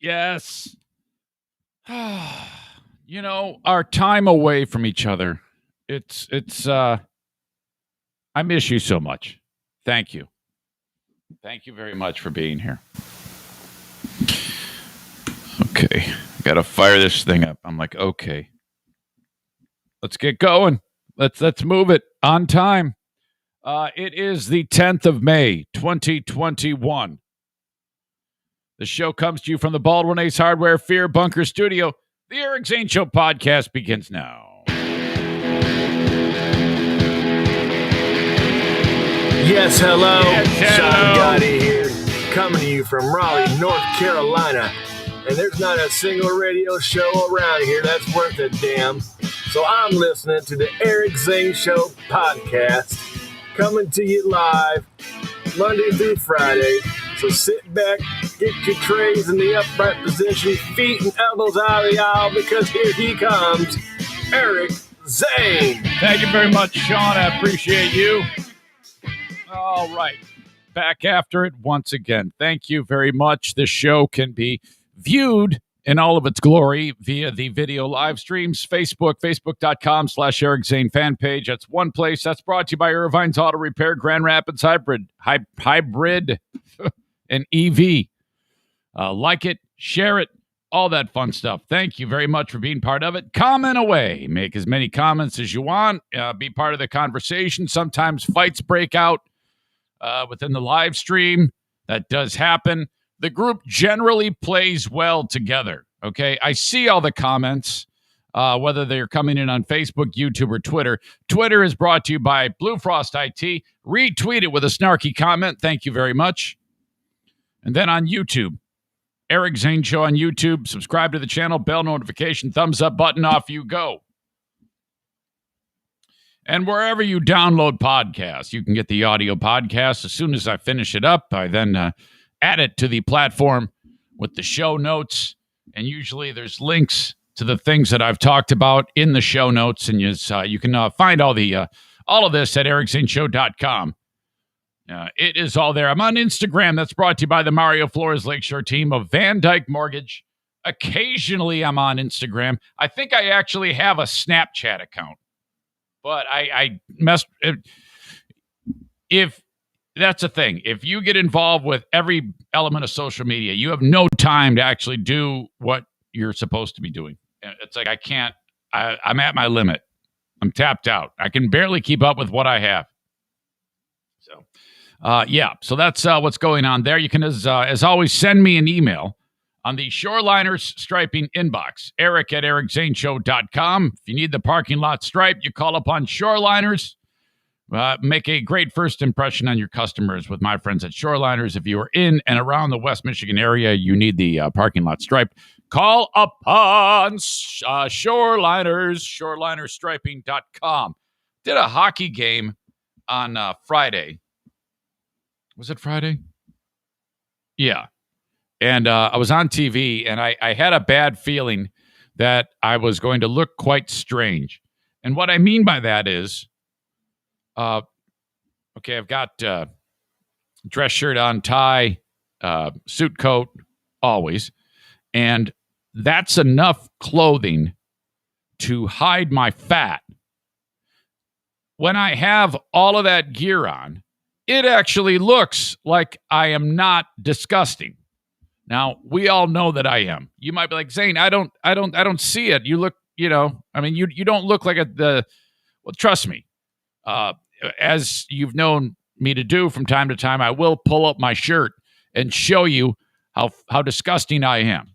Yes. Our time away from each other. I miss you so much. Thank you. Thank you very much for being here. Okay. Got to fire this thing up. I'm like, okay. Let's get going. Let's move it on time. It is the 10th of May, 2021. The show comes to you from the Baldwin Ace Hardware Fear Bunker Studio. The Eric Zane Show podcast begins now. Yes, hello. Yes, hello. Sean Gotti here, coming to you from Raleigh, North Carolina. And there's not a single radio show around here that's worth a damn. So I'm listening to the Eric Zane Show podcast, coming to you live Monday through Friday. So sit back, get your trays in the upright position, feet and elbows out of the aisle, because here he comes, Eric Zane. Thank you very much, Sean. I appreciate you. All right. Back after it once again. Thank you very much. This show can be viewed in all of its glory via the video live streams, facebook.com/Eric Zane fan page. That's one place. That's brought to you by Irvine's Auto Repair, Grand Rapids Hybrid, and EV. Like it, share it, all that fun stuff. Thank you very much for being part of it. Comment away. Make as many comments as you want. Be part of the conversation. Sometimes fights break out within the live stream. That does happen. The group generally plays well together, okay? I see all the comments, whether they're coming in on Facebook, YouTube, or Twitter. Twitter is brought to you by Blue Frost IT. Retweet it with a snarky comment. Thank you very much. And then on YouTube, Eric Zane Show on YouTube. Subscribe to the channel, bell notification, thumbs up button, off you go. And wherever you download podcasts, you can get the audio podcast. As soon as I finish it up, I then add it to the platform with the show notes. And usually there's links to the things that I've talked about in the show notes. And you can find all of this at ericzaneshow.com. It is all there. I'm on Instagram. That's brought to you by the Mario Flores Lakeshore team of Van Dyke Mortgage. Occasionally, I'm on Instagram. I think I actually have a Snapchat account. But I messed. If that's a thing, if you get involved with every element of social media, you have no time to actually do what you're supposed to be doing. It's like I can't. I'm at my limit. I'm tapped out. I can barely keep up with what I have. So, So that's what's going on there. You can, as always, send me an email on the Shoreliners Striping inbox, eric@ericzaneshow.com. If you need the parking lot stripe, you call upon Shoreliners. Make a great first impression on your customers with my friends at Shoreliners. If you are in and around the West Michigan area, you need the parking lot stripe. Call upon Shoreliners, shorelinerstriping.com. Did a hockey game on Friday. Was it Friday? Yeah. And I was on TV, and I had a bad feeling that I was going to look quite strange. And what I mean by that is, okay, I've got dress shirt on, tie, suit coat, always. And that's enough clothing to hide my fat. When I have all of that gear on, it actually looks like I am not disgusting. Now, we all know that I am. You might be like, Zane, I don't see it. You look, you don't look like well, trust me. As you've known me to do from time to time, I will pull up my shirt and show you how disgusting I am.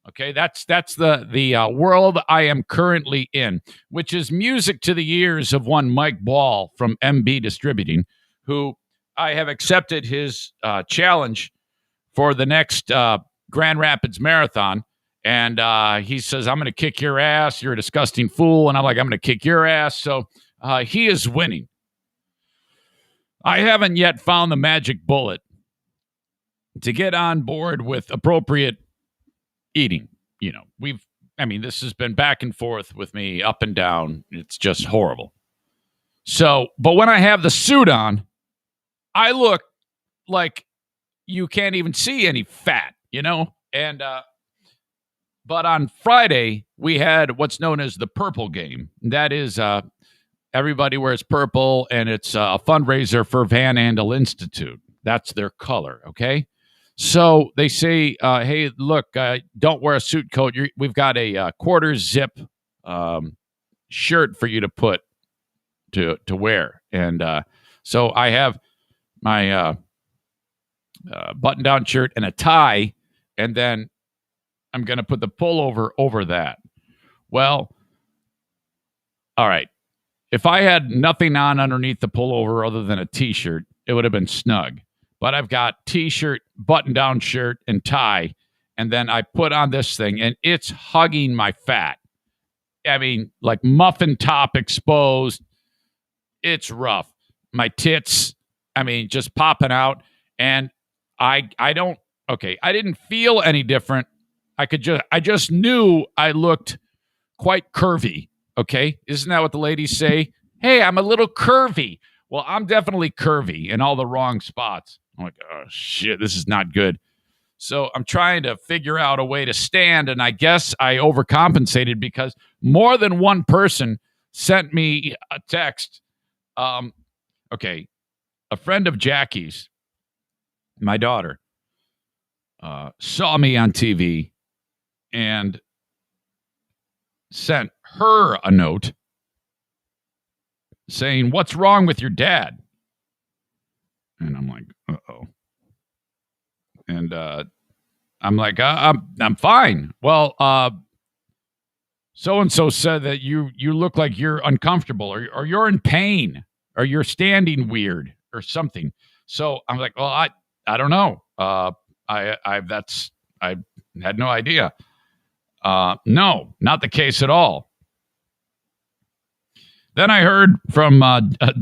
Okay, that's the world I am currently in, which is music to the ears of one Mike Ball from MB Distributing, who I have accepted his challenge for the next Grand Rapids Marathon. And he says, I'm going to kick your ass. You're a disgusting fool. And I'm like, I'm going to kick your ass. So he is winning. I haven't yet found the magic bullet to get on board with appropriate eating. This has been back and forth with me, up and down. It's just horrible. So, but when I have the suit on, I look like you can't even see any fat, and But on Friday, we had what's known as the Purple Game. That is everybody wears purple, and it's a fundraiser for Van Andel Institute. That's their color, okay? So they say, hey, look, don't wear a suit coat. We've got a quarter zip shirt for you to put to wear. And so I have my button-down shirt and a tie, and then I'm going to put the pullover over that. Well, all right. If I had nothing on underneath the pullover other than a T-shirt, it would have been snug. But I've got T-shirt, button-down shirt, and tie, and then I put on this thing, and it's hugging my fat. I mean, like muffin top exposed. It's rough. My tits, I mean, just popping out. And I didn't feel any different. I just knew I looked quite curvy. Okay. Isn't that what the ladies say? Hey, I'm a little curvy. Well, I'm definitely curvy in all the wrong spots. I'm like, oh shit, this is not good. So I'm trying to figure out a way to stand. And I guess I overcompensated because more than one person sent me a text. Okay. A friend of Jackie's, my daughter, saw me on TV and sent her a note saying, "What's wrong with your dad?" And I'm like, uh-oh. And I'm like, I'm fine. Well, so-and-so said that you look like you're uncomfortable or you're in pain or you're standing weird or something. So I'm like, well, I don't know. I had no idea. No, not the case at all. Then I heard from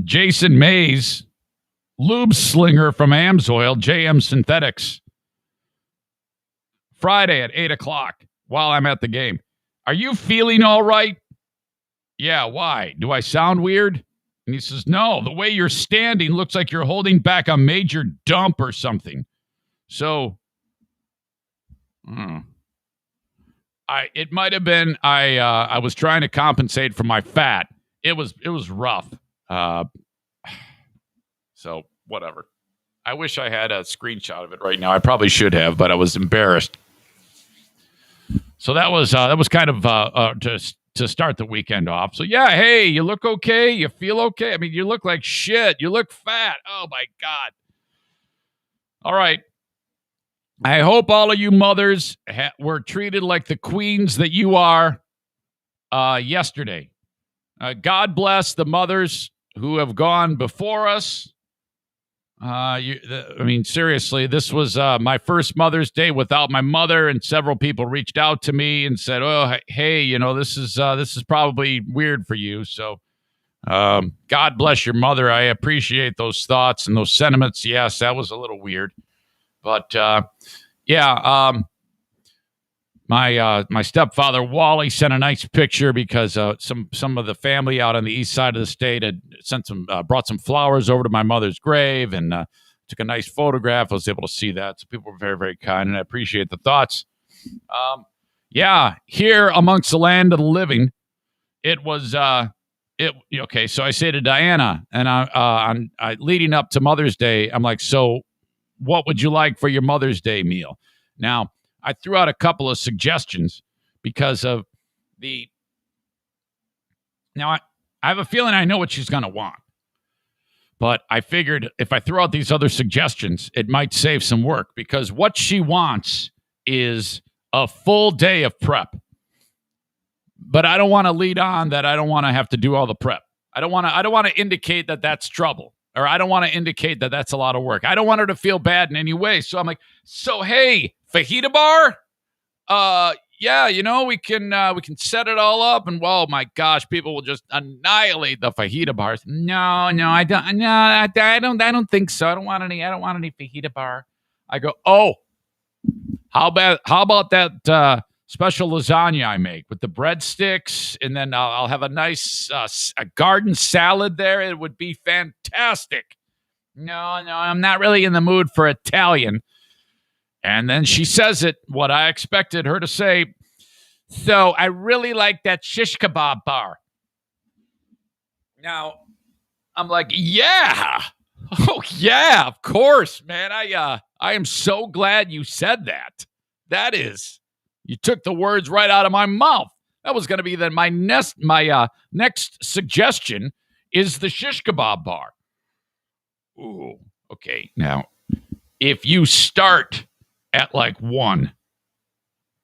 Jason Mays, lube slinger from Amsoil, JM Synthetics, Friday at 8 o'clock while I'm at the game. Are you feeling all right? Yeah, why? Do I sound weird? And he says, no, the way you're standing looks like you're holding back a major dump or something. So, it might have been I was trying to compensate for my fat. It was rough. So whatever. I wish I had a screenshot of it right now. I probably should have, but I was embarrassed. So that was kind of to start the weekend off. So yeah, hey, you look okay. You feel okay. I mean, you look like shit. You look fat. Oh my God. All right. I hope all of you mothers were treated like the queens that you are yesterday. God bless the mothers who have gone before us. I mean, seriously, this was my first Mother's Day without my mother, and several people reached out to me and said, "Oh, hey, you know, this is probably weird for you." So, God bless your mother. I appreciate those thoughts and those sentiments. Yes, that was a little weird, but yeah. My stepfather Wally sent a nice picture because some of the family out on the east side of the state had brought some flowers over to my mother's grave and took a nice photograph. I was able to see that, so people were very, very kind, and I appreciate the thoughts. Yeah, here amongst the land of the living, it was okay. So I say to Diana, and on leading up to Mother's Day, I'm like, so what would you like for your Mother's Day meal? Now, I threw out a couple of suggestions because of Now, I have a feeling I know what she's going to want. But I figured if I throw out these other suggestions, it might save some work because what she wants is a full day of prep. But I don't want to lead on that I don't want to have to do all the prep. I don't want to indicate that that's trouble. Or I don't want to indicate that that's a lot of work. I don't want her to feel bad in any way. So I'm like, so hey, fajita bar? Yeah, you know, we can set it all up, and oh my gosh, people will just annihilate the fajita bars. No, I don't think so. I don't want any fajita bar. I go, oh, how about that special lasagna I make with the breadsticks, and then I'll have a nice a garden salad there. It would be fantastic. No, I'm not really in the mood for Italian. And then she says it, what I expected her to say. So I really like that shish kebab bar. Now, I'm like, yeah. Oh, yeah, of course, man. I am so glad you said that. That is, you took the words right out of my mouth. That was going to be then my next suggestion is the shish kebab bar. Ooh, okay. Now, if you start at like 1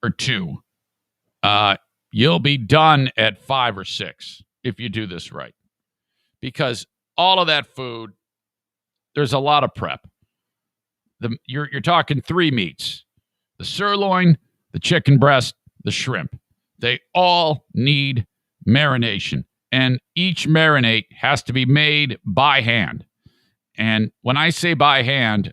or 2, you'll be done at 5 or 6 if you do this right. Because all of that food, there's a lot of prep. You're talking 3 meats: the sirloin, the chicken breast, the shrimp. They all need marination, and each marinade has to be made by hand. And when I say by hand,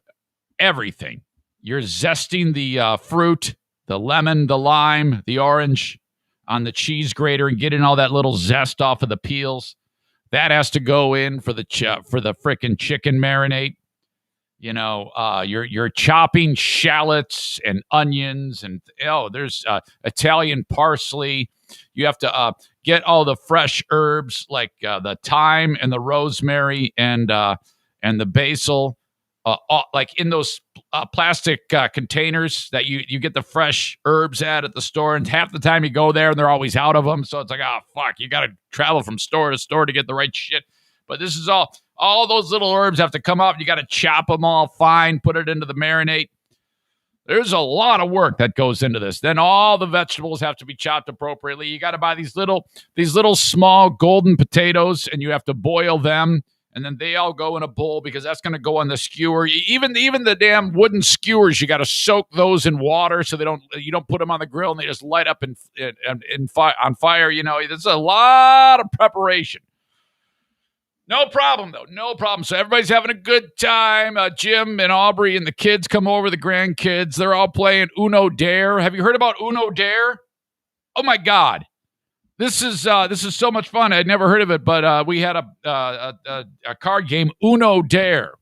everything. You're zesting the fruit, the lemon, the lime, the orange on the cheese grater and getting all that little zest off of the peels. That has to go in for the frickin' chicken marinade. You know, you're chopping shallots and onions, and there's Italian parsley. You have to get all the fresh herbs like the thyme and the rosemary and the basil, like in those plastic containers that you get the fresh herbs at the store. And half the time you go there and they're always out of them. So it's like, oh, fuck, you got to travel from store to store to get the right shit. But this is all those little herbs have to come up. You got to chop them all fine, put it into the marinade. There's a lot of work that goes into this. Then all the vegetables have to be chopped appropriately. You got to buy these little small golden potatoes, and you have to boil them. And then they all go in a bowl because that's going to go on the skewer. Even the damn wooden skewers, you got to soak those in water so you don't put them on the grill and they just light up on fire. You know, there's a lot of preparation. No problem, though. No problem. So everybody's having a good time. Jim and Aubrey and the kids come over, the grandkids. They're all playing Uno Dare. Have you heard about Uno Dare? Oh, my God. This is so much fun. I'd never heard of it, but we had a card game, Uno Dare.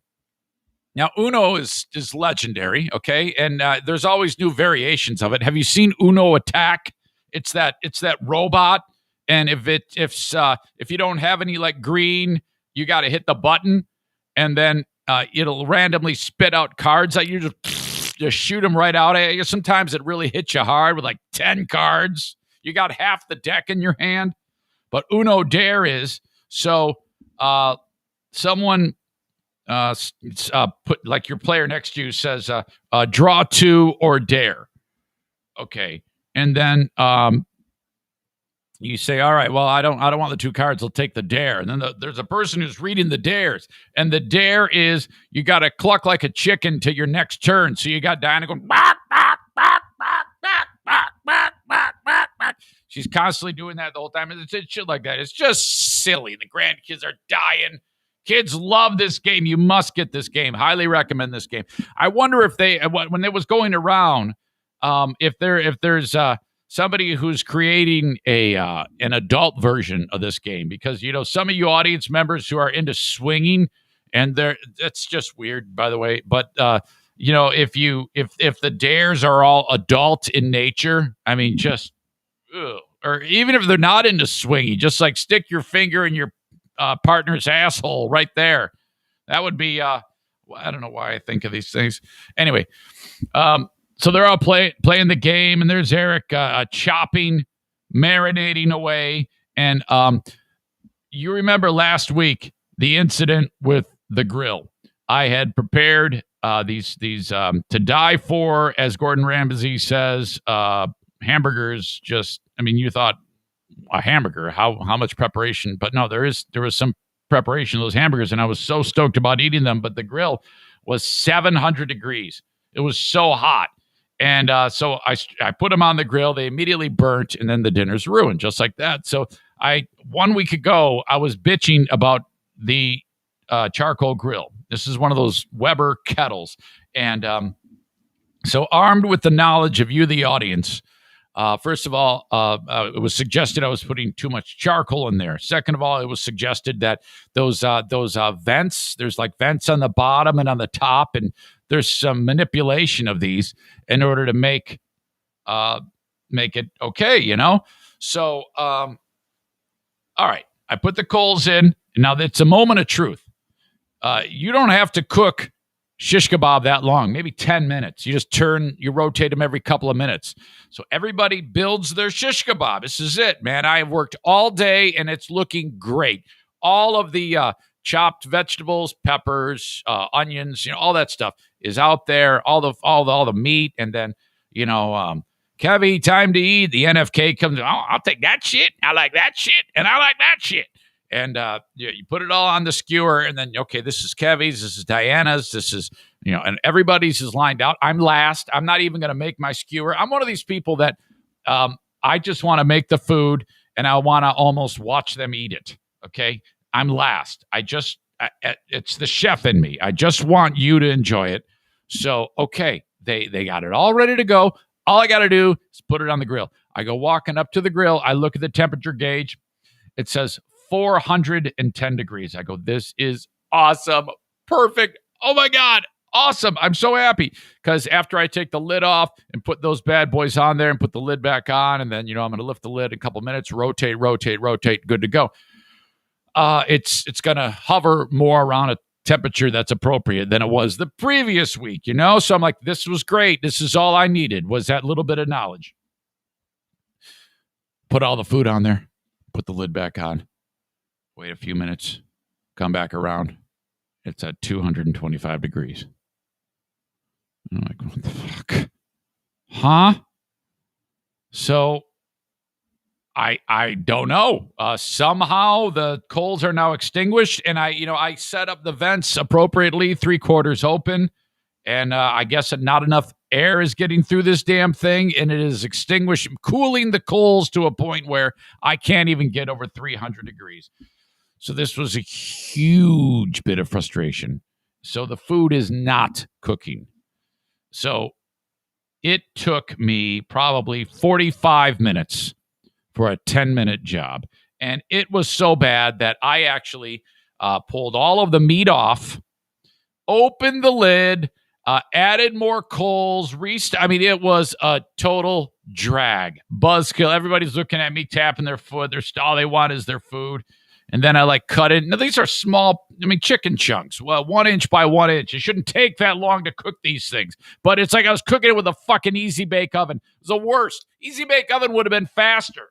Now, Uno is legendary, okay? And there's always new variations of it. Have you seen Uno Attack? It's that robot, and if you don't have any like green, you got to hit the button, and then it'll randomly spit out cards that you just shoot them right out at you. Sometimes it really hits you hard with like 10 cards. You got half the deck in your hand. But Uno Dare is so someone put like your player next to you says draw 2 or dare. Okay, and then you say, all right, well, I don't want the 2 cards. I'll take the dare. And then there's a person who's reading the dares. And the dare is you got to cluck like a chicken to your next turn. So you got Diana going, bark, bark, bark, bark, bark, bark, bark, bark, bark, bark. She's constantly doing that the whole time. It's shit like that. It's just silly. The grandkids are dying. Kids love this game. You must get this game. Highly recommend this game. I wonder if when it was going around, if there's somebody who's creating an adult version of this game, because some of you audience members who are into swinging, and that's just weird, by the way. But if the dares are all adult in nature, I mean, just or even if they're not into swinging, just like stick your finger in your partner's asshole right there. That would be I don't know why I think of these things. Anyway, so they're all playing the game, and there's Eric chopping, marinating away. And you remember last week the incident with the grill. I had prepared these to die for, as Gordon Ramsay says, hamburgers. You thought a hamburger, how much preparation? But no, there was some preparation of those hamburgers, and I was so stoked about eating them. But the grill was 700 degrees. It was so hot. And so I put them on the grill. They immediately burnt, and then the dinner's ruined, just like that. So 1 week ago, I was bitching about the charcoal grill. This is one of those Weber kettles. And so armed with the knowledge of you, the audience, first of all, it was suggested I was putting too much charcoal in there. Second of all, it was suggested that those vents, there's like vents on the bottom and on the top, and there's some manipulation of these in order to make make it okay, So, all right, I put the coals in. Now, it's a moment of truth. You don't have to cook shish kebab that long, maybe 10 minutes. You just you rotate them every couple of minutes. So everybody builds their shish kebab. This is it, man. I have worked all day, and it's looking great. All of the chopped vegetables, peppers, onions, all that stuff is out there. All the meat, and then Kevy, time to eat. The NFK comes. Oh, I'll take that shit. I like that shit, and I like that shit. And you put it all on the skewer, and then, okay, this is Kevy's, this is Diana's, this is, and everybody's is lined out. I'm last. I'm not even going to make my skewer. I'm one of these people that I just want to make the food, and I want to almost watch them eat it, okay? I'm last. It's the chef in me. I just want you to enjoy it. So, okay, they got it all ready to go. All I got to do is put it on the grill. I go walking up to the grill. I look at the temperature gauge. It says 410 degrees. I go, this is awesome. Perfect. Oh my God. Awesome. I'm so happy because after I take the lid off and put those bad boys on there and put the lid back on, and then, I'm going to lift the lid in a couple minutes, rotate, good to go. It's going to hover more around a temperature that's appropriate than it was the previous week, So I'm like, this was great. This is all I needed, was that little bit of knowledge. Put all the food on there, put the lid back on. Wait a few minutes, come back around. It's at 225 degrees. I'm like, what the fuck? Huh? So I don't know. Somehow the coals are now extinguished, and I set up the vents appropriately, 3/4 open, and I guess not enough air is getting through this damn thing, and it is cooling the coals to a point where I can't even get over 300 degrees. So this was a huge bit of frustration. So the food is not cooking. So it took me probably 45 minutes for a 10-minute job. And it was so bad that I actually pulled all of the meat off, opened the lid, added more coals. It was a total drag. Buzzkill. Everybody's looking at me, tapping their foot. All they want is their food. And then I cut it. Now, these are small, chicken chunks, 1 inch by 1 inch. It shouldn't take that long to cook these things. But it's like I was cooking it with a fucking Easy Bake Oven. It was the worst. Easy Bake Oven would have been faster.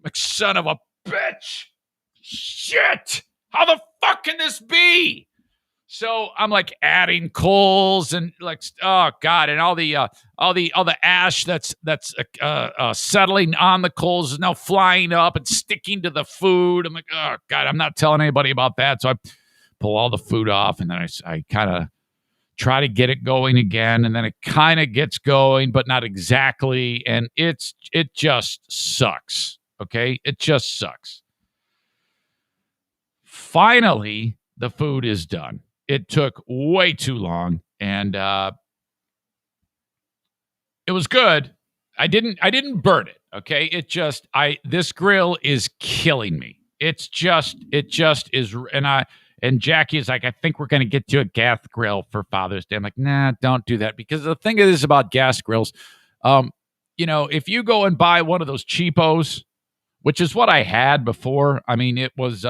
Like, son of a bitch. Shit. How the fuck can this be? So I'm adding coals and oh God, and all the ash that's settling on the coals is now flying up and sticking to the food. I'm like, oh God, I'm not telling anybody about that. So I pull all the food off, and then I kind of try to get it going again, and then it kind of gets going, but not exactly, and it just sucks. Okay, it just sucks. Finally, the food is done. It took way too long, and it was good. I didn't burn it. Okay, this grill is killing me. It just is. And Jackie is like, I think we're going to get you a gas grill for Father's Day. I'm like, nah, don't do that, because the thing is about gas grills. If you go and buy one of those cheapos, which is what I had before. It was.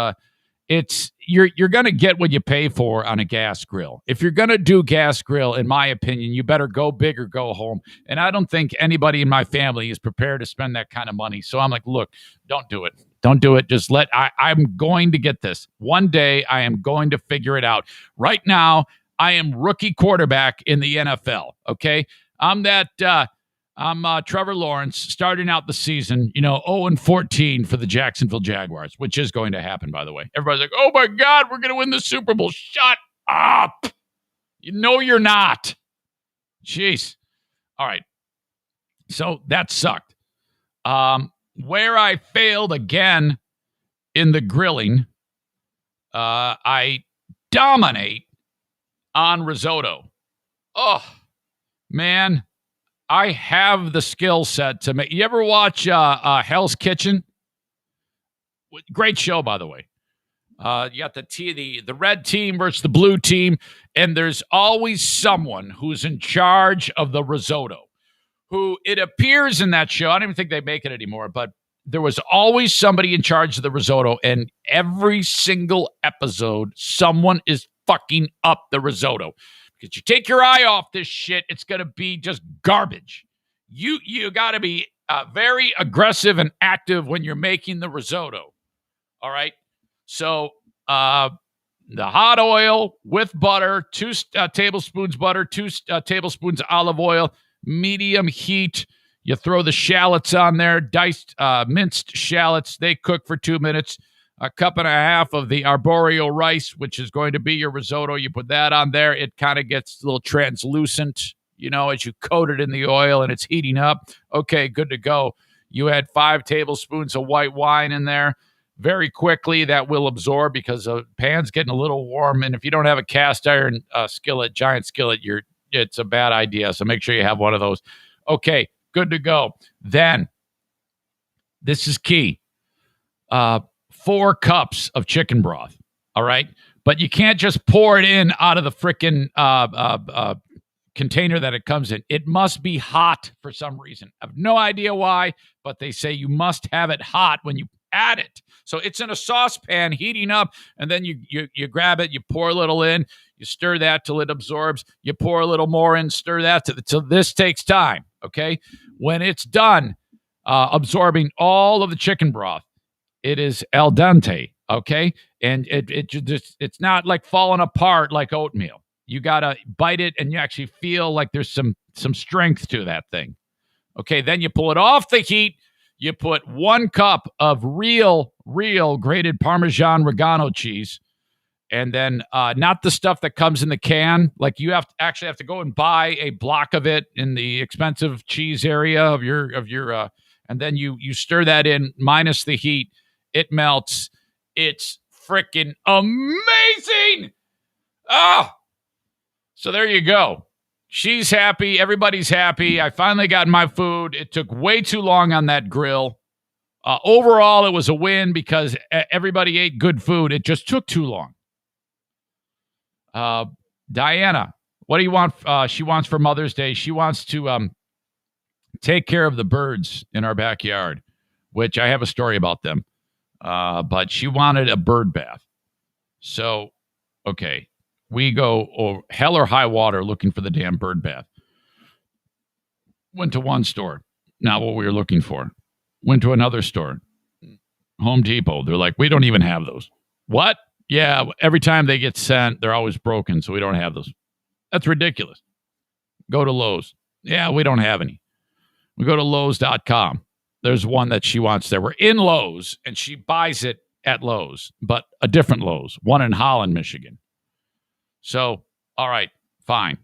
You're going to get what you pay for on a gas grill. If you're going to do gas grill, in my opinion, you better go big or go home. And I don't think anybody in my family is prepared to spend that kind of money. So I'm like, look, don't do it. Don't do it. Just I'm going to get this. One day I am going to figure it out. Right now, I am rookie quarterback in the NFL. Okay. I'm Trevor Lawrence, starting out the season, 0-14 for the Jacksonville Jaguars, which is going to happen, by the way. Everybody's like, oh, my God, we're going to win the Super Bowl. Shut up. You're not. Jeez. All right. So that sucked. Where I failed again in the grilling, I dominate on risotto. Oh, man. I have the skill set to make. You ever watch Hell's Kitchen? Great show, by the way. You got the red team versus the blue team, and there's always someone who's in charge of the risotto. who it appears in that show, I don't even think they make it anymore, but there was always somebody in charge of the risotto, and every single episode, someone is fucking up the risotto. Because you take your eye off this shit, it's going to be just garbage. You got to be very aggressive and active when you're making the risotto. All right? So the hot oil with butter, 2 tablespoons butter, 2 tablespoons olive oil, medium heat. You throw the shallots on there, diced, minced shallots. They cook for 2 minutes. A cup and a half of the arborio rice, which is going to be your risotto. You put that on there. It kind of gets a little translucent, as you coat it in the oil and it's heating up. Okay, good to go. You add 5 tablespoons of white wine in there. Very quickly, that will absorb because the pan's getting a little warm. And if you don't have a cast iron giant skillet, it's a bad idea. So make sure you have one of those. Okay. Good to go. Then, this is key. 4 cups of chicken broth. All right? But you can't just pour it in out of the frickin' container that it comes in. It must be hot for some reason. I have no idea why, but they say you must have it hot when you add it. So it's in a saucepan heating up, and then you grab it, you pour a little in, you stir that till it absorbs, you pour a little more in, stir that till this takes time. Okay? When it's done absorbing all of the chicken broth, it is al dente, okay? And it's not like falling apart like oatmeal. You got to bite it, and you actually feel like there's some strength to that thing. Okay, then you pull it off the heat. You put 1 cup of real grated Parmesan Regano cheese, and then not the stuff that comes in the can. Like you have to go and buy a block of it in the expensive cheese area of your and then you stir that in minus the heat. It melts. It's freaking amazing. So there you go. She's happy. Everybody's happy. I finally got my food. It took way too long on that grill. Overall, it was a win because everybody ate good food. It just took too long. Diana, what do you want? She wants for Mother's Day. She wants to take care of the birds in our backyard, which I have a story about them. But she wanted a bird bath. So, okay, we go hell or high water looking for the damn bird bath. Went to one store, not what we were looking for. Went to another store, Home Depot. They're like, we don't even have those. What? Yeah, every time they get sent, they're always broken, so we don't have those. That's ridiculous. Go to Lowe's. Yeah, we don't have any. We go to Lowe's.com. There's one that she wants there. We're in Lowe's, and she buys it at Lowe's, but a different Lowe's, one in Holland, Michigan. So, all right, fine.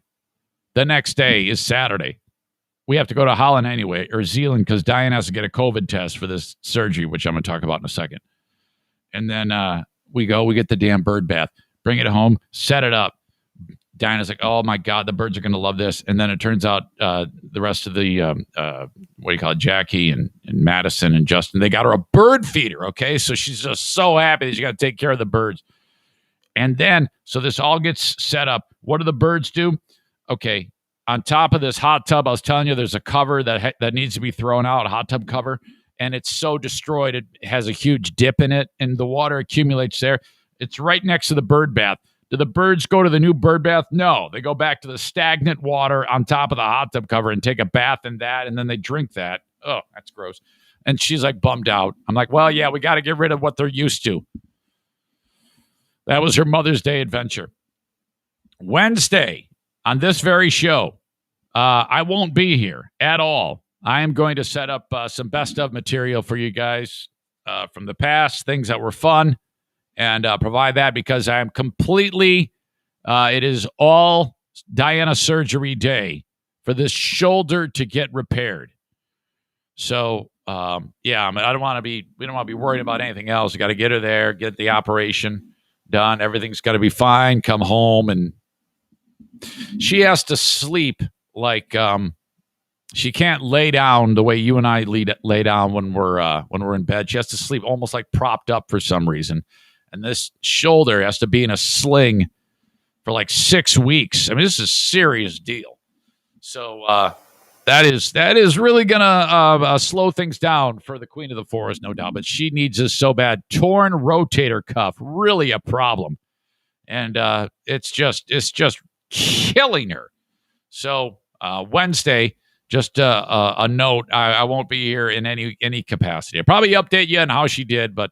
The next day is Saturday. We have to go to Holland anyway, or Zealand, because Diane has to get a COVID test for this surgery, which I'm going to talk about in a second. And then we get the damn bird bath, bring it home, set it up. Diana's like, oh my God, the birds are going to love this. And then it turns out the rest of the, Jackie and Madison and Justin, they got her a bird feeder, okay? So she's just so happy that she's got to take care of the birds. And then, so this all gets set up. What do the birds do? Okay, on top of this hot tub, I was telling you, there's a cover that needs to be thrown out, a hot tub cover, and it's so destroyed. It has a huge dip in it, and the water accumulates there. It's right next to the bird bath. Do the birds go to the new bird bath? No, they go back to the stagnant water on top of the hot tub cover and take a bath in that, and then they drink that. Oh, that's gross. And she's like bummed out. I'm like, well, yeah, we got to get rid of what they're used to. That was her Mother's Day adventure. Wednesday, on this very show, I won't be here at all. I am going to set up some best of material for you guys from the past, things that were fun, and provide that because I am completely, it is all Diana surgery day for this shoulder to get repaired. So, yeah, I mean, we don't want to be worried about anything else. We got to get her there, get the operation done. Everything's got to be fine. Come home, and she has to sleep like she can't lay down the way you and I lay down when we're in bed. She has to sleep almost like propped up for some reason, and this shoulder has to be in a sling for like 6 weeks. I mean, this is a serious deal. So That is really gonna slow things down for the Queen of the Forest, no doubt. But she needs this so bad. Torn rotator cuff, really a problem, and it's just killing her. So Wednesday, just a note. I won't be here in any capacity. I'll probably update you on how she did, but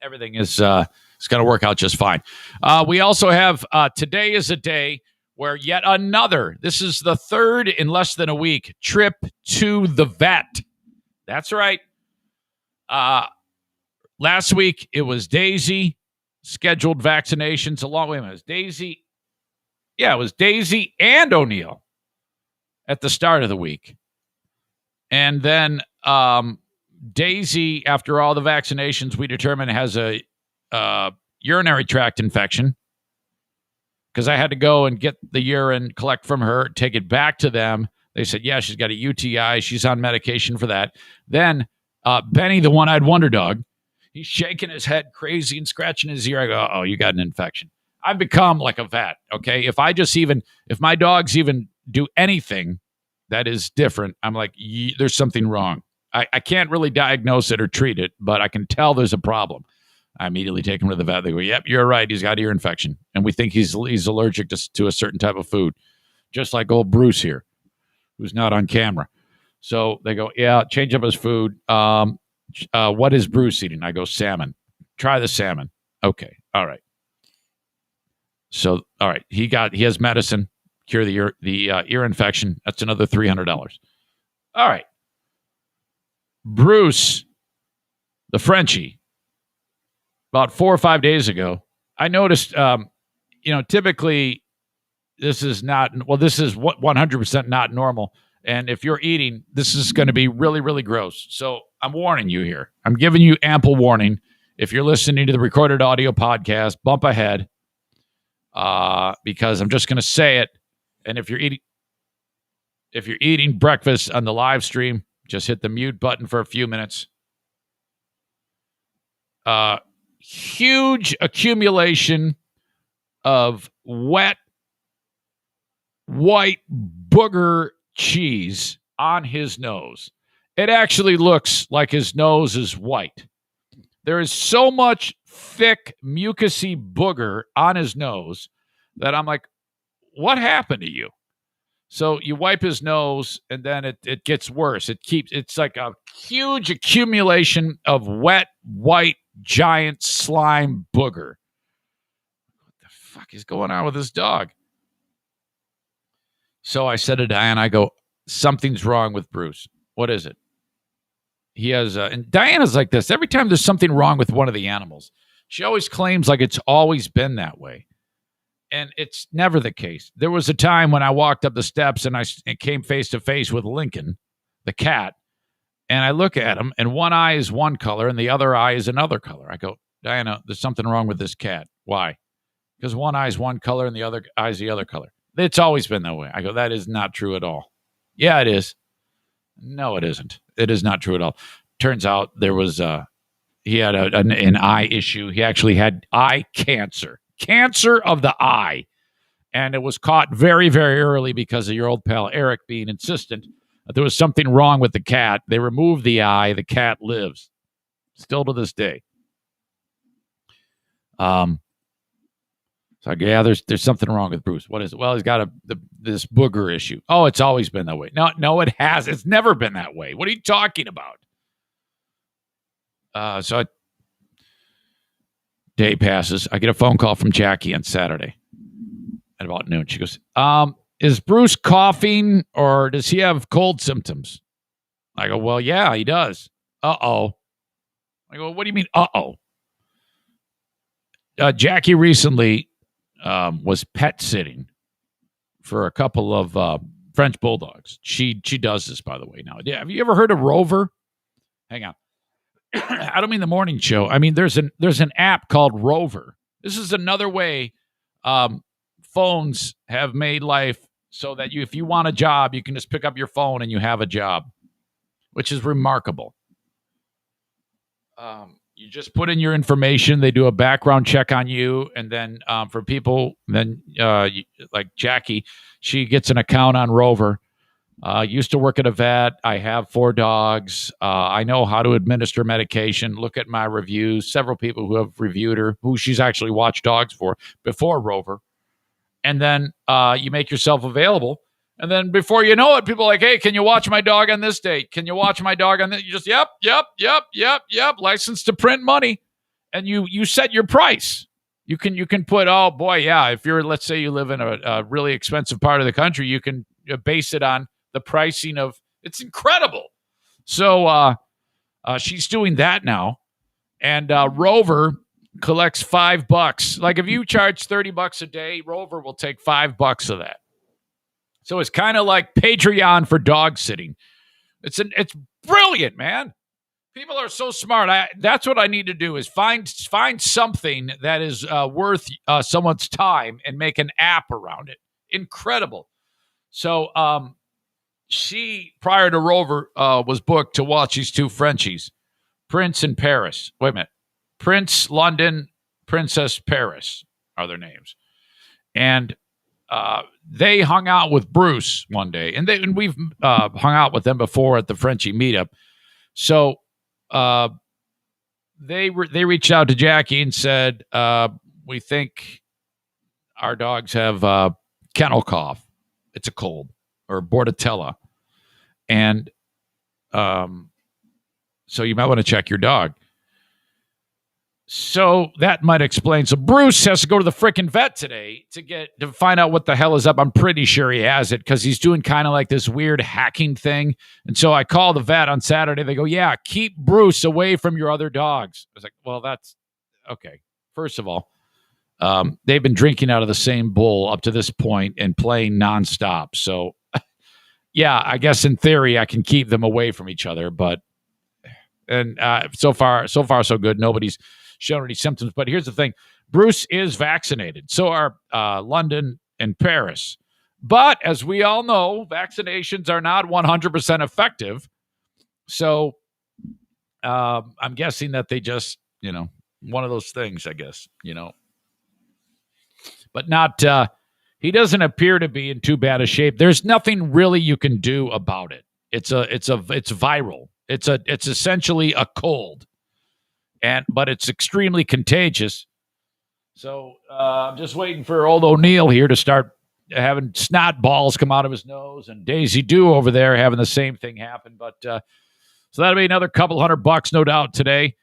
everything is going to work out just fine. We also have today is a day where yet another, this is the third in less than a week, trip to the vet. That's right. Last week, it was Daisy, scheduled vaccinations along with him. It was Daisy. Yeah, it was Daisy and O'Neill at the start of the week. And then Daisy, after all the vaccinations, we determined has a urinary tract infection, because I had to go and get the urine, collect from her, take it back to them. They said, yeah, she's got a UTI. She's on medication for that. Then Benny, the one-eyed wonder dog, he's shaking his head crazy and scratching his ear. I go, oh, you got an infection. I've become like a vet, okay? If my dogs even do anything that is different, I'm like, there's something wrong. I can't really diagnose it or treat it, but I can tell there's a problem. I immediately take him to the vet. They go, yep, you're right. He's got ear infection. And we think he's allergic to a certain type of food, just like old Bruce here, who's not on camera. So they go, yeah, change up his food. What is Bruce eating? I go, salmon. Try the salmon. Okay. All right. So, all right. He has medicine, cure the ear infection. That's another $300. All right. Bruce, the Frenchie, about 4 or 5 days ago, I noticed, typically this is 100% not normal. And if you're eating, this is going to be really, really gross. So I'm warning you here. I'm giving you ample warning. If you're listening to the recorded audio podcast, bump ahead, because I'm just going to say it. And if you're eating breakfast on the live stream, just hit the mute button for a few minutes. Huge accumulation of wet, white booger cheese on his nose. It actually looks like his nose is white. There is so much thick, mucousy booger on his nose that I'm like, what happened to you? So you wipe his nose, and then it gets worse. It's like a huge accumulation of wet, white, giant slime booger. What the fuck is going on with this dog? So I said to Diane, I go, something's wrong with Bruce. What is it? He has, and Diana's like this. Every time there's something wrong with one of the animals, she always claims like it's always been that way. And it's never the case. There was a time when I walked up the steps and I came face to face with Lincoln, the cat, and I look at him, and one eye is one color and the other eye is another color. I go, Diana, there's something wrong with this cat. Why? Because one eye is one color and the other eye is the other color. It's always been that way. I go, that is not true at all. Yeah, it is. No, it isn't. It is not true at all. Turns out there was he had an eye issue. He actually had eye cancer of the eye, and it was caught very, very early because of your old pal Eric being insistent that there was something wrong with the cat. They removed the eye. The cat lives still to this day. So yeah, there's something wrong with Bruce. What is it? Well, he's got this booger issue. Oh, it's always been that way. No, it has. It's never been that way. What are you talking about? Day passes. I get a phone call from Jackie on Saturday at about noon. She goes, is Bruce coughing or does he have cold symptoms? I go, well, yeah, he does. Uh-oh. I go, what do you mean, uh-oh? Jackie recently was pet sitting for a couple of French bulldogs. She does this, by the way. Now, have you ever heard of Rover? Hang on. I don't mean the morning show. I mean, there's an app called Rover. This is another way phones have made life so that if you want a job, you can just pick up your phone and you have a job, which is remarkable. You just put in your information. They do a background check on you. And then for people, like Jackie, she gets an account on Rover. Used to work at a vet. I have 4 dogs. I know how to administer medication. Look at my reviews. Several people who have reviewed her, who she's actually watched dogs for before Rover. And then you make yourself available. And then before you know it, people are like, hey, can you watch my dog on this date? Can you watch my dog on this? You just, yep. License to print money. And you set your price. You can put, oh boy, yeah. If you're, let's say you live in a really expensive part of the country, you can base it on the pricing of, it's incredible. So she's doing that now. And Rover collects $5. Like if you charge $30 a day, Rover will take $5 of that. So it's kind of like Patreon for dog sitting. It's brilliant, man. People are so smart. That's what I need to do is find something that is worth someone's time and make an app around it. Incredible. So she, prior to Rover, was booked to watch these 2 Frenchies, Prince and Paris. Wait a minute. Prince London, Princess Paris are their names. And they hung out with Bruce one day. And we've hung out with them before at the Frenchie meetup. So they reached out to Jackie and said, we think our dogs have kennel cough. It's a cold, or bordetella. And so you might want to check your dog. So that might explain. So Bruce has to go to the freaking vet today to find out what the hell is up. I'm pretty sure he has it because he's doing kind of like this weird hacking thing. And so I call the vet on Saturday. They go, yeah, keep Bruce away from your other dogs. I was like, well, that's okay. First of all, they've been drinking out of the same bowl up to this point and playing nonstop. So yeah, I guess in theory I can keep them away from each other, but so far so good. Nobody's shown any symptoms. But here's the thing: Bruce is vaccinated. So are London and Paris. But as we all know, vaccinations are not 100% effective. So I'm guessing that they just, one of those things, I guess, but not. He doesn't appear to be in too bad a shape. There's nothing really you can do about it. It's viral. It's essentially a cold, but it's extremely contagious. So I'm just waiting for old O'Neill here to start having snot balls come out of his nose, and Daisy Doo over there having the same thing happen. But so that'll be another couple $100, no doubt, today.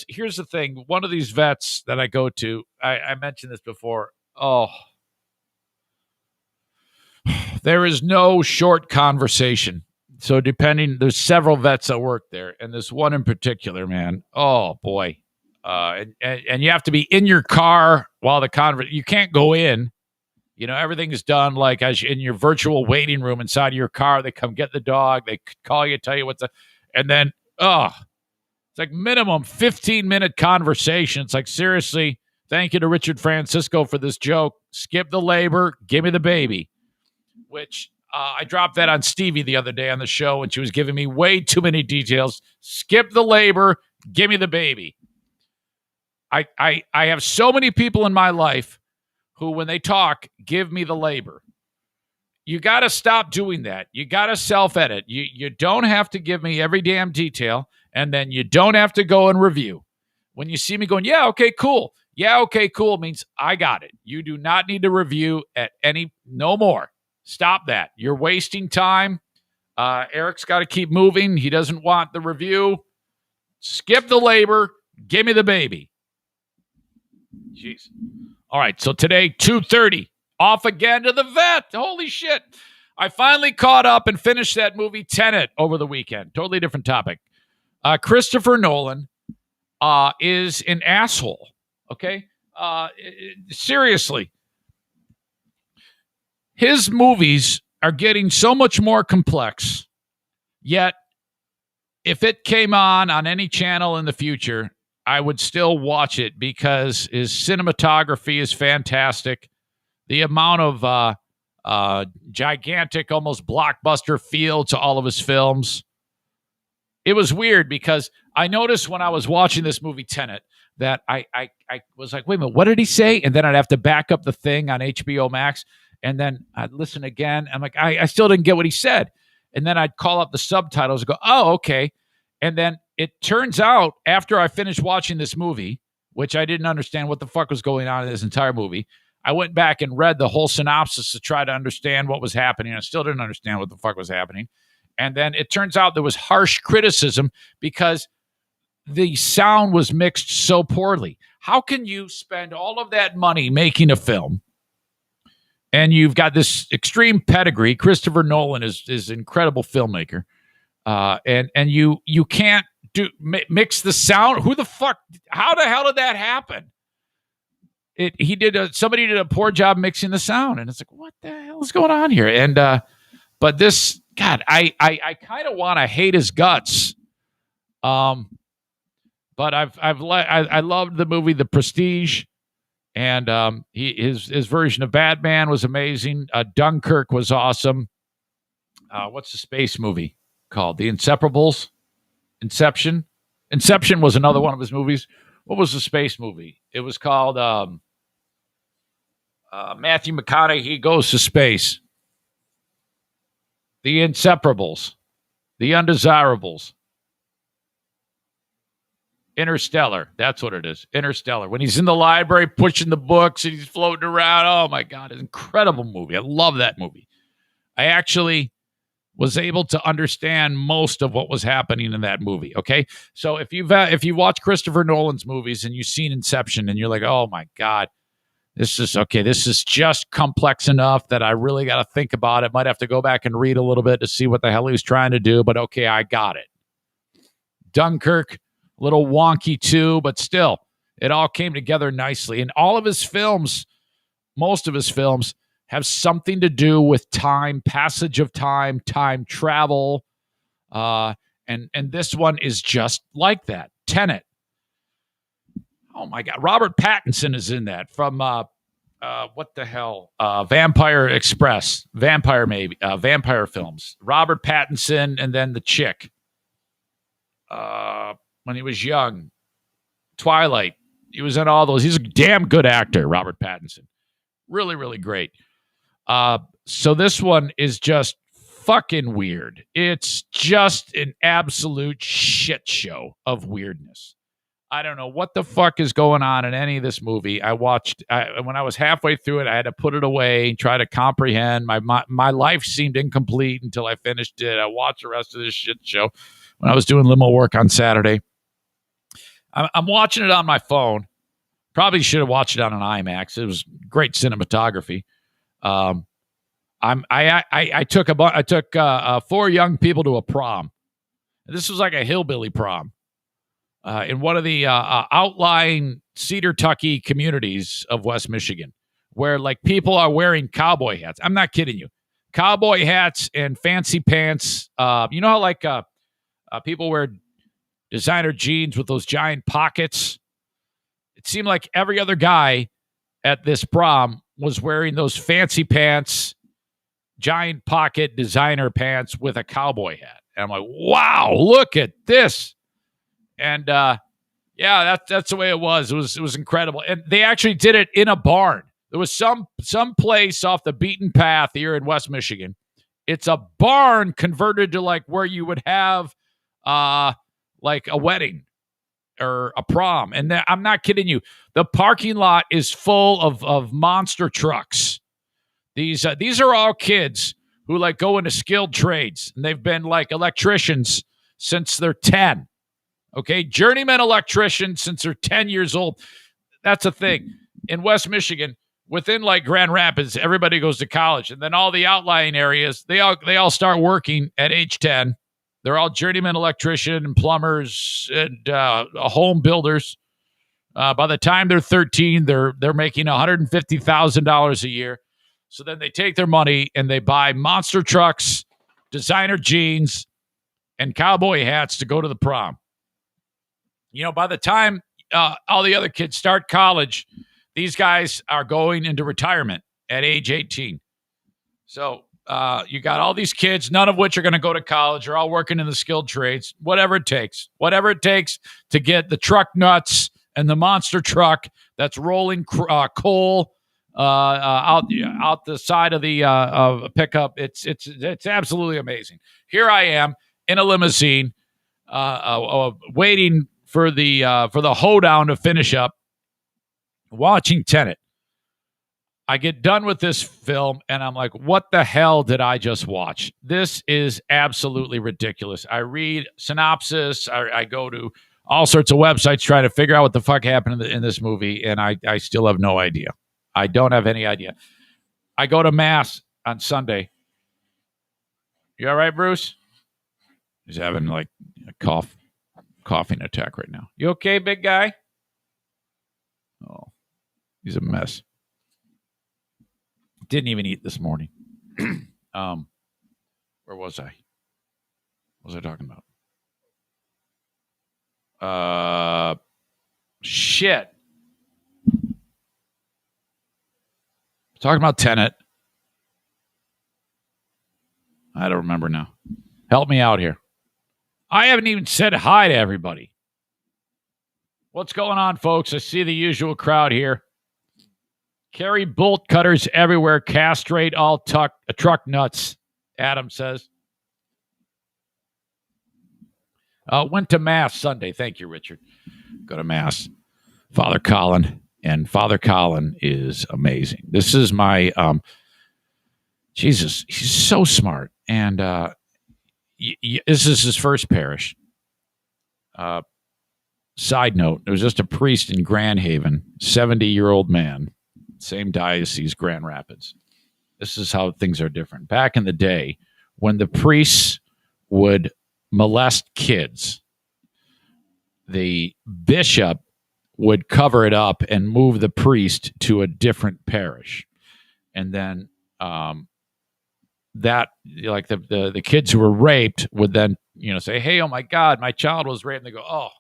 Here's the thing: one of these vets that I go to, I mentioned this before. Oh, there is no short conversation. So there's several vets that work there, and this one in particular, man, oh boy. And you have to be in your car while you can't go in. Everything is done like as in your virtual waiting room inside of your car. They come get the dog. They call you, tell you and then, it's like minimum 15-minute conversation. It's like, seriously, thank you to Richard Francisco for this joke. Skip the labor. Give me the baby. Which I dropped that on Stevie the other day on the show, and she was giving me way too many details. Skip the labor. Give me the baby. I have so many people in my life who, when they talk, give me the labor. You got to stop doing that. You got to self-edit. You don't have to give me every damn detail, and then you don't have to go and review. When you see me going, yeah, okay, cool. Yeah, okay, cool means I got it. You do not need to review no more. Stop that. You're wasting time. Eric's got to keep moving. He doesn't want the review. Skip the labor. Give me the baby. Jeez. All right, so today, 2:30, off again to the vet. Holy shit. I finally caught up and finished that movie Tenet over the weekend. Totally different topic. Christopher Nolan is an asshole, okay? Seriously. His movies are getting so much more complex, yet if it came on any channel in the future, I would still watch it because his cinematography is fantastic. The amount of gigantic, almost blockbuster feel to all of his films. It was weird because I noticed when I was watching this movie Tenet that I was like, wait a minute, what did he say? And then I'd have to back up the thing on HBO Max. And then I'd listen again. I'm like, I still didn't get what he said. And then I'd call up the subtitles and go, oh, okay. And then it turns out after I finished watching this movie, which I didn't understand what the fuck was going on in this entire movie, I went back and read the whole synopsis to try to understand what was happening. I still didn't understand what the fuck was happening. And then it turns out there was harsh criticism because the sound was mixed so poorly. How can you spend all of that money making a film and you've got this extreme pedigree? Christopher Nolan is an incredible filmmaker. And you can't mix the sound. Who the fuck? How the hell did that happen? Somebody did a poor job mixing the sound, and it's like, what the hell is going on here? And but this, God, I kind of want to hate his guts. But I loved the movie The Prestige, and his version of Batman was amazing. Dunkirk was awesome. What's the space movie called? The Inseparables? Inception? Inception was another one of his movies. What was the space movie? It was called Matthew McConaughey Goes to Space. The Inseparables. The Undesirables. Interstellar. That's what it is. Interstellar. When he's in the library pushing the books and he's floating around. Oh, my God. An incredible movie. I love that movie. I actually was able to understand most of what was happening in that movie. Okay, so if you watch Christopher Nolan's movies and you've seen Inception and you're like, oh my God, this is just complex enough that I really got to think about it. Might have to go back and read a little bit to see what the hell he was trying to do, but okay, I got it. Dunkirk, a little wonky too, but still, it all came together nicely. And all of his films, most of his films, have something to do with time, passage of time, time travel. And this one is just like that. Tenet. Oh, my God. Robert Pattinson is in that from, what the hell? Vampire Express. Vampire films. Robert Pattinson and then the chick. When he was young. Twilight. He was in all those. He's a damn good actor, Robert Pattinson. Really, really great. So this one is just fucking weird. It's just an absolute shit show of weirdness. I don't know what the fuck is going on in any of this movie. When I was halfway through it, I had to put it away and try to comprehend. My life seemed incomplete until I finished it. I watched the rest of this shit show when I was doing limo work on Saturday. I'm watching it on my phone. Probably should have watched it on an IMAX. It was great cinematography. I took 4 young people to a prom. This was like a hillbilly prom in one of the outlying Cedar Tucky communities of West Michigan, where like people are wearing cowboy hats. I'm not kidding you. Cowboy hats and fancy pants. You know how like people wear designer jeans with those giant pockets? It seemed like every other guy at this prom was wearing those fancy pants, giant pocket designer pants with a cowboy hat. And I'm like, wow, look at this. And yeah, that's the way it was. It was incredible. And they actually did it in a barn. There was some place off the beaten path here in West Michigan. It's a barn converted to like where you would have like a wedding or a prom. And I'm not kidding you. The parking lot is full of monster trucks. These are all kids who like go into skilled trades, and they've been like electricians since they're 10. Okay, journeyman electricians since they're 10 years old. That's a thing in West Michigan. Within like Grand Rapids, everybody goes to college, and then all the outlying areas they all start working at age 10. They're all journeyman electrician and plumbers and home builders. By the time they're 13, they're making $150,000 a year. So then they take their money and they buy monster trucks, designer jeans, and cowboy hats to go to the prom. You know, by the time all the other kids start college, these guys are going into retirement at age 18. So you got all these kids, none of which are going to go to college. They're all working in the skilled trades, whatever it takes to get the truck nuts and the monster truck that's rolling coal out the side of the pickup. It's absolutely amazing. Here I am in a limousine, waiting for the hoedown to finish up, watching Tenet. I get done with this film, and I'm like, what the hell did I just watch? This is absolutely ridiculous. I read synopsis. I go to all sorts of websites trying to figure out what the fuck happened in this movie, and I still have no idea. I don't have any idea. I go to Mass on Sunday. You all right, Bruce? He's having like a coughing attack right now. You okay, big guy? Oh, he's a mess. Didn't even eat this morning. Where was I? What was I talking about? Shit. Talking about Tenet. I don't remember now. Help me out here. I haven't even said hi to everybody. What's going on, folks? I see the usual crowd here. Carry bolt cutters everywhere. Castrate all truck nuts, Adam says. Went to Mass Sunday. Thank you, Richard. Go to Mass. Father Colin. And Father Colin is amazing. This is my, Jesus, he's so smart. And this is his first parish. Side note, there was just a priest in Grand Haven, 70-year-old man, same diocese, Grand Rapids. This is how things are different. Back in the day, when the priests would molest kids, the bishop would cover it up and move the priest to a different parish. And then that, like the kids who were raped would then, say, hey, oh my God, my child was raped. And they go, oh,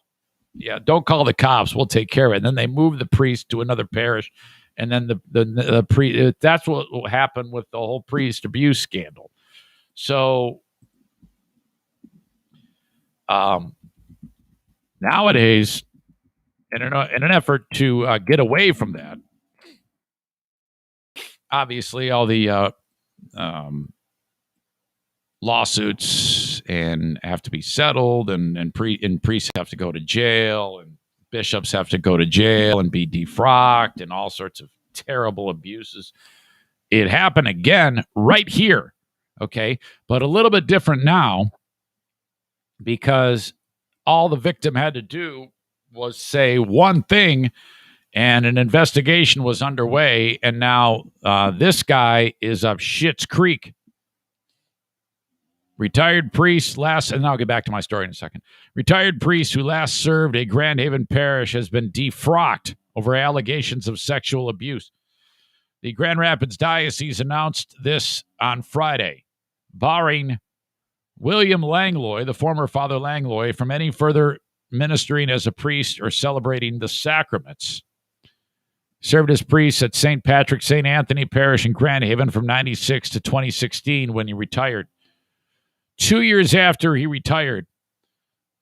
yeah, don't call the cops. We'll take care of it. And then they move the priest to another parish. And then the priest, that's what happened with the whole priest abuse scandal. So nowadays, in an effort to get away from that, obviously all the lawsuits and have to be settled, and priests have to go to jail, and bishops have to go to jail and be defrocked, and all sorts of terrible abuses. It happened again right here, okay? But a little bit different now, because all the victim had to do was say one thing, and an investigation was underway, and now this guy is up Schitt's Creek. Retired priest and I'll get back to my story in a second. Retired priest who last served a Grand Haven parish has been defrocked over allegations of sexual abuse. The Grand Rapids Diocese announced this on Friday, barring William Langlois, the former Father Langlois, from any further ministering as a priest or celebrating the sacraments. Served as priest at St. Patrick St. Anthony Parish in Grand Haven from 1996 to 2016 when he retired. 2 years after he retired,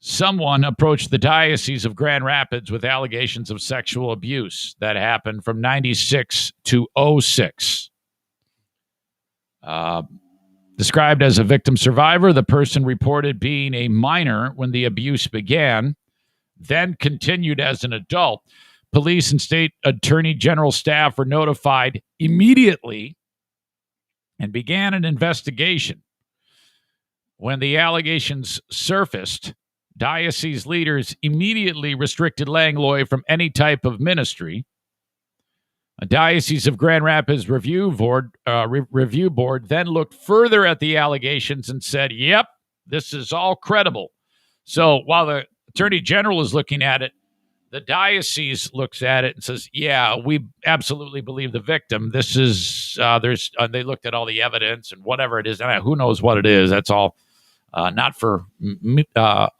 someone approached the Diocese of Grand Rapids with allegations of sexual abuse that happened from 96 to 06. Described as a victim survivor, the person reported being a minor when the abuse began, then continued as an adult. Police and state attorney general staff were notified immediately and began an investigation. When the allegations surfaced, diocese leaders immediately restricted Langlois from any type of ministry. A Diocese of Grand Rapids review board then looked further at the allegations and said, yep, this is all credible. So while the Attorney General is looking at it, the diocese looks at it and says, yeah, we absolutely believe the victim. This is, they looked at all the evidence and whatever it is, and who knows what it is. That's all not for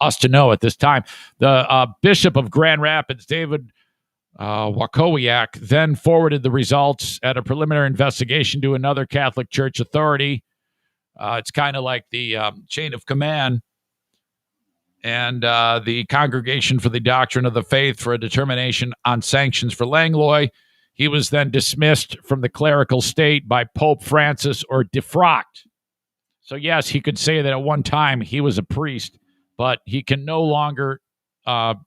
us to know at this time. The Bishop of Grand Rapids, David Wakowiak, then forwarded the results at a preliminary investigation to another Catholic Church authority. It's kind of like the chain of command, and the Congregation for the Doctrine of the Faith for a determination on sanctions for Langlois. He was then dismissed from the clerical state by Pope Francis or defrocked. So, yes, he could say that at one time he was a priest, but he can no longer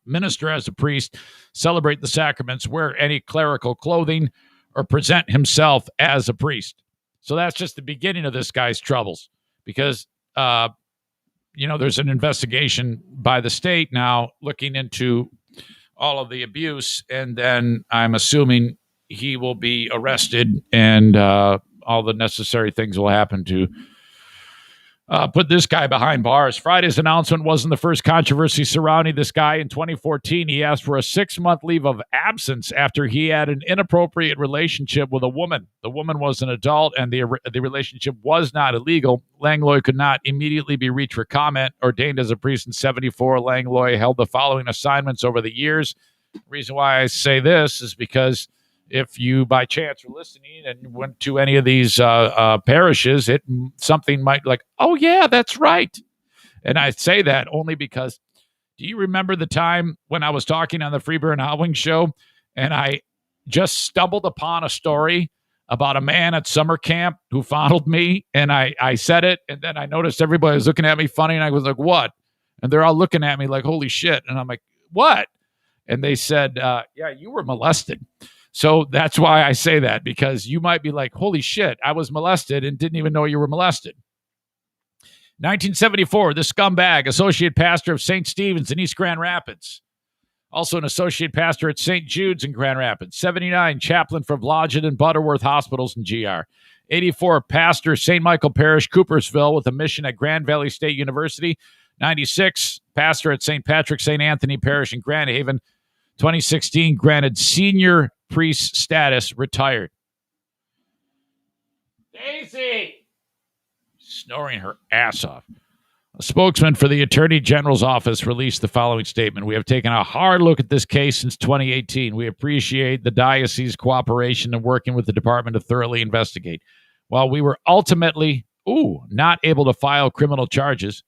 minister as a priest, celebrate the sacraments, wear any clerical clothing, or present himself as a priest. So that's just the beginning of this guy's troubles because, there's an investigation by the state now looking into all of the abuse, and then I'm assuming he will be arrested and all the necessary things will happen to put this guy behind bars. Friday's announcement wasn't the first controversy surrounding this guy. In 2014, he asked for a 6-month leave of absence after he had an inappropriate relationship with a woman. The woman was an adult, and the relationship was not illegal. Langlois could not immediately be reached for comment. Ordained as a priest in 1974, Langlois held the following assignments over the years. The reason why I say this is because if you by chance are listening and went to any of these parishes, something might like, oh yeah, that's right. And I say that only because, do you remember the time when I was talking on the Freeburn Howling show and I just stumbled upon a story about a man at summer camp who fondled me, and I said it, and then I noticed everybody was looking at me funny, and I was like, what? And they're all looking at me like, holy shit. And I'm like, what? And they said, yeah, you were molested. So that's why I say that, because you might be like, holy shit, I was molested and didn't even know you were molested. 1974, the scumbag, associate pastor of St. Stephen's in East Grand Rapids. Also an associate pastor at St. Jude's in Grand Rapids. 79, chaplain for Blodgett and Butterworth Hospitals in GR. 84, pastor, St. Michael Parish, Coopersville, with a mission at Grand Valley State University. 96, pastor at St. Patrick, St. Anthony Parish in Grand Haven. 2016, granted senior priest status, retired. Daisy! Snoring her ass off. A spokesman for the Attorney General's office released the following statement. We have taken a hard look at this case since 2018. We appreciate the diocese's cooperation in working with the department to thoroughly investigate. While we were ultimately, not able to file criminal charges,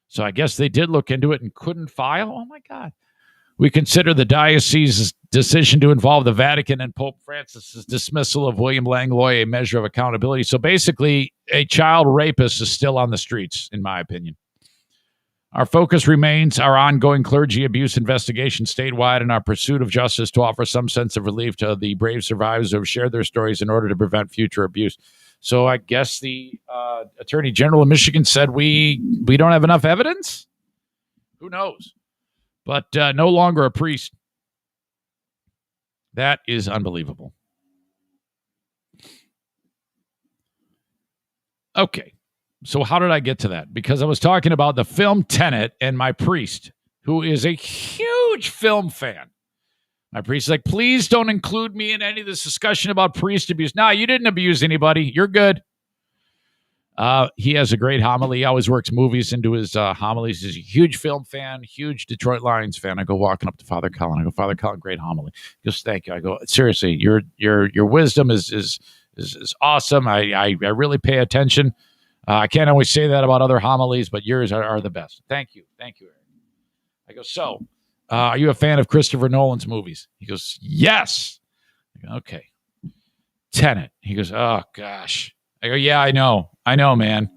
so I guess they did look into it and couldn't file? Oh, my God. We consider the diocese's decision to involve the Vatican and Pope Francis's dismissal of William Langlois a measure of accountability. So basically, a child rapist is still on the streets, in my opinion. Our focus remains our ongoing clergy abuse investigation statewide and our pursuit of justice to offer some sense of relief to the brave survivors who have shared their stories in order to prevent future abuse. So I guess the Attorney General of Michigan said we don't have enough evidence? Who knows? But no longer a priest. That is unbelievable. Okay, so how did I get to that? Because I was talking about the film Tenet and my priest, who is a huge film fan. My priest is like, please don't include me in any of this discussion about priest abuse. No, you didn't abuse anybody. You're good. He has a great homily. He always works movies into his homilies. He's a huge film fan, huge Detroit Lions fan. I go walking up to Father Colin. I go, Father Colin, great homily. He goes, thank you. I go, seriously, your wisdom is awesome. I really pay attention. I can't always say that about other homilies, but yours are the best. Thank you, Eric. I go, so are you a fan of Christopher Nolan's movies? He goes, yes. I go, okay. Tenet. He goes, oh gosh. I go, yeah, I know, man.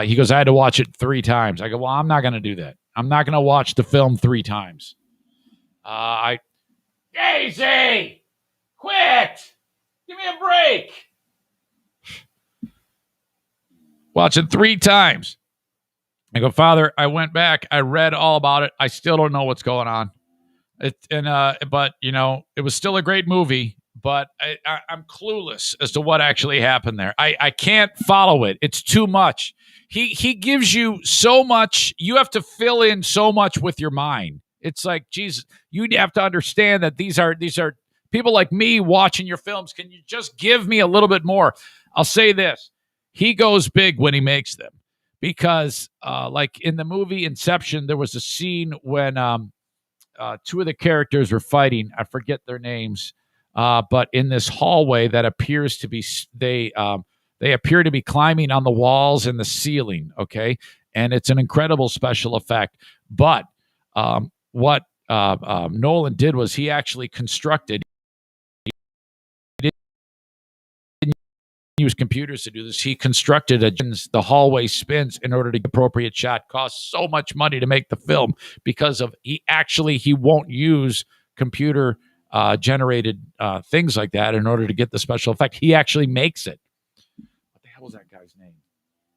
He goes, I had to watch it 3 times. I go, well, I'm not going to do that. I'm not going to watch the film 3 times. Daisy, quit. Give me a break. Watch it 3 times. I go, Father, I went back. I read all about it. I still don't know what's going on. But it was still a great movie. But I'm clueless as to what actually happened there. I can't follow it. It's too much. He gives you so much. You have to fill in so much with your mind. It's like, Jesus, you have to understand that these are people like me watching your films. Can you just give me a little bit more? I'll say this. He goes big when he makes them. Because like in the movie Inception, there was a scene when 2 of the characters were fighting. I forget their names. But in this hallway that appears to be, they appear to be climbing on the walls and the ceiling. Okay. And it's an incredible special effect. But what Nolan did was he actually constructed use computers to do this. He constructed the hallway spins in order to get appropriate shot. Costs so much money to make the film because of he won't use computer generated things like that in order to get the special effect. He actually makes it. What the hell was that guy's name?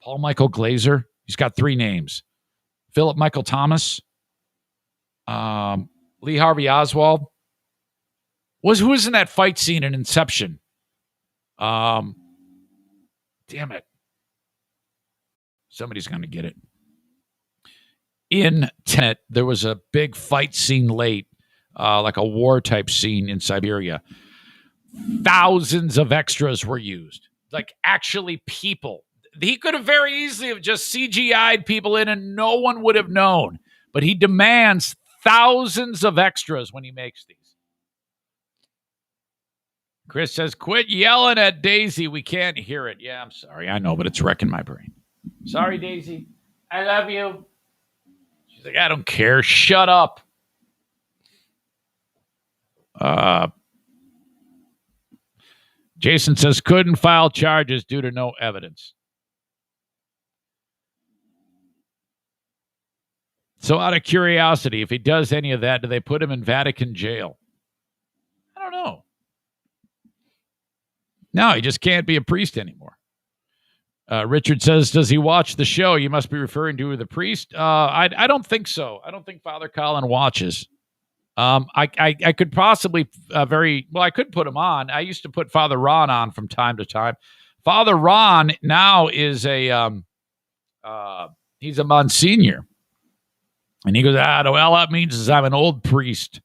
Paul Michael Glazer. He's got 3 names. Philip Michael Thomas. Lee Harvey Oswald. Who was in that fight scene in Inception? Damn it. Somebody's going to get it. In Tenet, there was a big fight scene late, like a war type scene in Siberia. Thousands of extras were used. Like actually people. He could have very easily have just CGI'd people in and no one would have known. But he demands thousands of extras when he makes these. Chris says, quit yelling at Daisy. We can't hear it. Yeah, I'm sorry. I know, but it's wrecking my brain. Sorry, Daisy. I love you. She's like, I don't care. Shut up. Jason says, couldn't file charges due to no evidence. So out of curiosity, if he does any of that, do they put him in Vatican jail? I don't know. No, he just can't be a priest anymore. Richard says, does he watch the show? You must be referring to the priest. I don't think so. I don't think Father Colin watches. I could possibly I could put him on. I used to put Father Ron on from time to time. Father Ron now is he's a Monsignor. And he goes, well, that means is I'm an old priest.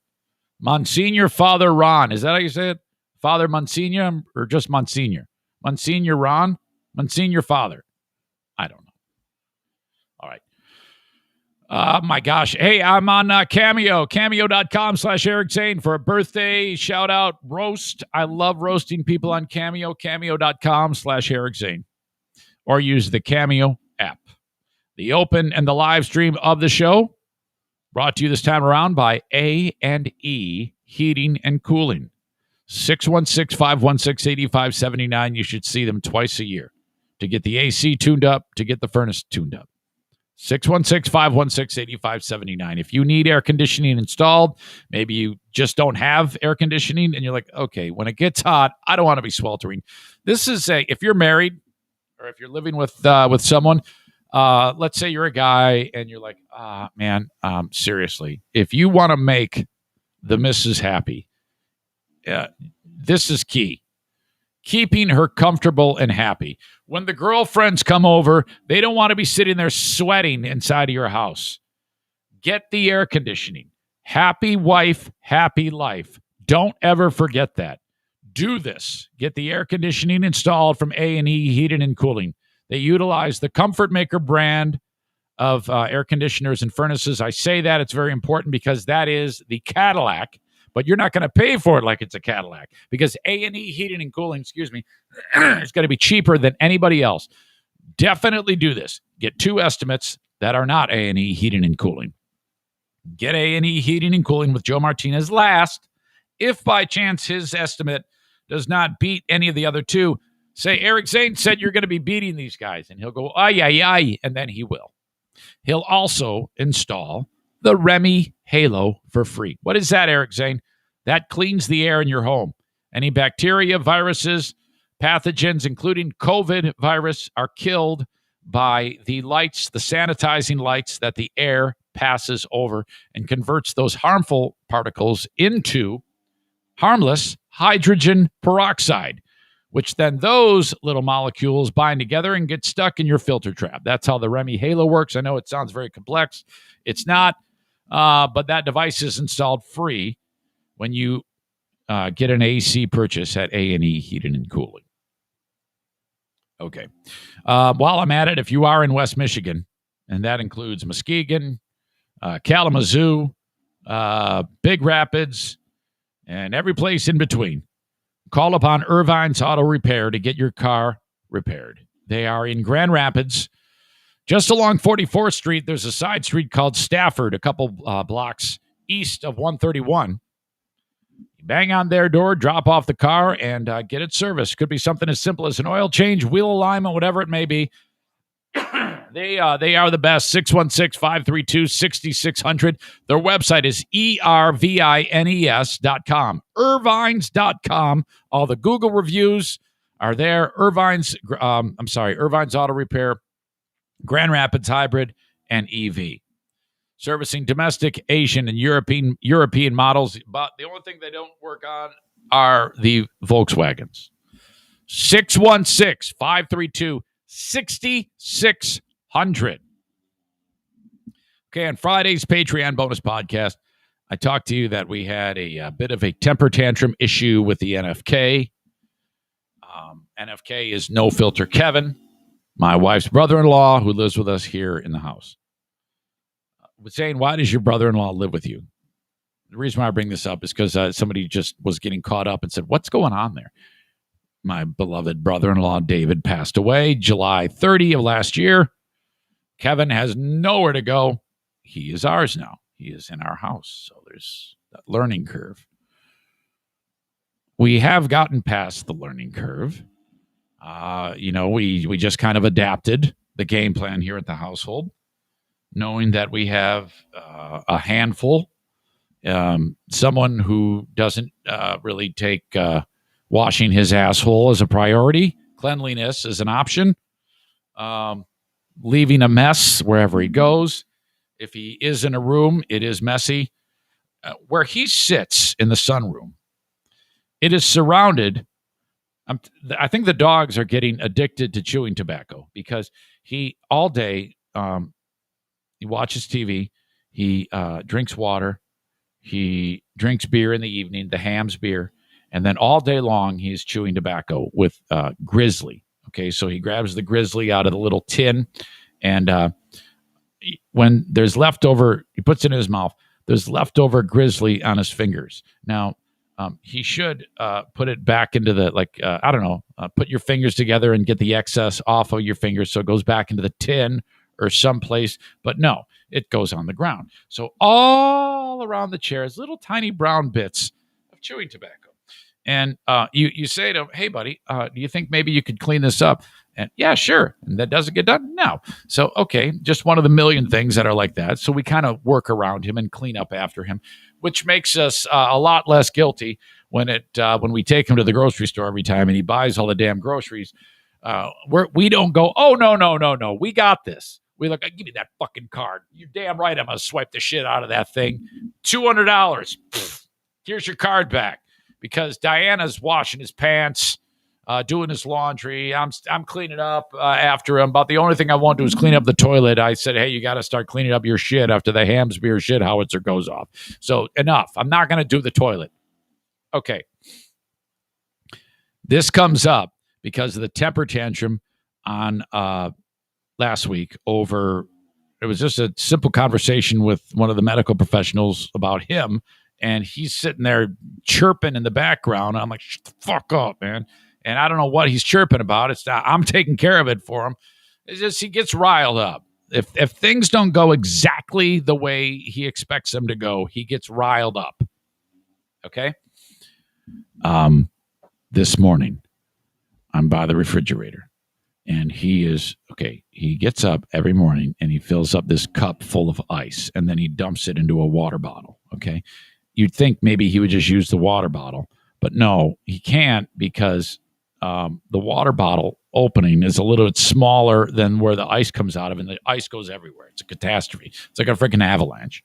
Monsignor Father Ron. Is that how you say it? Father Monsignor or just Monsignor? Monsignor Ron? Monsignor Father? I don't know. All right. My gosh. Hey, I'm on Cameo. Cameo.com/Eric Zane for a birthday shout out roast. I love roasting people on Cameo. Cameo.com/Eric Zane. Or use the Cameo app. The open and the live stream of the show brought to you this time around by A&E Heating and Cooling. 616-516-8579. You should see them twice a year to get the AC tuned up, to get the furnace tuned up. 616-516-8579. If you need air conditioning installed, maybe you just don't have air conditioning and you're like, okay, when it gets hot, I don't want to be sweltering. This is if you're married or if you're living with someone, let's say you're a guy and you're like, man, seriously, if you want to make the missus happy, this is key. Keeping her comfortable and happy. When the girlfriends come over, they don't want to be sitting there sweating inside of your house. Get the air conditioning. Happy wife, happy life. Don't ever forget that. Do this. Get the air conditioning installed from A&E Heating and Cooling. They utilize the Comfort Maker brand of air conditioners and furnaces. I say that it's very important because that is the Cadillac. But you're not going to pay for it like it's a Cadillac because A&E Heating and Cooling, is going to be cheaper than anybody else. Definitely do this. Get 2 estimates that are not A&E Heating and Cooling. Get A&E Heating and Cooling with Joe Martinez last. If by chance his estimate does not beat any of the other 2, say, Eric Zane said you're going to be beating these guys. And he'll go, ay, and then he will. He'll also install the Remy Halo for free. What is that, Eric Zane? That cleans the air in your home. Any bacteria, viruses, pathogens, including COVID virus, are killed by the lights, the sanitizing lights that the air passes over and converts those harmful particles into harmless hydrogen peroxide, which then those little molecules bind together and get stuck in your filter trap. That's how the Remy Halo works. I know it sounds very complex. It's not. But that device is installed free when you get an AC purchase at A&E Heating and Cooling. Okay. While I'm at it, if you are in West Michigan, and that includes Muskegon, Kalamazoo, Big Rapids, and every place in between, call upon Irvine's Auto Repair to get your car repaired. They are in Grand Rapids. Just along 44th Street, there's a side street called Stafford, a couple blocks east of 131. You bang on their door, drop off the car, and get it serviced. Could be something as simple as an oil change, wheel alignment, whatever it may be. They are the best. 616-532-6600. Their website is ervines.com. Irvines.com. All the Google reviews are there. Irvines Auto Repair, Grand Rapids Hybrid, and EV. Servicing domestic, Asian, and European models. But the only thing they don't work on are the Volkswagens. 616-532-6600. Okay, on Friday's Patreon bonus podcast, I talked to you that we had a bit of a temper tantrum issue with the NFK. NFK is No Filter Kevin, my wife's brother-in-law who lives with us here in the house. Zane, why does your brother-in-law live with you? The reason why I bring this up is because somebody just was getting caught up and said, what's going on there? My beloved brother-in-law, David, passed away July 30 of last year. Kevin has nowhere to go. He is ours now. He is in our house. So there's that learning curve. We have gotten past the learning curve. We just kind of adapted the game plan here at the household, knowing that we have a handful, someone who doesn't really take washing his asshole as a priority. Cleanliness is an option. Leaving a mess wherever he goes. If he is in a room, it is messy. Where he sits in the sunroom, it is surrounded. I think the dogs are getting addicted to chewing tobacco because he all day he watches TV, he drinks water, he drinks beer in the evening, the Hamm's beer, and then all day long he's chewing tobacco with Grizzly. Okay, so he grabs the Grizzly out of the little tin, and when there's leftover, he puts it in his mouth. There's leftover Grizzly on his fingers. Now, he should put it back into the, put your fingers together and get the excess off of your fingers so it goes back into the tin or someplace. But no, it goes on the ground. So all around the chair is little tiny brown bits of chewing tobacco. And you say to him, hey, buddy, do you think maybe you could clean this up? And yeah, sure. And that doesn't get done? No. So, okay, just one of the million things that are like that. So we kind of work around him and clean up after him, which makes us a lot less guilty when we take him to the grocery store every time and he buys all the damn groceries. We don't go, oh, no, we got this. We look, give me that fucking card. You're damn right I'm going to swipe the shit out of that thing. $200. Pfft, here's your card back. Because Diana's washing his pants, doing his laundry. I'm cleaning up after him. About the only thing I won't do is clean up the toilet. I said, hey, you got to start cleaning up your shit after the Hamm's beer shit howitzer goes off. So enough. I'm not going to do the toilet. Okay. This comes up because of the temper tantrum on last week over, it was just a simple conversation with one of the medical professionals about him. And he's sitting there chirping in the background. I'm like, shut the fuck up, man. And I don't know what he's chirping about. It's not, I'm taking care of it for him. It's just he gets riled up. If things don't go exactly the way he expects them to go, he gets riled up. Okay? This morning, I'm by the refrigerator. And he gets up every morning and he fills up this cup full of ice. And then he dumps it into a water bottle. Okay? You'd think maybe he would just use the water bottle, but no, he can't because the water bottle opening is a little bit smaller than where the ice comes out of, and the ice goes everywhere. It's a catastrophe. It's like a freaking avalanche.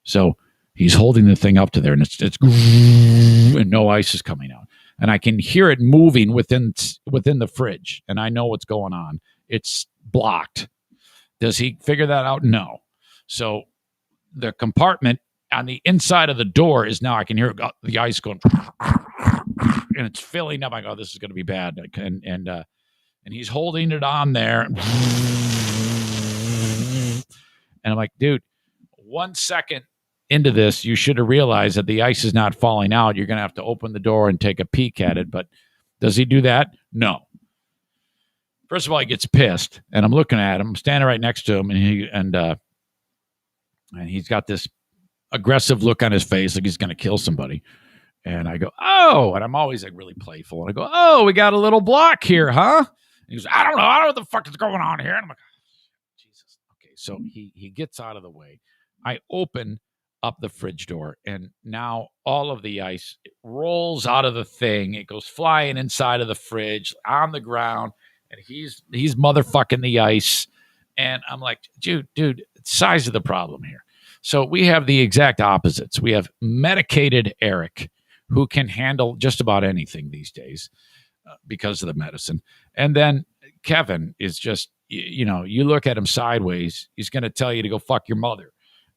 So he's holding the thing up to there, and it's and no ice is coming out, and I can hear it moving within the fridge, and I know what's going on. It's blocked. Does he figure that out? No. So the compartment on the inside of the door is now, I can hear the ice going, and it's filling up. I go, this is going to be bad. And he's holding it on there. And I'm like, dude, 1 second into this, you should have realized that the ice is not falling out. You're going to have to open the door and take a peek at it. But does he do that? No. First of all, he gets pissed, and I'm looking at him. I'm standing right next to him, and he's got this aggressive look on his face like he's going to kill somebody. And I go, oh, and I'm always like really playful. And I go, oh, we got a little block here, huh? And he goes, I don't know what the fuck is going on here. And I'm like, oh, Jesus. Okay, so he gets out of the way. I open up the fridge door, and now all of the ice rolls out of the thing. It goes flying inside of the fridge on the ground, and he's motherfucking the ice. And I'm like, dude, size of the problem here. So we have the exact opposites. We have medicated Eric, who can handle just about anything these days because of the medicine. And then Kevin is just, you look at him sideways, he's going to tell you to go fuck your mother.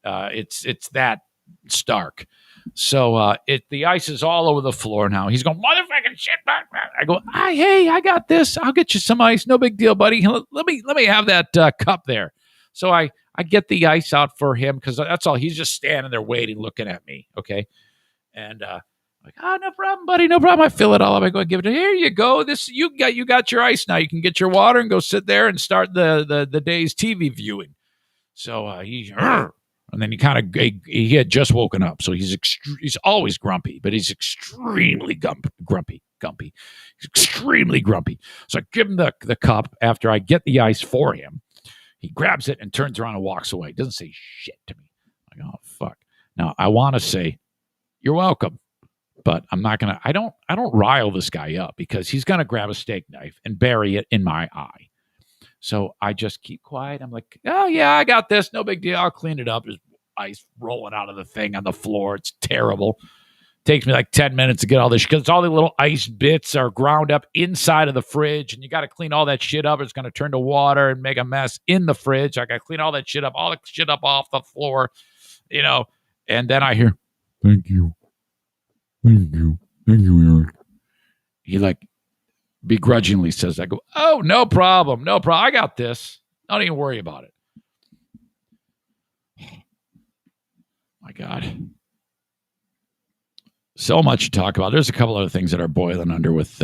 It's that stark. So the ice is all over the floor now. He's going, motherfucking shit. I go, hey, I got this. I'll get you some ice. No big deal, buddy. Let me have that cup there. So I get the ice out for him because that's all. He's just standing there waiting, looking at me. Okay. And like, no problem, buddy. No problem. I fill it all up. I go, give it to here you go. This you got your ice now. You can get your water and go sit there and start the day's TV viewing. So and then he had just woken up, so he's always grumpy, but he's extremely grumpy. He's extremely grumpy. So I give him the cup after I get the ice for him. He grabs it and turns around and walks away. Doesn't say shit to me. I'm like, oh fuck. Now I want to say, you're welcome, but I'm not gonna. I don't rile this guy up because he's gonna grab a steak knife and bury it in my eye. So I just keep quiet. I'm like, oh, yeah, I got this. No big deal. I'll clean it up. There's ice rolling out of the thing on the floor. It's terrible. Takes me like 10 minutes to get all this because all the little ice bits are ground up inside of the fridge, and you got to clean all that shit up. It's going to turn to water and make a mess in the fridge. I got to clean all that shit up, off the floor, and then I hear, thank you, Eric. He begrudgingly says, I go, oh, no problem. I got this. Don't even worry about it. My God. So much to talk about. There's a couple other things that are boiling under with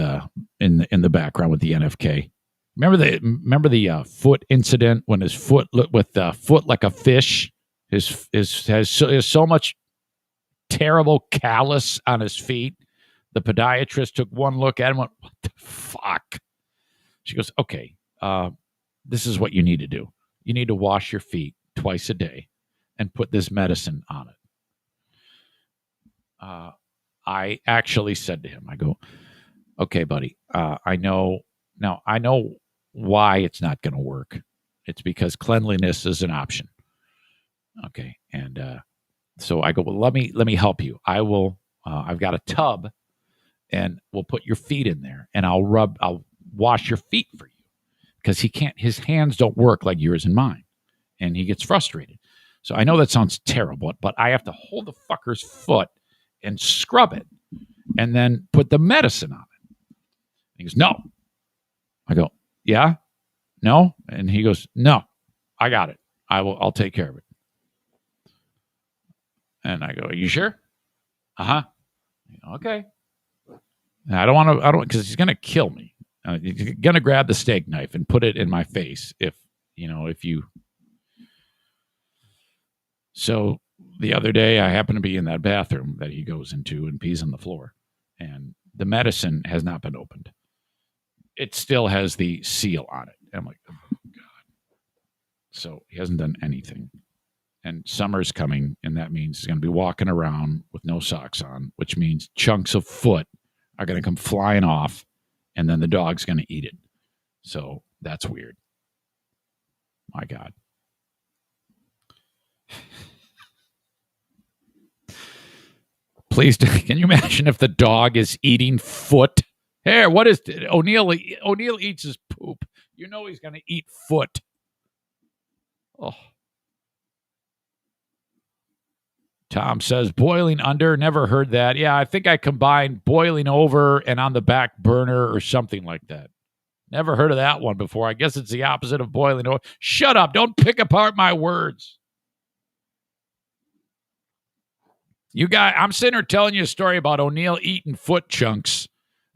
in the background with the NFK. Remember the foot incident when his foot looked with the foot like a fish? Has so much terrible callus on his feet. The podiatrist took one look at him and went, what the fuck? She goes, okay, this is what you need to do. You need to wash your feet twice a day and put this medicine on it. I actually said to him, I go, okay, buddy, I know why it's not going to work. It's because cleanliness is an option. Okay. And so I go, well, let me help you. I will, I've got a tub, and we'll put your feet in there, and I'll wash your feet for you, because his hands don't work like yours and mine, and he gets frustrated. So I know that sounds terrible, but I have to hold the fucker's foot and scrub it and then put the medicine on it. He goes, no. I go, yeah, no. And he goes, no, I got it. I'll take care of it. And I go, are you sure? Uh-huh. Okay. I don't want to, because he's going to kill me. He's going to grab the steak knife and put it in my face if you. So the other day, I happened to be in that bathroom that he goes into and pees on the floor, and the medicine has not been opened. It still has the seal on it. And I'm like, oh, God. So he hasn't done anything. And summer's coming, and that means he's going to be walking around with no socks on, which means chunks of foot are going to come flying off, and then the dog's going to eat it. So that's weird. My God. Please, can you imagine if the dog is eating foot? Here, what is it? O'Neill eats his poop. You know he's going to eat foot. Oh. Tom says, boiling under, never heard that. Yeah, I think I combined boiling over and on the back burner or something like that. Never heard of that one before. I guess it's the opposite of boiling over. Shut up. Don't pick apart my words. You guys, I'm sitting here telling you a story about O'Neill eating foot chunks,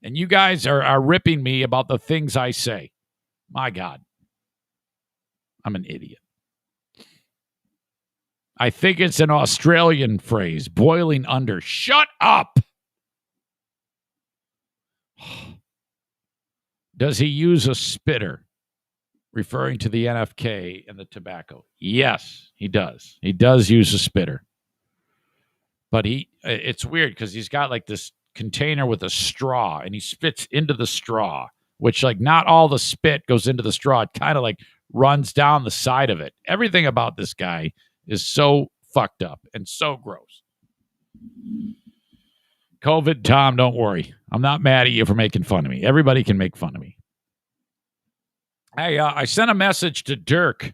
and you guys are ripping me about the things I say. My God. I'm an idiot. I think it's an Australian phrase, boiling under. Shut up. Does he use a spitter? Referring to the NFK and the tobacco. Yes, he does. He does use a spitter. But it's weird because he's got like this container with a straw and he spits into the straw, which like not all the spit goes into the straw. It kind of like runs down the side of it. Everything about this guy is so fucked up and so gross. COVID, Tom, don't worry. I'm not mad at you for making fun of me. Everybody can make fun of me. Hey, I sent a message to Dirk.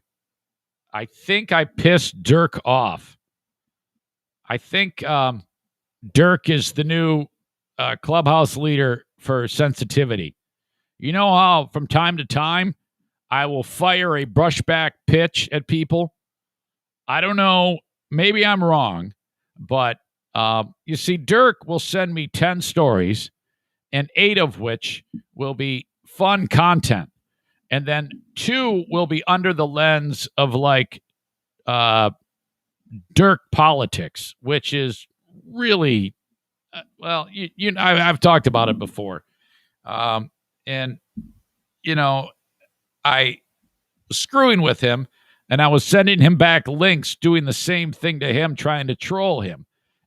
I think I pissed Dirk off. I think Dirk is the new clubhouse leader for sensitivity. You know how from time to time I will fire a brushback pitch at people? I don't know. Maybe I'm wrong. But you see, Dirk will send me 10 stories, and 8 of which will be fun content. And then 2 will be under the lens of like Dirk politics, which is really, well, I've talked about it before. And, you know, I was screwing with him and I was sending him back links doing the same thing to him, trying to troll him.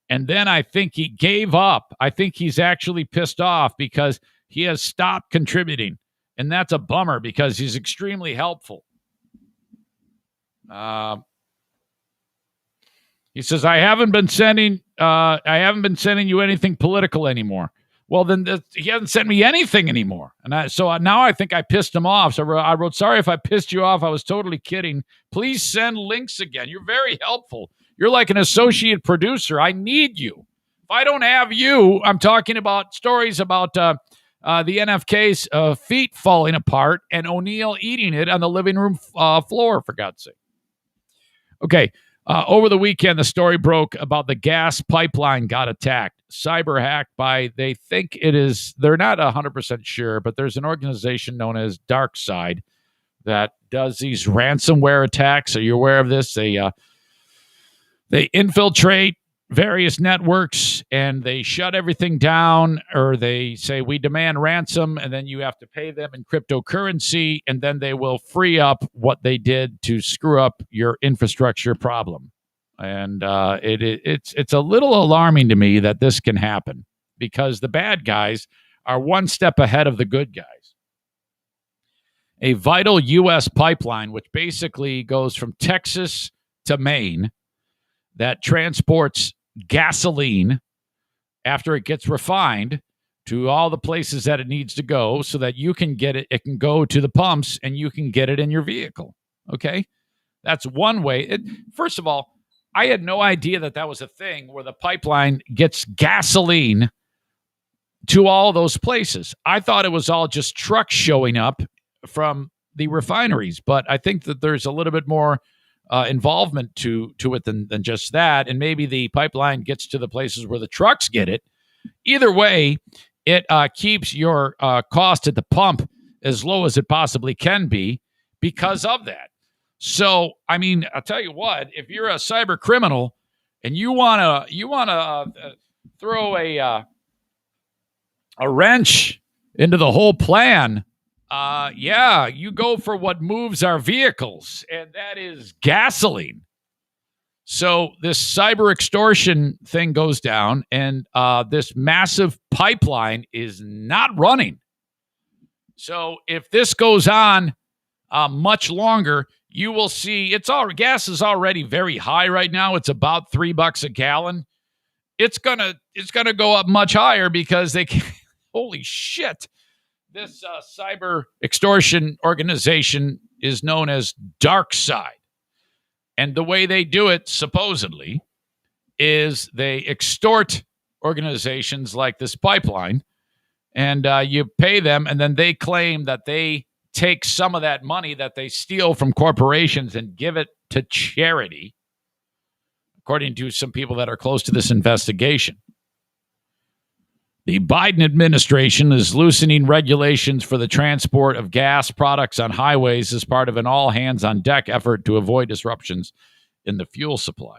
And then I think he gave up. I think he's actually pissed off because he has stopped contributing. And that's a bummer because he's extremely helpful. He says, I haven't been sending you anything political anymore. Well, then he hasn't sent me anything anymore. And so now I think I pissed him off. So I wrote, sorry if I pissed you off. I was totally kidding. Please send links again. You're very helpful. You're like an associate producer. I need you. If I don't have you, I'm talking about stories about the NFK's feet falling apart and O'Neill eating it on the living room floor, for God's sake. Okay. Over the weekend, the story broke about the gas pipeline got attacked, cyber hacked by, they think it is, they're not 100% sure, but there's an organization known as DarkSide that does these ransomware attacks. Are you aware of this? They infiltrate various networks and they shut everything down, or they say, we demand ransom, and then you have to pay them in cryptocurrency, and then they will free up what they did to screw up your infrastructure problem. And it's a little alarming to me that this can happen because the bad guys are one step ahead of the good guys. A vital U.S. pipeline, which basically goes from Texas to Maine, that transports gasoline after it gets refined to all the places that it needs to go so that you can get it. It can go to the pumps and you can get it in your vehicle. Okay. That's one way. First of all, I had no idea that was a thing where the pipeline gets gasoline to all those places. I thought it was all just trucks showing up from the refineries, but I think that there's a little bit more involvement to it than just that. And maybe the pipeline gets to the places where the trucks get it. Either way, it keeps your cost at the pump as low as it possibly can be because of that. So, I mean, I'll tell you what, if you're a cyber criminal and you want to throw a wrench into the whole plan, you go for what moves our vehicles, and that is gasoline. So this cyber extortion thing goes down, and this massive pipeline is not running. So if this goes on much longer, you will see gas is already very high right now. It's about $3 a gallon. It's gonna go up much higher because they can, holy shit. This cyber extortion organization is known as DarkSide. And the way they do it, supposedly, is they extort organizations like this pipeline, and you pay them, and then they claim that they take some of that money that they steal from corporations and give it to charity, according to some people that are close to this investigation. The Biden administration is loosening regulations for the transport of gas products on highways as part of an all-hands-on-deck effort to avoid disruptions in the fuel supply.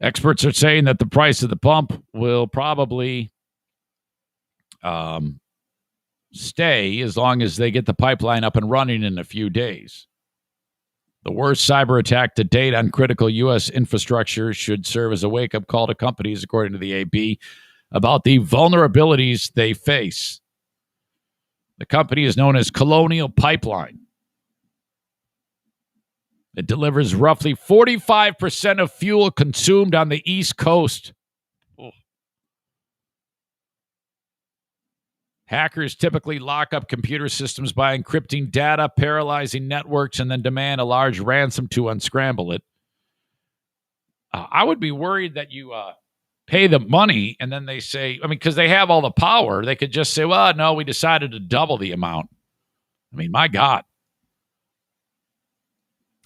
Experts are saying that the price of the pump will probably stay as long as they get the pipeline up and running in a few days. The worst cyber attack to date on critical U.S. infrastructure should serve as a wake-up call to companies, according to the AB, about the vulnerabilities they face. The company is known as Colonial Pipeline. It delivers roughly 45% of fuel consumed on the East Coast. Oh. Hackers typically lock up computer systems by encrypting data, paralyzing networks, and then demand a large ransom to unscramble it. I would be worried that you pay the money and then they say, because they have all the power, they could just say, well, no, we decided to double the amount. My God.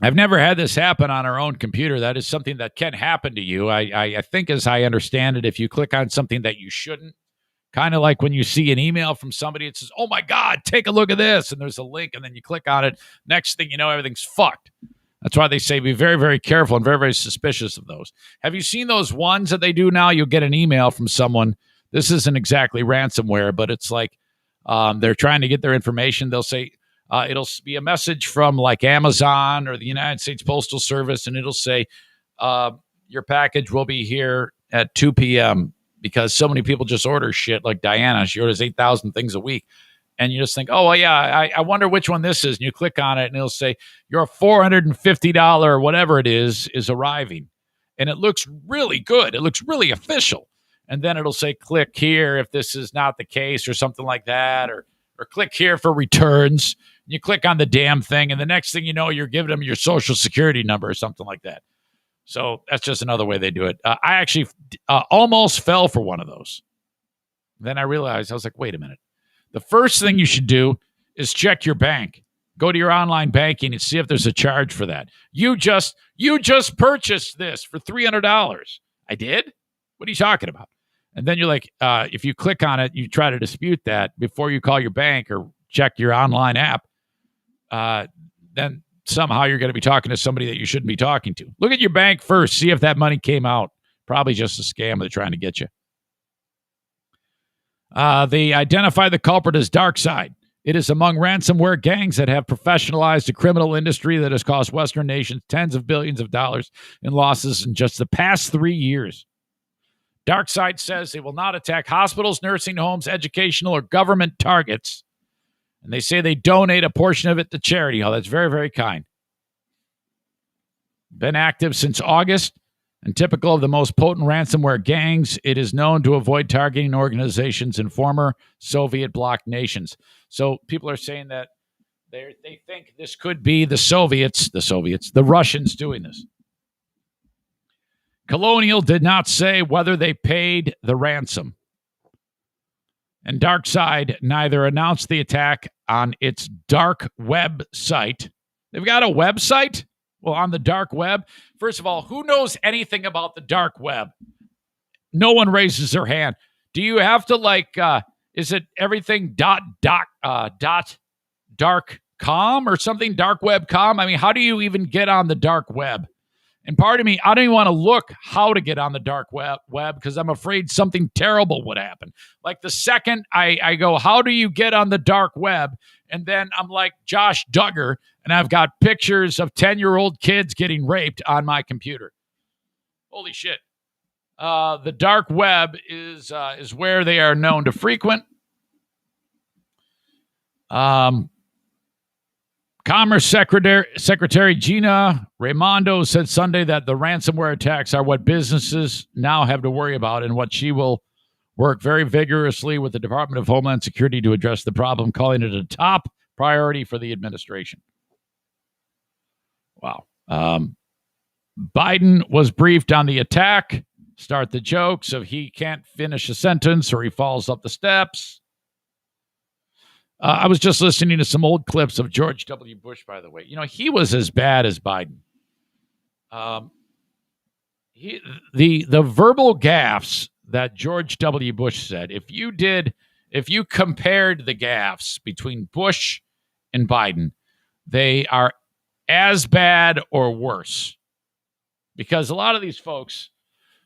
I've never had this happen on our own computer. That is something that can happen to you. I think, as I understand it, if you click on something that you shouldn't, kind of like when you see an email from somebody, it says, oh my God, take a look at this. And there's a link, and then you click on it. Next thing you know, everything's fucked. That's why they say be very, very careful and very, very suspicious of those. Have you seen those ones that they do now? You'll get an email from someone. This isn't exactly ransomware, but it's like they're trying to get their information. They'll say, it'll be a message from like Amazon or the United States Postal Service, and it'll say, your package will be here at 2 p.m., because so many people just order shit, like Diana. She orders 8,000 things a week. And you just think, oh, well, yeah, I wonder which one this is. And you click on it, and it'll say, your $450 or whatever it is arriving. And it looks really good. It looks really official. And then it'll say, click here if this is not the case, or something like that, or click here for returns. You click on the damn thing, and the next thing you know, you're giving them your social security number or something like that. So that's just another way they do it. I actually almost fell for one of those. Then I realized, I was like, wait a minute. The first thing you should do is check your bank. Go to your online banking and see if there's a charge for that. You just purchased this for $300. I did? What are you talking about? And then you're like, if you click on it, you try to dispute that before you call your bank or check your online app, then somehow you're going to be talking to somebody that you shouldn't be talking to. Look at your bank first. See if that money came out. Probably just a scam they're trying to get you. They identify the culprit as DarkSide. It is among ransomware gangs that have professionalized a criminal industry that has cost Western nations tens of billions of dollars in losses in just the past 3 years. DarkSide says they will not attack hospitals, nursing homes, educational, or government targets. And they say they donate a portion of it to charity. Oh, that's very, very kind. Been active since August, and typical of the most potent ransomware gangs, it is known to avoid targeting organizations in former Soviet bloc nations. So people are saying that they think this could be the Russians doing this. Colonial did not say whether they paid the ransom. And DarkSide neither announced the attack on its dark web site. They've got a website? Well, on the dark web? First of all, who knows anything about the dark web? No one raises their hand. Do you have to is it everything dot dark com or something? Dark web com? How do you even get on the dark web? And part of me, I don't even want to look how to get on the dark web because I'm afraid something terrible would happen. Like the second I go, how do you get on the dark web? And then I'm like Josh Duggar, and I've got pictures of 10-year-old kids getting raped on my computer. Holy shit. The dark web is where they are known to frequent. Commerce Secretary Gina Raimondo said Sunday that the ransomware attacks are what businesses now have to worry about, and what she will work very vigorously with the Department of Homeland Security to address the problem, calling it a top priority for the administration. Wow. Biden was briefed on the attack. Start the jokes of he can't finish a sentence or he falls up the steps. I was just listening to some old clips of George W. Bush, by the way. He was as bad as Biden. The verbal gaffes that George W. Bush said, if you compared the gaffes between Bush and Biden, they are as bad or worse. Because a lot of these folks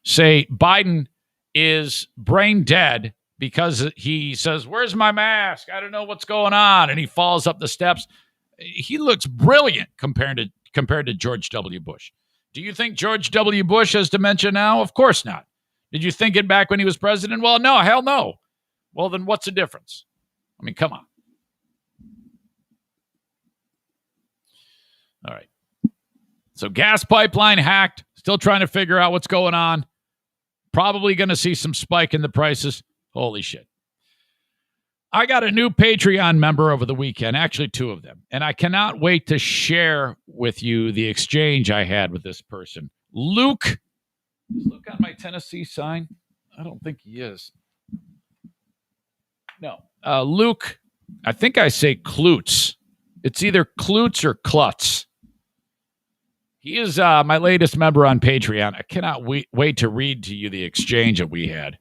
say Biden is brain dead because he says, "Where's my mask? I don't know what's going on." And he falls up the steps. He looks brilliant compared to George W. Bush. Do you think George W. Bush has dementia now? Of course not. Did you think it back when he was president? Well, no, hell no. Well, then what's the difference? I mean, come on. All right. So gas pipeline hacked. Still trying to figure out what's going on. Probably going to see some spike in the prices. Holy shit. I got a new Patreon member over the weekend, actually 2 of them, and I cannot wait to share with you the exchange I had with this person. Luke. Is Luke on my Tennessee sign? I don't think he is. No. Luke, I think I say Klutz. It's either Klutz or Klutz. He is my latest member on Patreon. I cannot wait to read to you the exchange that we had.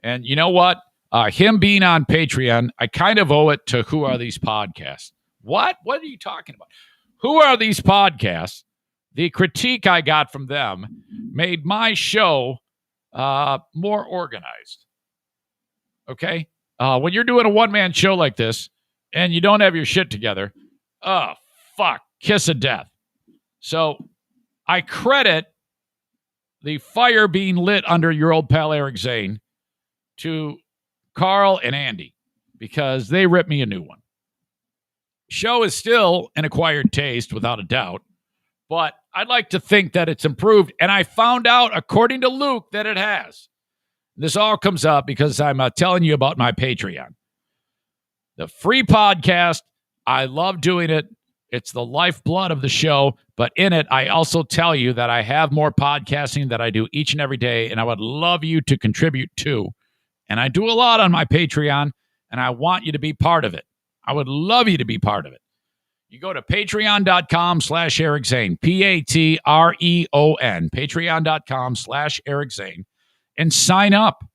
And you know what? Him being on Patreon, I kind of owe it to Who Are These Podcasts? What? What are you talking about? Who Are These Podcasts? The critique I got from them made my show more organized. Okay? When you're doing a one-man show like this and you don't have your shit together, oh, fuck, kiss of death. So I credit the fire being lit under your old pal Eric Zane to Carl and Andy because they ripped me a new one. Show is still an acquired taste, without a doubt, but I'd like to think that it's improved, and I found out, according to Luke, that it has. This all comes up because I'm telling you about my Patreon. The free podcast, I love doing it. It's the lifeblood of the show, but in it, I also tell you that I have more podcasting that I do each and every day, and I would love you to contribute to. And I do a lot on my Patreon, and I want you to be part of it. I would love you to be part of it. You go to patreon.com/Eric Zane, Patreon, patreon.com/Eric Zane, and sign up.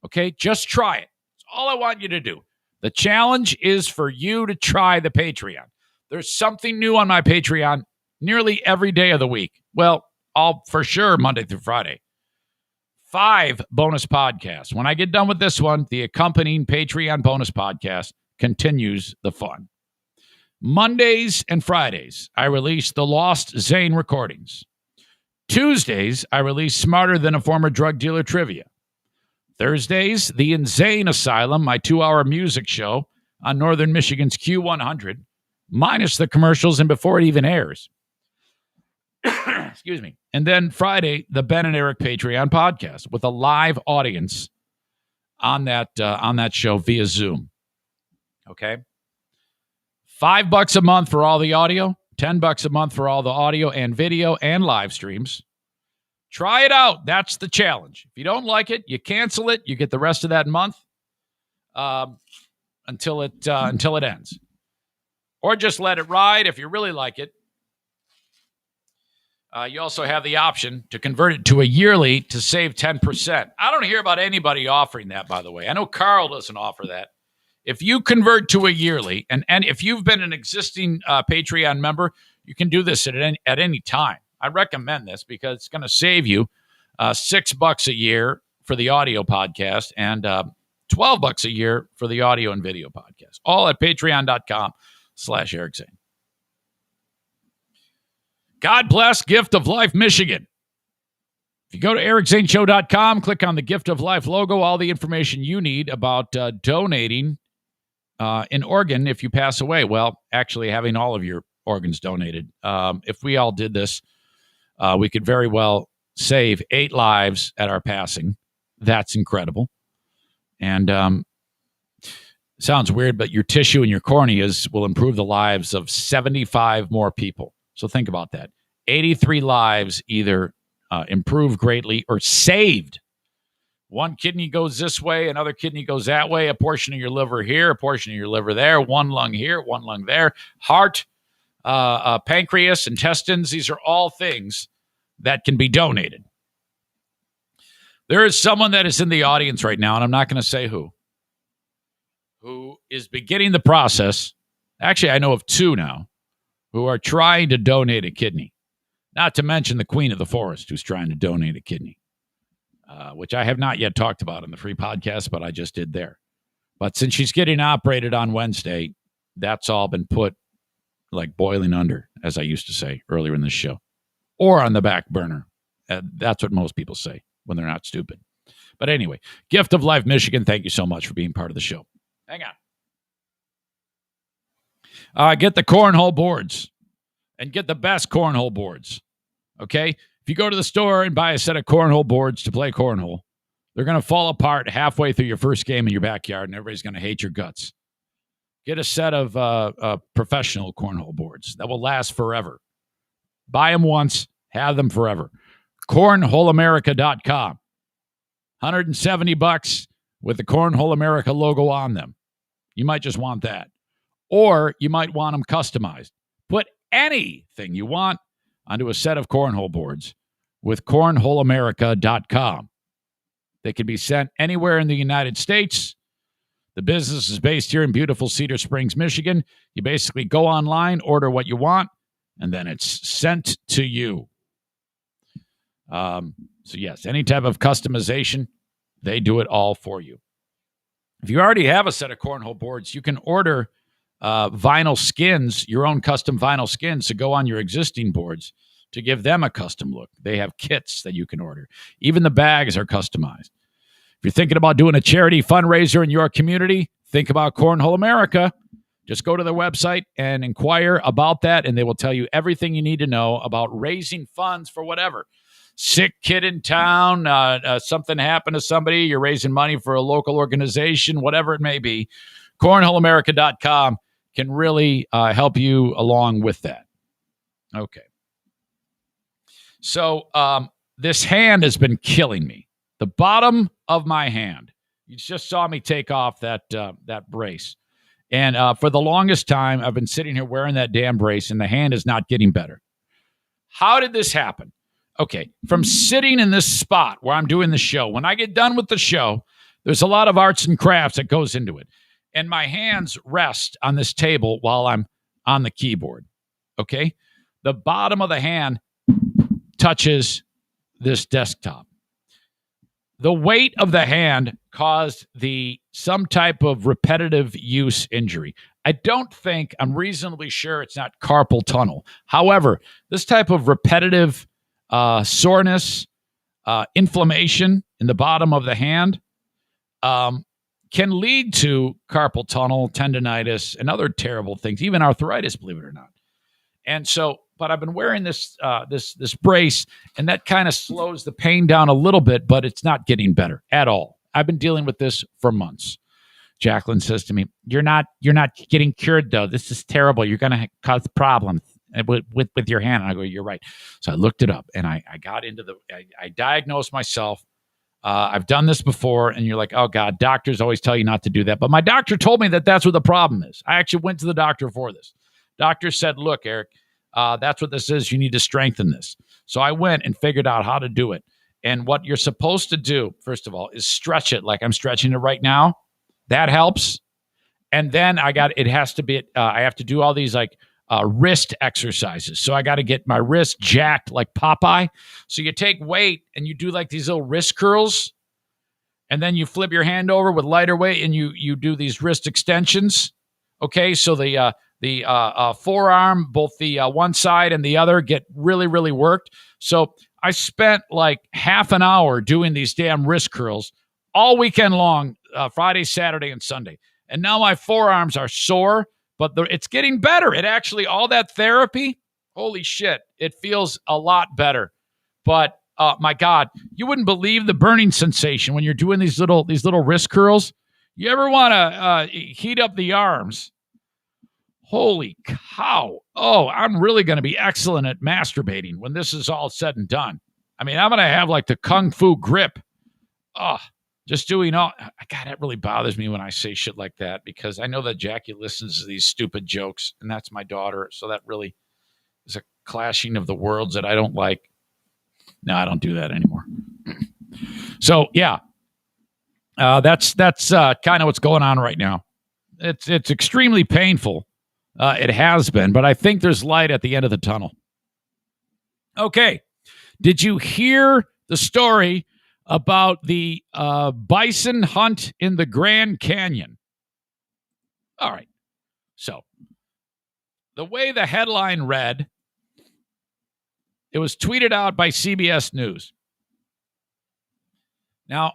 Okay? Just try it. That's all I want you to do. The challenge is for you to try the Patreon. There's something new on my Patreon nearly every day of the week. Well, all for sure Monday through Friday. 5 bonus podcasts. When I get done with this one, the accompanying Patreon bonus podcast continues the fun. Mondays and Fridays, I release the Lost Zane recordings. Tuesdays, I release Smarter Than a Former Drug Dealer trivia. Thursdays, the Insane Asylum, my 2-hour music show on Northern Michigan's Q100, minus the commercials and before it even airs. Excuse me. And then Friday, the Ben and Eric Patreon podcast with a live audience on that show via Zoom. Okay. $5 a month for all the audio, $10 a month for all the audio and video and live streams. Try it out. That's the challenge. If you don't like it, you cancel it. You get the rest of that month until it ends. Or just let it ride if you really like it. You also have the option to convert it to a yearly to save 10%. I don't hear about anybody offering that, by the way. I know Carl doesn't offer that. If you convert to a yearly, and if you've been an existing Patreon member, you can do this at any time. I recommend this because it's going to save you $6 a year for the audio podcast and $12 a year for the audio and video podcast. All at patreon.com/Eric Zane. God bless Gift of Life, Michigan. If you go to ericzaneshow.com, click on the Gift of Life logo, all the information you need about donating an organ if you pass away. Well, actually having all of your organs donated. If we all did this, we could very well save 8 lives at our passing. That's incredible. And sounds weird, but your tissue and your corneas will improve the lives of 75 more people. So think about that. 83 lives either improved greatly or saved. One kidney goes this way, another kidney goes that way, a portion of your liver here, a portion of your liver there, one lung here, one lung there, heart, pancreas, intestines. These are all things that can be donated. There is someone that is in the audience right now, and I'm not going to say who is beginning the process. Actually, I know of 2 now who are trying to donate a kidney. Not to mention the queen of the forest who's trying to donate a kidney. which I have not yet talked about in the free podcast, but I just did there. But since she's getting operated on Wednesday, that's all been put like boiling under, as I used to say earlier in the show, or on the back burner. That's what most people say when they're not stupid. But anyway, Gift of Life Michigan, thank you so much for being part of the show. Hang on. Get the cornhole boards and get the best cornhole boards. Okay? If you go to the store and buy a set of cornhole boards to play cornhole, they're going to fall apart halfway through your first game in your backyard, and everybody's going to hate your guts. Get a set of professional cornhole boards that will last forever. Buy them once, have them forever. CornholeAmerica.com. $170 with the Cornhole America logo on them. You might just want that. Or you might want them customized. Put anything you want onto a set of cornhole boards with CornholeAmerica.com. They can be sent anywhere in the United States. The business is based here in beautiful Cedar Springs, Michigan. You basically go online, order what you want, and then it's sent to you. So yes, any type of customization, they do it all for you. If you already have a set of cornhole boards, you can order vinyl skins, your own custom vinyl skins to go on your existing boards to give them a custom look. They have kits that you can order. Even the bags are customized. If you're thinking about doing a charity fundraiser in your community, think about Cornhole America. Just go to their website and inquire about that, and they will tell you everything you need to know about raising funds for whatever. Sick kid in town, something happened to somebody, you're raising money for a local organization, whatever it may be. CornholeAmerica.com can really help you along with that. Okay. So this hand has been killing me. The bottom of my hand. You just saw me take off that brace. And for the longest time, I've been sitting here wearing that damn brace, and the hand is not getting better. How did this happen? Okay, from sitting in this spot where I'm doing the show, when I get done with the show, there's a lot of arts and crafts that goes into it. And my hands rest on this table while I'm on the keyboard. Okay? The bottom of the hand touches this desktop. The weight of the hand caused some type of repetitive use injury. I'm reasonably sure it's not carpal tunnel. However, this type of repetitive soreness, inflammation in the bottom of the hand can lead to carpal tunnel, tendonitis, and other terrible things, even arthritis, believe it or not. And so, but I've been wearing this brace, and that kind of slows the pain down a little bit, but it's not getting better at all. I've been dealing with this for months. Jacqueline says to me, "You're not getting cured though. This is terrible. You're going to cause problems with your hand." And I go, "You're right." So I looked it up, and I got into I diagnosed myself. I've done this before, and you're like, "Oh God, doctors always tell you not to do that." But my doctor told me that that's what the problem is. I actually went to the doctor for this. Doctor said, "Look, Eric, that's what this is. You need to strengthen this." So I went and figured out how to do it. And what you're supposed to do, first of all, is stretch it like I'm stretching it right now. That helps. And then I have to do all these like wrist exercises. So I got to get my wrist jacked like Popeye. So you take weight and you do like these little wrist curls. And then you flip your hand over with lighter weight and you do these wrist extensions. Okay, so the forearm, both the one side and the other, get really, really worked. So I spent like half an hour doing these damn wrist curls all weekend long, Friday, Saturday, and Sunday. And now my forearms are sore, but it's getting better. It actually, all that therapy, holy shit, it feels a lot better. But my God, you wouldn't believe the burning sensation when you're doing these little wrist curls. You ever want to heat up the arms? Holy cow. Oh, I'm really going to be excellent at masturbating when this is all said and done. I mean, I'm going to have like the kung fu grip. Oh, just doing all. God, that really bothers me when I say shit like that, because I know that Jackie listens to these stupid jokes, and that's my daughter. So that really is a clashing of the worlds that I don't like. No, I don't do that anymore. So, yeah, that's kind of what's going on right now. It's extremely painful. It has been, but I think there's light at the end of the tunnel. Okay. Did you hear the story about the bison hunt in the Grand Canyon. All right. So the way the headline read, it was tweeted out by CBS News. Now,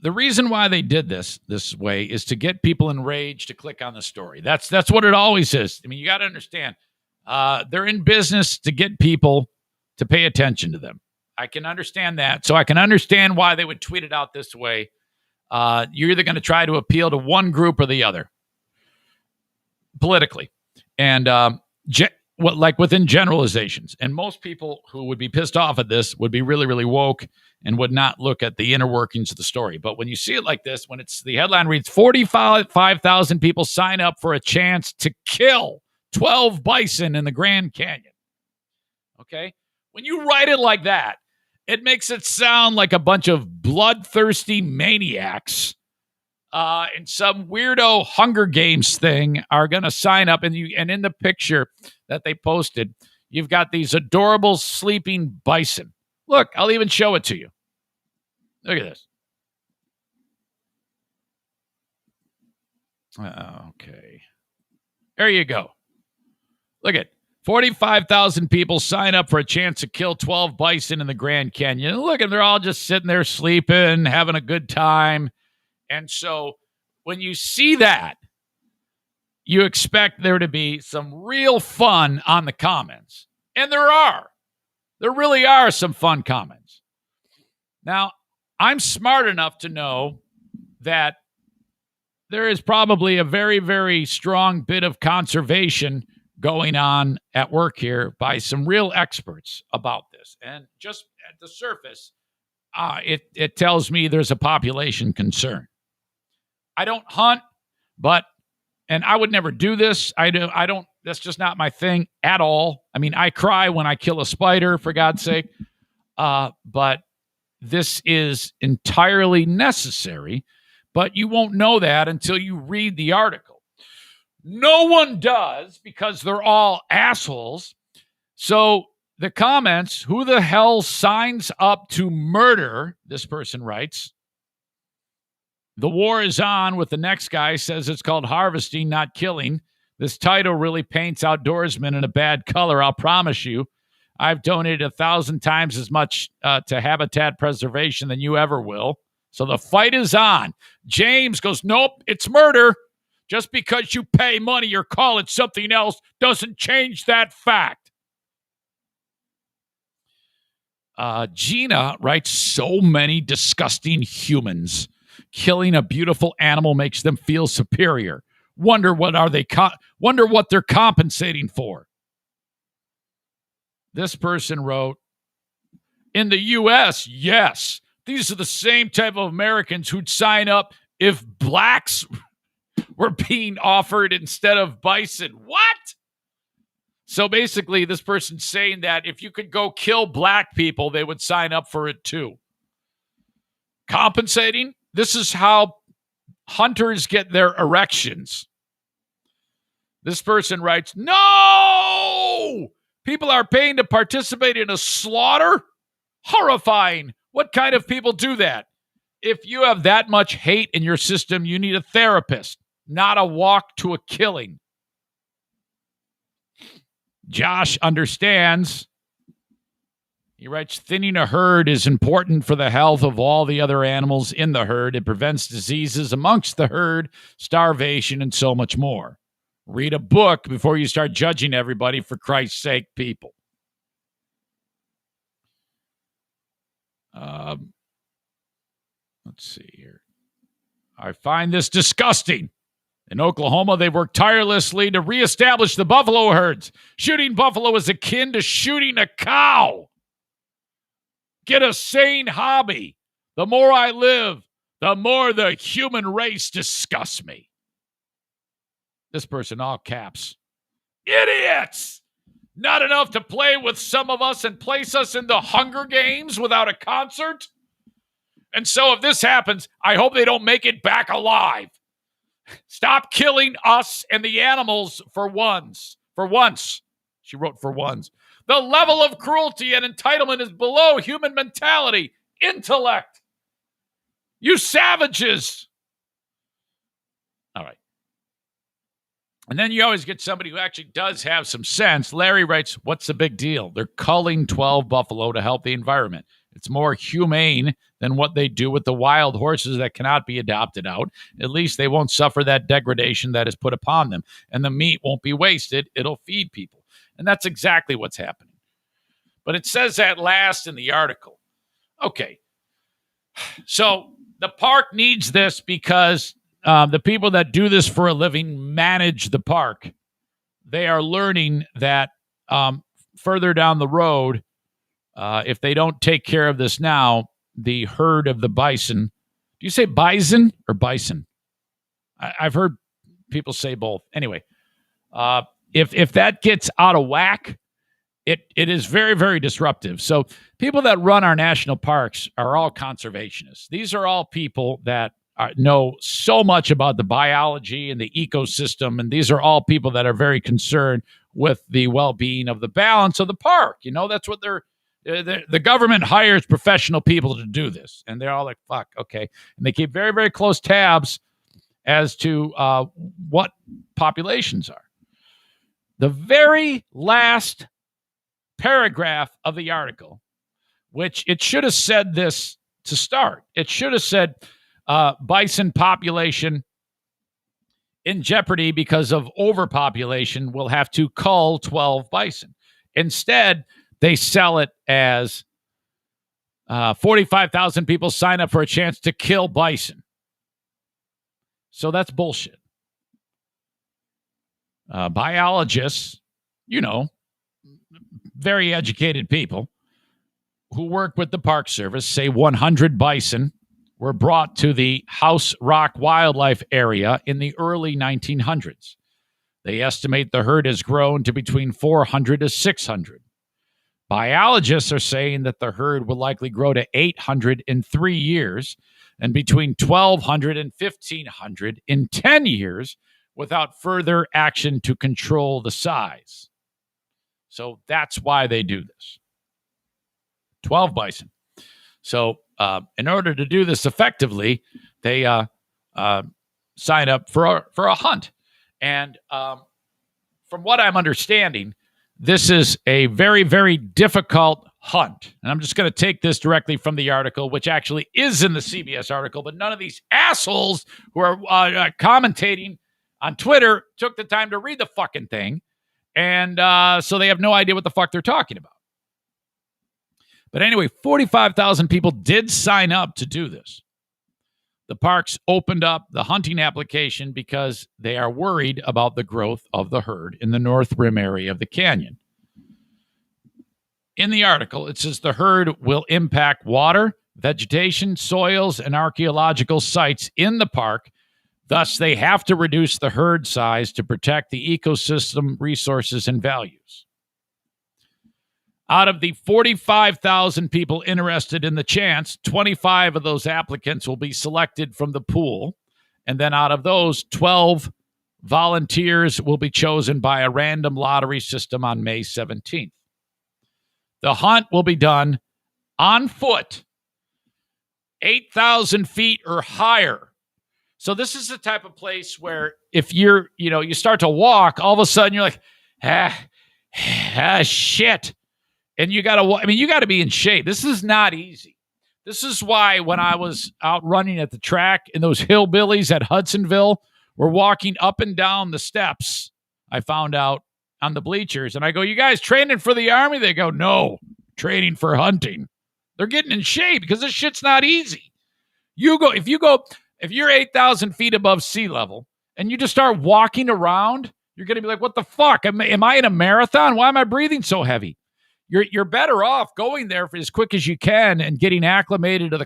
the reason why they did this way is to get people enraged to click on the story. That's what it always is. I mean, you got to understand, they're in business to get people to pay attention to them. I can understand that. So I can understand why they would tweet it out this way. You're either going to try to appeal to one group or the other politically. And like within generalizations. And most people who would be pissed off at this would be really, really woke and would not look at the inner workings of the story. But when you see it like this, when it's the headline reads 45,000 people sign up for a chance to kill 12 bison in the Grand Canyon. Okay? When you write it like that, it makes it sound like a bunch of bloodthirsty maniacs and some weirdo Hunger Games thing are going to sign up. And in the picture that they posted, you've got these adorable sleeping bison. Look, I'll even show it to you. Look at this. Okay. There you go. Look at 45,000 people sign up for a chance to kill 12 bison in the Grand Canyon. Look, and they're all just sitting there sleeping, having a good time. And so when you see that, you expect there to be some real fun on the comments. And there are. There really are some fun comments. Now, I'm smart enough to know that there is probably a very, very strong bit of conservation going on at work here by some real experts about this. And just at the surface, it tells me there's a population concern. I don't hunt, and I would never do this. I don't, that's just not my thing at all. I mean, I cry when I kill a spider, for God's sake. But this is entirely necessary, but you won't know that until you read the article. No one does because they're all assholes. So the comments, who the hell signs up to murder, this person writes. The war is on with the next guy, says it's called harvesting, not killing. This title really paints outdoorsmen in a bad color, I'll promise you. I've donated 1,000 times as much to habitat preservation than you ever will. So the fight is on. James goes, nope, it's murder. Just because you pay money or call it something else doesn't change that fact. Gina writes, so many disgusting humans. Killing a beautiful animal makes them feel superior. Wonder what they're compensating for. This person wrote, in the U.S., yes, these are the same type of Americans who'd sign up if blacks were being offered instead of bison. What? So basically, this person's saying that if you could go kill black people, they would sign up for it too. Compensating? This is how hunters get their erections. This person writes, no! People are paying to participate in a slaughter? Horrifying. What kind of people do that? If you have that much hate in your system, you need a therapist, not a walk to a killing. Josh understands. He writes, thinning a herd is important for the health of all the other animals in the herd. It prevents diseases amongst the herd, starvation, and so much more. Read a book before you start judging everybody, for Christ's sake, people. Let's see here. I find this disgusting. In Oklahoma, they've worked tirelessly to reestablish the buffalo herds. Shooting buffalo is akin to shooting a cow. Get a sane hobby. The more I live, the more the human race disgusts me. This person, all caps. Idiots! Not enough to play with some of us and place us in the Hunger Games without a concert? And so if this happens, I hope they don't make it back alive. Stop killing us and the animals for once. For once. She wrote for once. The level of cruelty and entitlement is below human mentality. intellect. You savages. All right. And then you always get somebody who actually does have some sense. Larry writes, what's the big deal? They're culling 12 buffalo to help the environment. It's more humane than what they do with the wild horses that cannot be adopted out. At least they won't suffer that degradation that is put upon them. And the meat won't be wasted. It'll feed people. And that's exactly what's happening. But it says that last in the article. Okay. So the park needs this because the people that do this for a living manage the park. They are learning that further down the road, if they don't take care of this now, the herd of the bison. Do you say bison or bison? I've heard people say both. Anyway, if that gets out of whack, it is very, very disruptive. So people that run our national parks are all conservationists. These are all people that know so much about the biology and the ecosystem, and these are all people that are very concerned with the well-being of the balance of the park. You know, that's what the government hires professional people to do this, and they're all like, fuck, okay. And they keep very, very close tabs as to what populations are. The very last paragraph of the article, which it should have said this to start. It should have said, bison population in jeopardy because of overpopulation will have to cull 12 bison. Instead, they sell it as 45,000 people sign up for a chance to kill bison. So that's bullshit. Biologists, you know, very educated people who work with the Park Service say 100 bison were brought to the House Rock Wildlife Area in the early 1900s. They estimate the herd has grown to between 400 to 600. Biologists are saying that the herd will likely grow to 800 in 3 years and between 1,200 and 1,500 in 10 years without further action to control the size. So that's why they do this. 12 bison. So in order to do this effectively, they sign up for a hunt. And from what I'm understanding, this is a very, very difficult hunt. And I'm just going to take this directly from the article, which actually is in the CBS article, but none of these assholes who are commentating on Twitter took the time to read the fucking thing. And so they have no idea what the fuck they're talking about. But anyway, 45,000 people did sign up to do this. The parks opened up the hunting application because they are worried about the growth of the herd in the North Rim area of the canyon. In the article, it says the herd will impact water, vegetation, soils, and archaeological sites in the park. Thus, they have to reduce the herd size to protect the ecosystem resources and values. Out of the 45,000 people interested in the chance, 25 of those applicants will be selected from the pool. And then out of those, 12 volunteers will be chosen by a random lottery system on May 17th. The hunt will be done on foot, 8,000 feet or higher. So this is the type of place where if you start to walk, all of a sudden you're like, shit. And you got to be in shape. This is not easy. This is why when I was out running at the track and those hillbillies at Hudsonville were walking up and down the steps, I found out on the bleachers. And I go, you guys training for the Army? They go, no, training for hunting. They're getting in shape because this shit's not easy. If you're 8,000 feet above sea level and you just start walking around, you're going to be like, what the fuck? Am I in a marathon? Why am I breathing so heavy? You're better off going there for as quick as you can and getting acclimated to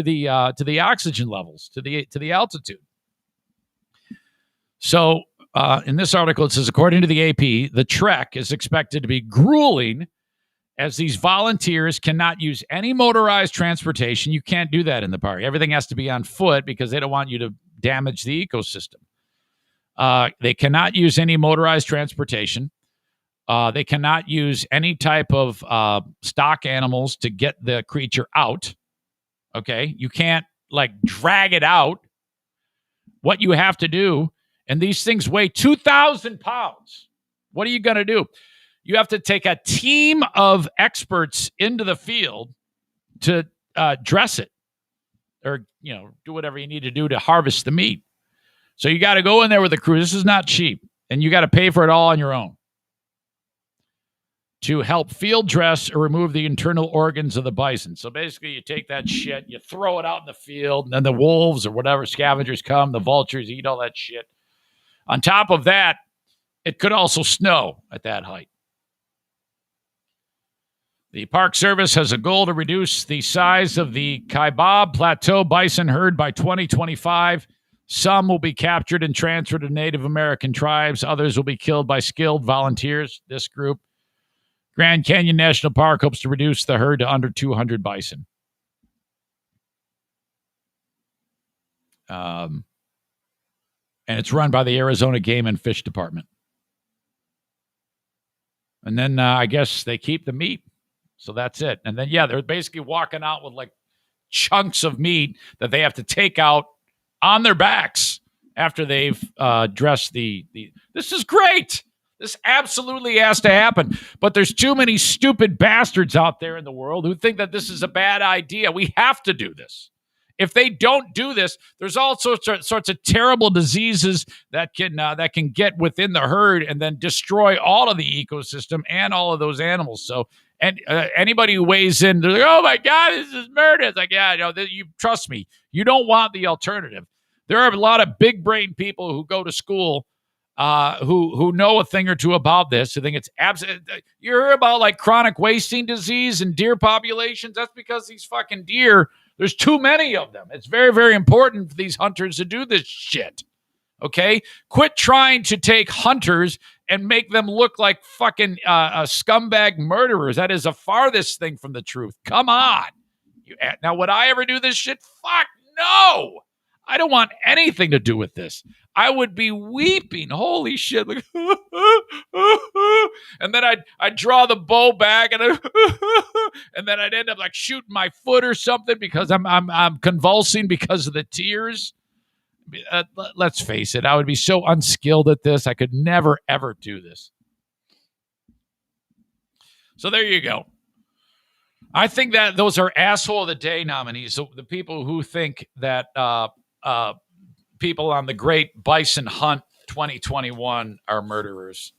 the oxygen levels, to the altitude. So in this article, it says, according to the AP, the trek is expected to be grueling as these volunteers cannot use any motorized transportation. You can't do that in the park. Everything has to be on foot because they don't want you to damage the ecosystem. They cannot use any motorized transportation. They cannot use any type of stock animals to get the creature out. Okay? You can't, like, drag it out. What you have to do, and these things weigh 2,000 pounds. What are you going to do? You have to take a team of experts into the field to dress it or, do whatever you need to do to harvest the meat. So you got to go in there with a crew. This is not cheap, and you got to pay for it all on your own to help field dress or remove the internal organs of the bison. So basically, you take that shit, you throw it out in the field, and then the wolves or whatever scavengers come, the vultures eat all that shit. On top of that, it could also snow at that height. The Park Service has a goal to reduce the size of the Kaibab Plateau bison herd by 2025. Some will be captured and transferred to Native American tribes. Others will be killed by skilled volunteers. This group, Grand Canyon National Park, hopes to reduce the herd to under 200 bison. And it's run by the Arizona Game and Fish Department. And then I guess they keep the meat. So that's it. And then, they're basically walking out with like chunks of meat that they have to take out on their backs after they've dressed the. This is great. This absolutely has to happen. But there's too many stupid bastards out there in the world who think that this is a bad idea. We have to do this. If they don't do this, there's all sorts of terrible diseases that can get within the herd and then destroy all of the ecosystem and all of those animals. So, and anybody who weighs in, they're like, "Oh my God, this is murder." It's like, you trust me, you don't want the alternative. There are a lot of big brain people who go to school who know a thing or two about this. Who think it's absolute. You hear about like chronic wasting disease and deer populations. That's because these fucking deer. There's too many of them. It's very, very important for these hunters to do this shit. Okay? Quit trying to take hunters and make them look like fucking scumbag murderers. That is the farthest thing from the truth. Come on. Now, would I ever do this shit? Fuck no. I don't want anything to do with this. I would be weeping. Holy shit. Like, and then I'd draw the bow back and and then I'd end up like shooting my foot or something because I'm convulsing because of the tears. Let's face it. I would be so unskilled at this. I could never, ever do this. So there you go. I think that those are asshole of the day nominees. So the people who think that people on the Great Bison Hunt 2021 are murderers.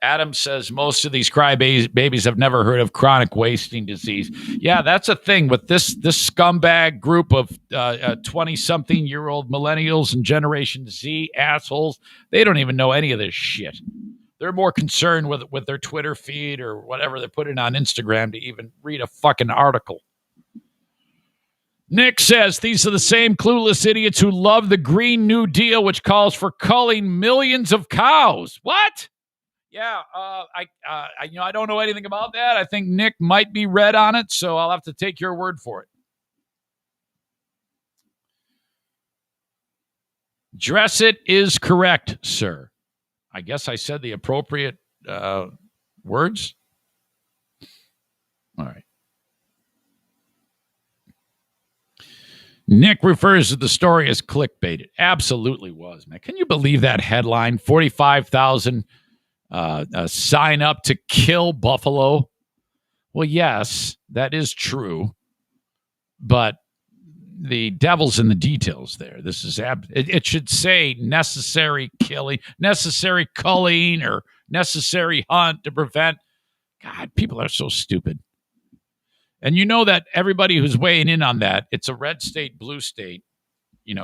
Adam says most of these crybabies have never heard of chronic wasting disease. Yeah, that's a thing with this scumbag group of 20-something-year-old millennials and Generation Z assholes. They don't even know any of this shit. They're more concerned with their Twitter feed or whatever they're putting on Instagram to even read a fucking article. Nick says these are the same clueless idiots who love the Green New Deal, which calls for culling millions of cows. What? Yeah, I don't know anything about that. I think Nick might be red on it, so I'll have to take your word for it. Dress it is correct, sir. I guess I said the appropriate words. All right. Nick refers to the story as clickbait. It absolutely was, man. Can you believe that headline? 45,000 sign up to kill buffalo. Well, yes, that is true. But the devil's in the details there. This is it should say necessary killing, necessary culling, or necessary hunt to prevent. God, people are so stupid. And you know that everybody who's weighing in on that, it's a red state, blue state,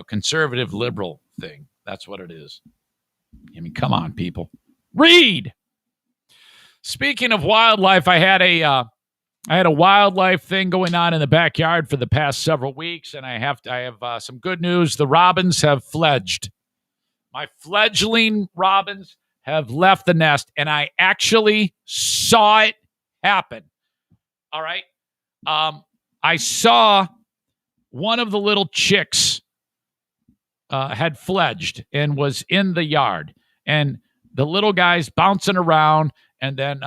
conservative, liberal thing. That's what it is. I mean, come on, people. Read. Speaking of wildlife, I had a wildlife thing going on in the backyard for the past several weeks, and I have some good news. The robins have fledged. My fledgling robins have left the nest, and I actually saw it happen. All right. I saw one of the little chicks had fledged and was in the yard, and the little guy's bouncing around and then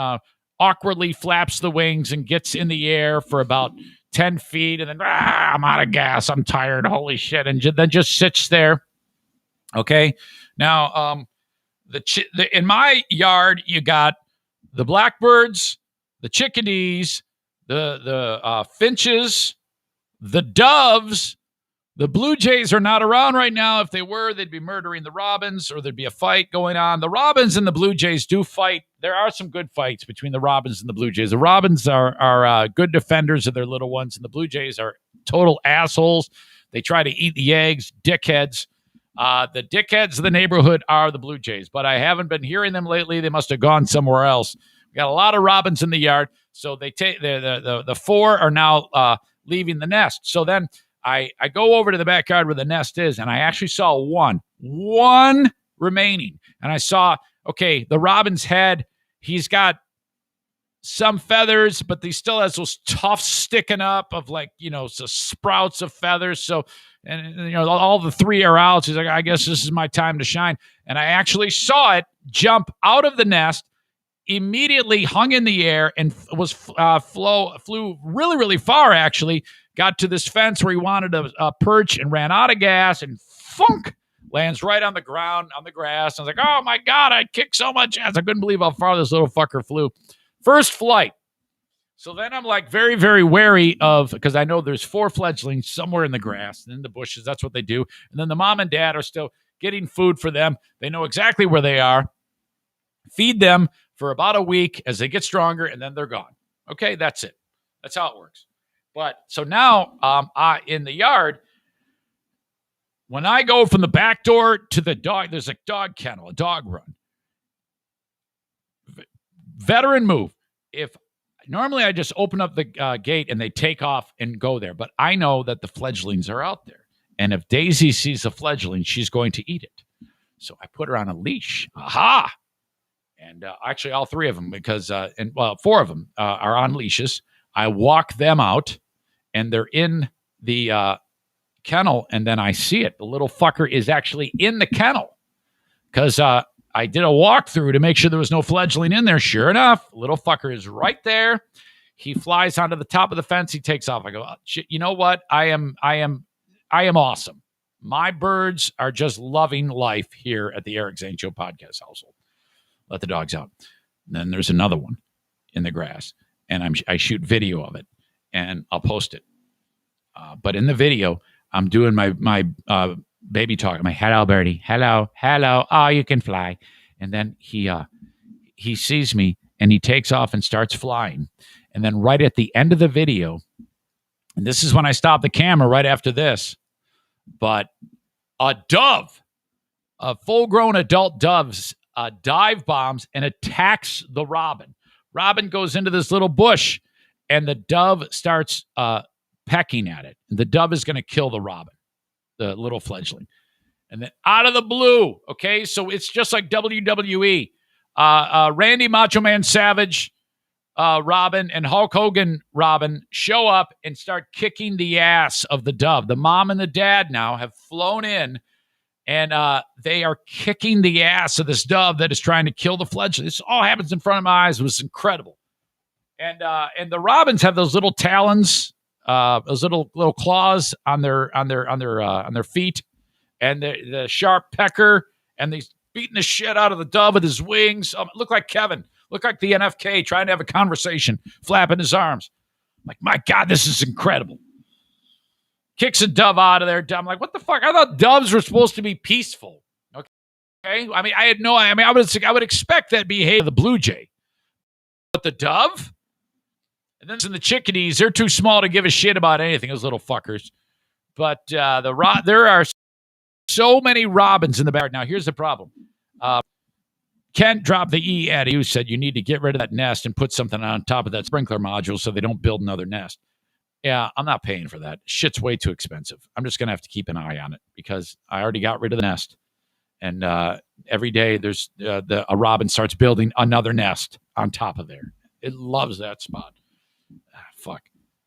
awkwardly flaps the wings and gets in the air for about 10 feet, and then I'm out of gas. I'm tired. Holy shit. And then just sits there. Okay. Now, in my yard, you got the blackbirds, the chickadees, the finches, the doves. The blue jays are not around right now. If they were, they'd be murdering the robins, or there'd be a fight going on. The robins and the blue jays do fight. There are some good fights between the robins and the blue jays. The robins are good defenders of their little ones, and the blue jays are total assholes. They try to eat the eggs, dickheads. The dickheads of the neighborhood are the blue jays, but I haven't been hearing them lately. They must have gone somewhere else. We got a lot of robins in the yard, so they take the four are now leaving the nest. So then I go over to the backyard where the nest is, and I actually saw one remaining. And I saw, okay, the robin's head, he's got some feathers, but he still has those tufts sticking up of so sprouts of feathers. So, and all the three are out. He's like, I guess this is my time to shine. And I actually saw it jump out of the nest, immediately hung in the air, and flew really, really far, actually. Got to this fence where he wanted a perch and ran out of gas, and funk, lands right on the ground, on the grass. I was like, oh my God, I kicked so much ass. I couldn't believe how far this little fucker flew. First flight. So then I'm like very, very wary of, because I know there's 4 fledglings somewhere in the grass and in the bushes. That's what they do. And then the mom and dad are still getting food for them. They know exactly where they are. Feed them for about a week as they get stronger, and then they're gone. Okay, that's it. That's how it works. But so now in the yard, when I go from the back door to the dog, there's a dog kennel, a dog run. Veteran move. If normally I just open up the gate and they take off and go there, but I know that the fledglings are out there. And if Daisy sees a fledgling, she's going to eat it. So I put her on a leash. Aha! And actually all 3 of them, because 4 of them are on leashes. I walk them out, and they're in the kennel, and then I see it. The little fucker is actually in the kennel, because I did a walkthrough to make sure there was no fledgling in there. Sure enough, little fucker is right there. He flies onto the top of the fence. He takes off. I go, oh, shit, you know what? I am awesome. My birds are just loving life here at the Eric Zane Show podcast household. Let the dogs out. And then there's another one in the grass, and I shoot video of it, and I'll post it. But in the video, I'm doing my baby talk. I'm like, hello, birdie. Hello. Oh, you can fly. And then he sees me, and he takes off and starts flying. And then right at the end of the video, and this is when I stop the camera right after this, but a dove, a full-grown adult dove, dive bombs and attacks the robin. Robin goes into this little bush, and the dove starts pecking at it. The dove is going to kill the robin, the little fledgling. And then out of the blue, okay, so it's just like WWE. Randy Macho Man Savage Robin and Hulk Hogan Robin show up and start kicking the ass of the dove. The mom and the dad now have flown in, and they are kicking the ass of this dove that is trying to kill the fledgling. This all happens in front of my eyes. It was incredible. And the robins have those little talons, those little claws on their feet, and the sharp pecker, and he's beating the shit out of the dove with his wings. Look like Kevin. Look like the NFK trying to have a conversation, flapping his arms. I'm like, my God, this is incredible. Kicks a dove out of there. I'm like, what the fuck? I thought doves were supposed to be peaceful. Okay. I mean, I would expect that behavior of the blue jay. But the dove? And then the chickadees, they're too small to give a shit about anything, those little fuckers. But there are so many robins in the backyard. Now, here's the problem. Kent dropped the E at you, said you need to get rid of that nest and put something on top of that sprinkler module so they don't build another nest. Yeah, I'm not paying for that. Shit's way too expensive. I'm just going to have to keep an eye on it because I already got rid of the nest. And every day there's a robin starts building another nest on top of there. It loves that spot. Fuck.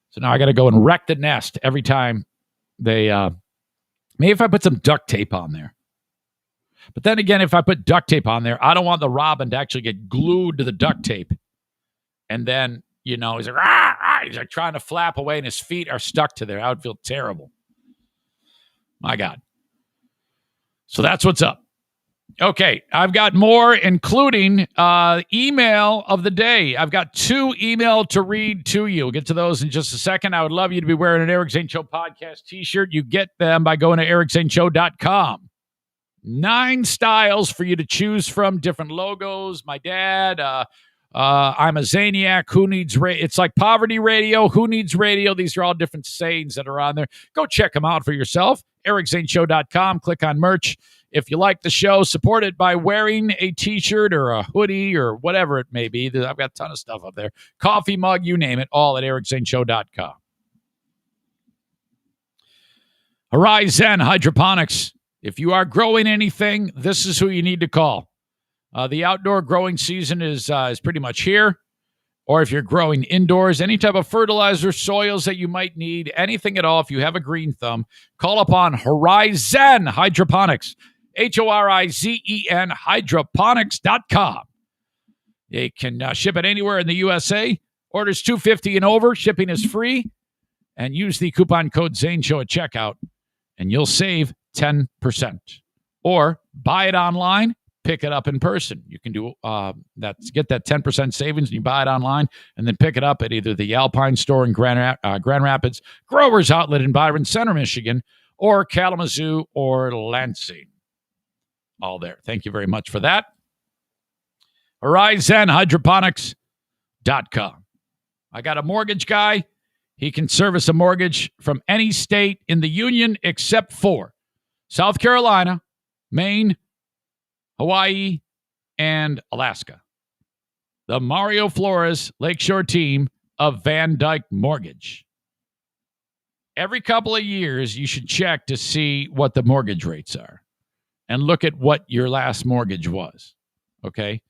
So now I got to go and wreck the nest every time they... maybe if I put some duct tape on there. But then again, if I put duct tape on there, I don't want the robin to actually get glued to the duct tape and then, He's like, rah, rah. He's like trying to flap away and his feet are stuck to there. I would feel terrible. My God. So that's what's up. Okay, I've got more, including email of the day. I've got 2 email to read to you. We'll get to those in just a second. I would love you to be wearing an Eric Zane Show podcast t-shirt. You get them by going to ericzaneshow.com. 9 styles for you to choose from, different logos. My dad, I'm a Zaniac. Who needs radio? It's like poverty radio. Who needs radio? These are all different sayings that are on there. Go check them out for yourself. ericzaneshow.com. Click on merch. If you like the show, support it by wearing a t-shirt or a hoodie or whatever it may be. I've got a ton of stuff up there. Coffee mug, you name it, all at ericzaneshow.com. Horizon Hydroponics. If you are growing anything, this is who you need to call. The outdoor growing season is pretty much here. Or if you're growing indoors, any type of fertilizer, soils that you might need, anything at all, if you have a green thumb, call upon Horizon Hydroponics. HORIZEN hydroponics.com. They can ship it anywhere in the USA. Orders $250 and over. Shipping is free. And use the coupon code ZaneShow at checkout, and you'll save 10%. Or buy it online, pick it up in person. You can do get that 10% savings, and you buy it online, and then pick it up at either the Alpine store in Grand Rapids, Grover's Outlet in Byron Center, Michigan, or Kalamazoo or Lansing. All there. Thank you very much for that. HorizonHydroponics.com. I got a mortgage guy. He can service a mortgage from any state in the union except for South Carolina, Maine, Hawaii, and Alaska. The Mario Flores Lakeshore team of Van Dyke Mortgage. Every couple of years, you should check to see what the mortgage rates are and look at what your last mortgage was, okay?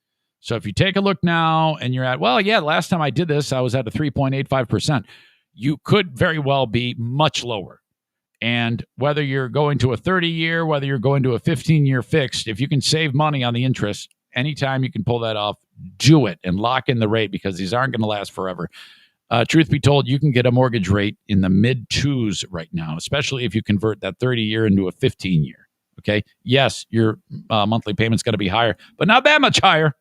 So if you take a look now and you're at, well, yeah, last time I did this, I was at a 3.85%. You could very well be much lower. And whether you're going to a 30-year, whether you're going to a 15-year fixed, if you can save money on the interest, anytime you can pull that off, do it and lock in the rate because these aren't going to last forever. Truth be told, you can get a mortgage rate in the mid-2s right now, especially if you convert that 30-year into a 15-year. Okay? Yes, your monthly payment's got to be higher, but not that much higher.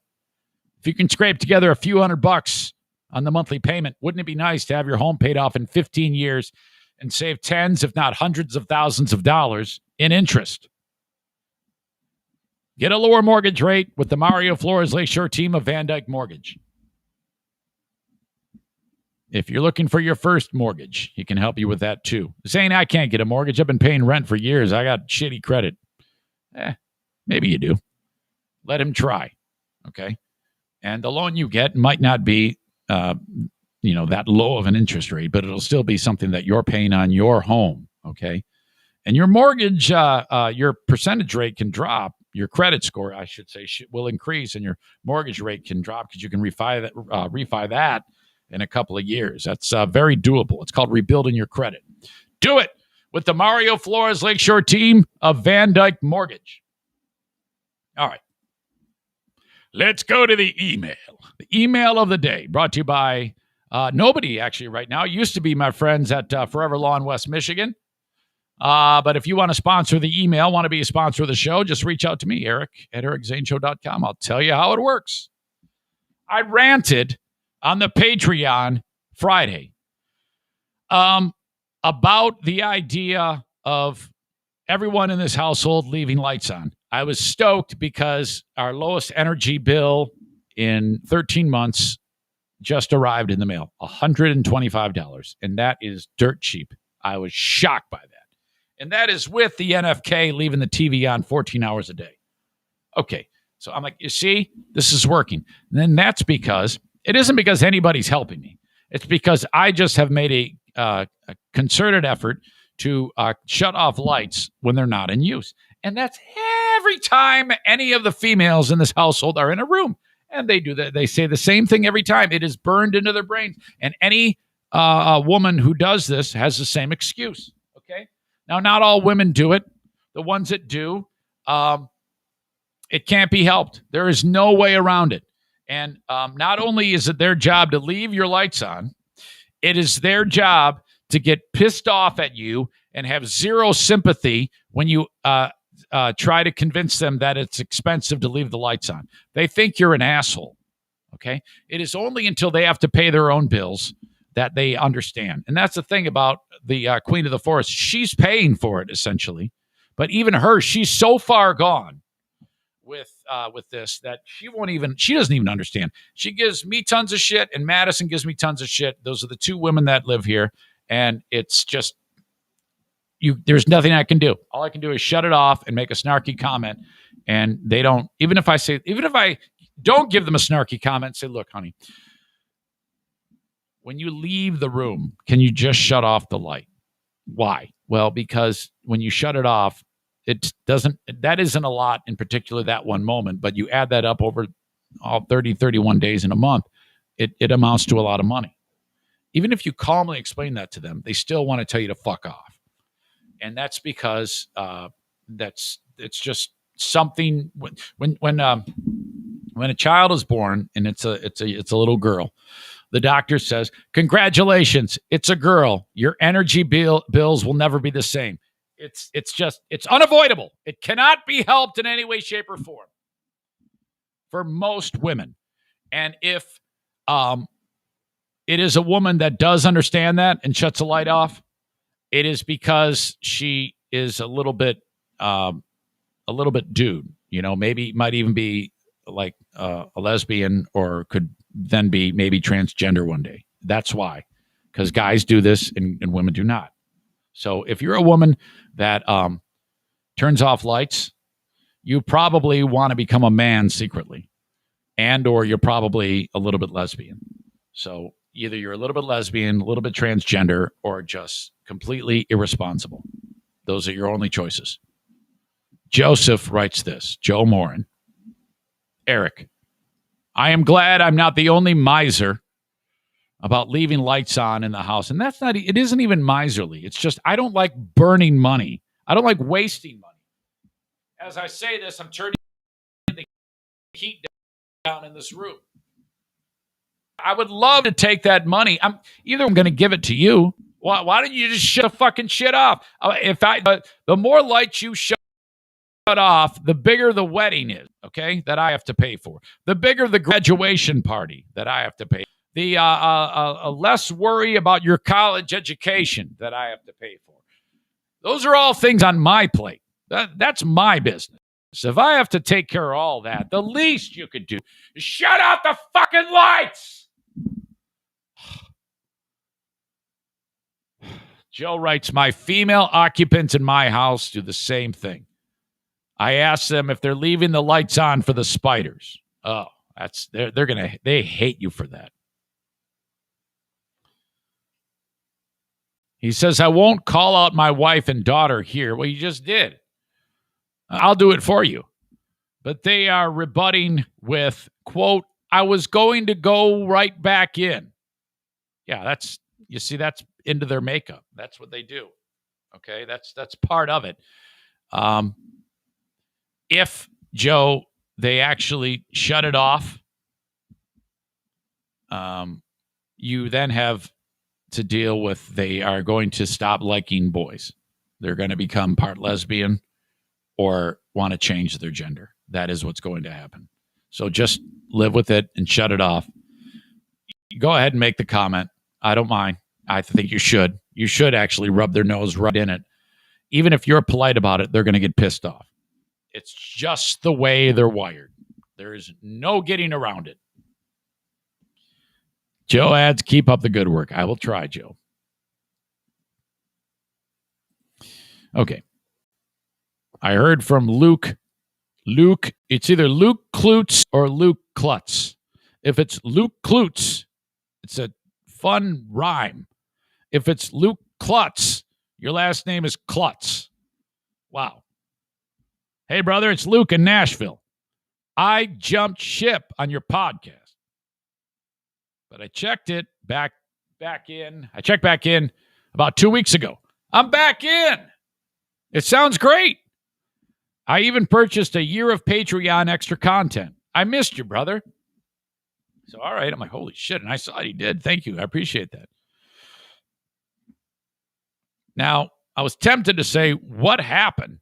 If you can scrape together a few $100 on the monthly payment, wouldn't it be nice to have your home paid off in 15 years and save tens, if not hundreds of thousands of dollars in interest? Get a lower mortgage rate with the Mario Flores Lakeshore team of Van Dyke Mortgage. If you're looking for your first mortgage, he can help you with that too. Saying I can't get a mortgage. I've been paying rent for years. I got shitty credit. Maybe you do. Let him try. Okay. And the loan you get might not be, that low of an interest rate, but it'll still be something that you're paying on your home. Okay. And your mortgage, your percentage rate can drop. Your credit score, I should say, will increase, and your mortgage rate can drop because you can refi that in a couple of years. That's very doable. It's called rebuilding your credit. Do it with the Mario Flores Lakeshore team of Van Dyke Mortgage. All right. Let's go to the email. The email of the day brought to you by nobody, actually, right now. It used to be my friends at Forever Law in West Michigan. But if you want to sponsor the email, want to be a sponsor of the show, just reach out to me, Eric, at ericzaneshow.com. I'll tell you how it works. I ranted on the Patreon Friday about the idea of everyone in this household leaving lights on. I was stoked because our lowest energy bill in 13 months just arrived in the mail, $125. And that is dirt cheap. I was shocked by that. And that is with the NFK leaving the TV on 14 hours a day. Okay, so I'm like, you see, this is working. And then that's because, it isn't because anybody's helping me. It's because I just have made a concerted effort to shut off lights when they're not in use. And that's every time any of the females in this household are in a room. And they do that. They say the same thing every time. It is burned into their brains. And any woman who does this has the same excuse. Okay? Now, not all women do it. The ones that do, it can't be helped. There is no way around it. And not only is it their job to leave your lights on, it is their job to get pissed off at you and have zero sympathy when you try to convince them that it's expensive to leave the lights on. They think you're an asshole, okay? It is only until they have to pay their own bills that they understand. And that's the thing about the Queen of the Forest. She's paying for it, essentially. But even her, she's so far gone with this that she doesn't even understand. She gives me tons of shit, and Madison gives me tons of shit. Those are the two women that live here, and it's just there's nothing I can do. All I can do is shut it off and make a snarky comment, and they don't. Even if I don't give them a snarky comment, say, look, honey, when you leave the room, can you just shut off the light? Why? Well, because when you shut it off, that isn't a lot in particular that one moment, but you add that up over all 30, 31 days in a month, it amounts to a lot of money. Even if you calmly explain that to them, they still want to tell you to fuck off. And that's because it's just something when a child is born and it's a little girl, the doctor says, congratulations, it's a girl. Your energy bills will never be the same. It's unavoidable. It cannot be helped in any way, shape, or form for most women. And if it is a woman that does understand that and shuts the light off, it is because she is a little bit dude. You know, maybe might even be like a lesbian, or could then be maybe transgender one day. That's why, because guys do this and women do not. So if you're a woman that turns off lights, you probably want to become a man secretly, and or you're probably a little bit lesbian. So either you're a little bit lesbian, a little bit transgender, or just completely irresponsible. Those are your only choices. Joseph writes this, Joe Morin. Eric, I am glad I'm not the only miser about leaving lights on in the house. And it isn't even miserly. It's just, I don't like burning money. I don't like wasting money. As I say this, I'm turning the heat down in this room. I would love to take that money. I'm going to give it to you. Why don't you just shut the fucking shit off? The more lights you shut off, the bigger the wedding is, okay, that I have to pay for. The bigger the graduation party that I have to pay. The less worry about your college education that I have to pay for. Those are all things on my plate. That's my business. So if I have to take care of all that, the least you could do is shut out the fucking lights. Joe writes, my female occupants in my house do the same thing. I ask them if they're leaving the lights on for the spiders. Oh, they hate you for that. He says, I won't call out my wife and daughter here. Well, you just did. I'll do it for you. But they are rebutting with, quote, I was going to go right back in. Yeah, that's into their makeup. That's what they do. Okay, that's part of it. If, Joe, they actually shut it off, you then have to deal with, they are going to stop liking boys. They're going to become part lesbian or want to change their gender. That is what's going to happen. So just live with it and shut it off. Go ahead and make the comment. I don't mind. I think you should. You should actually rub their nose right in it. Even if you're polite about it, they're going to get pissed off. It's just the way they're wired. There is no getting around it. Joe adds, keep up the good work. I will try, Joe. Okay. I heard from Luke. It's either Luke Klutz or Luke Klutz. If it's Luke Klutz, it's a fun rhyme. If it's Luke Klutz, your last name is Klutz. Wow. Hey, brother, it's Luke in Nashville. I jumped ship on your podcast. But I checked it back in. I checked back in about 2 weeks ago. I'm back in. It sounds great. I even purchased a year of Patreon extra content. I missed you, brother. So, all right. I'm like, holy shit. And I saw he did. Thank you. I appreciate that. Now, I was tempted to say, what happened?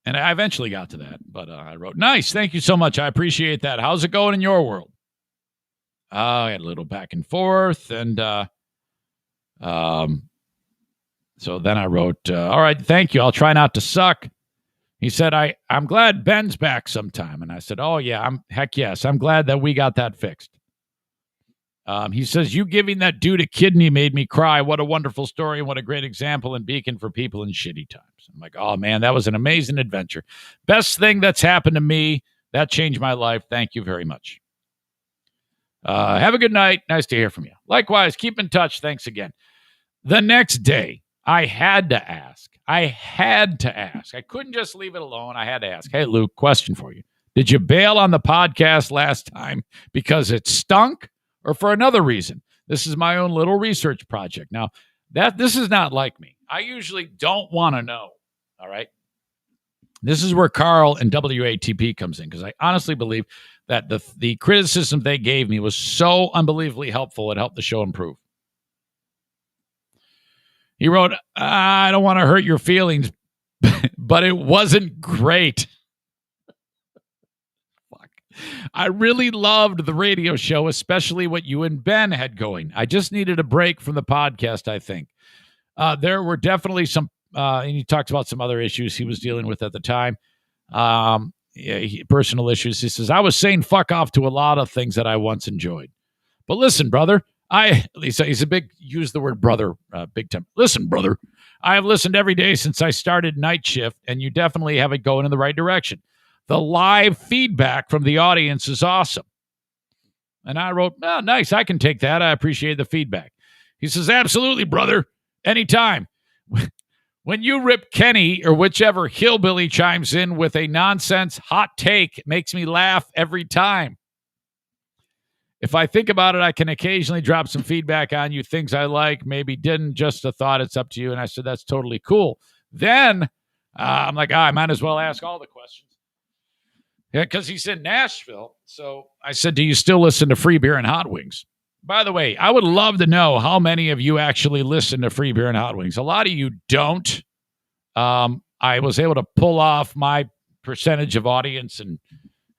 And I eventually got to that. But I wrote, nice. Thank you so much. I appreciate that. How's it going in your world? I had a little back and forth. And so then I wrote, all right, thank you. I'll try not to suck. He said, I'm glad Ben's back sometime. And I said, oh, yeah, heck yes. I'm glad that we got that fixed. He says, you giving that dude a kidney made me cry. What a wonderful story. And what a great example and beacon for people in shitty times. I'm like, oh, man, that was an amazing adventure. Best thing that's happened to me. That changed my life. Thank you very much. Have a good night. Nice to hear from you. Likewise, keep in touch. Thanks again. The next day, I had to ask. I couldn't just leave it alone. I had to ask. Hey, Luke, question for you. Did you bail on the podcast last time because it stunk or for another reason? This is my own little research project. Now, this is not like me. I usually don't want to know. All right. This is where Carl and WATP comes in, because I honestly believe that the criticism they gave me was so unbelievably helpful. It helped the show improve. He wrote, I don't want to hurt your feelings, but it wasn't great. Fuck. I really loved the radio show, especially what you and Ben had going. I just needed a break from the podcast, I think. There were definitely some, and he talks about some other issues he was dealing with at the time. Personal issues. He says, I was saying fuck off to a lot of things that I once enjoyed. But listen, brother, he's a big, use the word brother, big time. Listen, brother, I have listened every day since I started Night Shift, and you definitely have it going in the right direction. The live feedback from the audience is awesome. And I wrote, oh, nice, I can take that. I appreciate the feedback. He says, absolutely, brother, anytime. When you rip Kenny or whichever hillbilly chimes in with a nonsense hot take, it makes me laugh every time. If I think about it, I can occasionally drop some feedback on you, things I like, maybe didn't, just a thought, it's up to you. And I said, that's totally cool. Then I'm like, I might as well ask all the questions. Yeah, because he's in Nashville. So I said, do you still listen to Free Beer and Hot Wings? By the way, I would love to know how many of you actually listen to Free Beer and Hot Wings. A lot of you don't. I was able to pull off my percentage of audience, and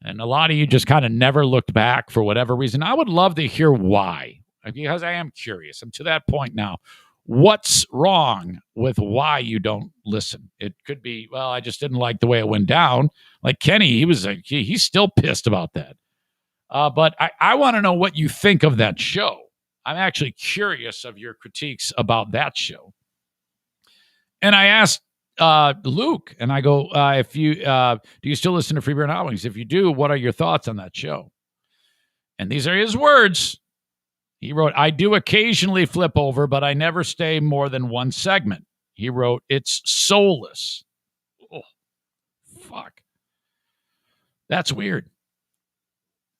a lot of you just kind of never looked back for whatever reason. I would love to hear why, because I am curious. I'm to that point now. What's wrong with why you don't listen? It could be, well, I just didn't like the way it went down. Like Kenny, he's still pissed about that. But I want to know what you think of that show. I'm actually curious of your critiques about that show. And I asked Luke, and I go, if you do you still listen to Free Beer and Hot Wings? If you do, what are your thoughts on that show? And these are his words. He wrote, I do occasionally flip over, but I never stay more than one segment. He wrote, it's soulless. Oh, fuck. That's weird.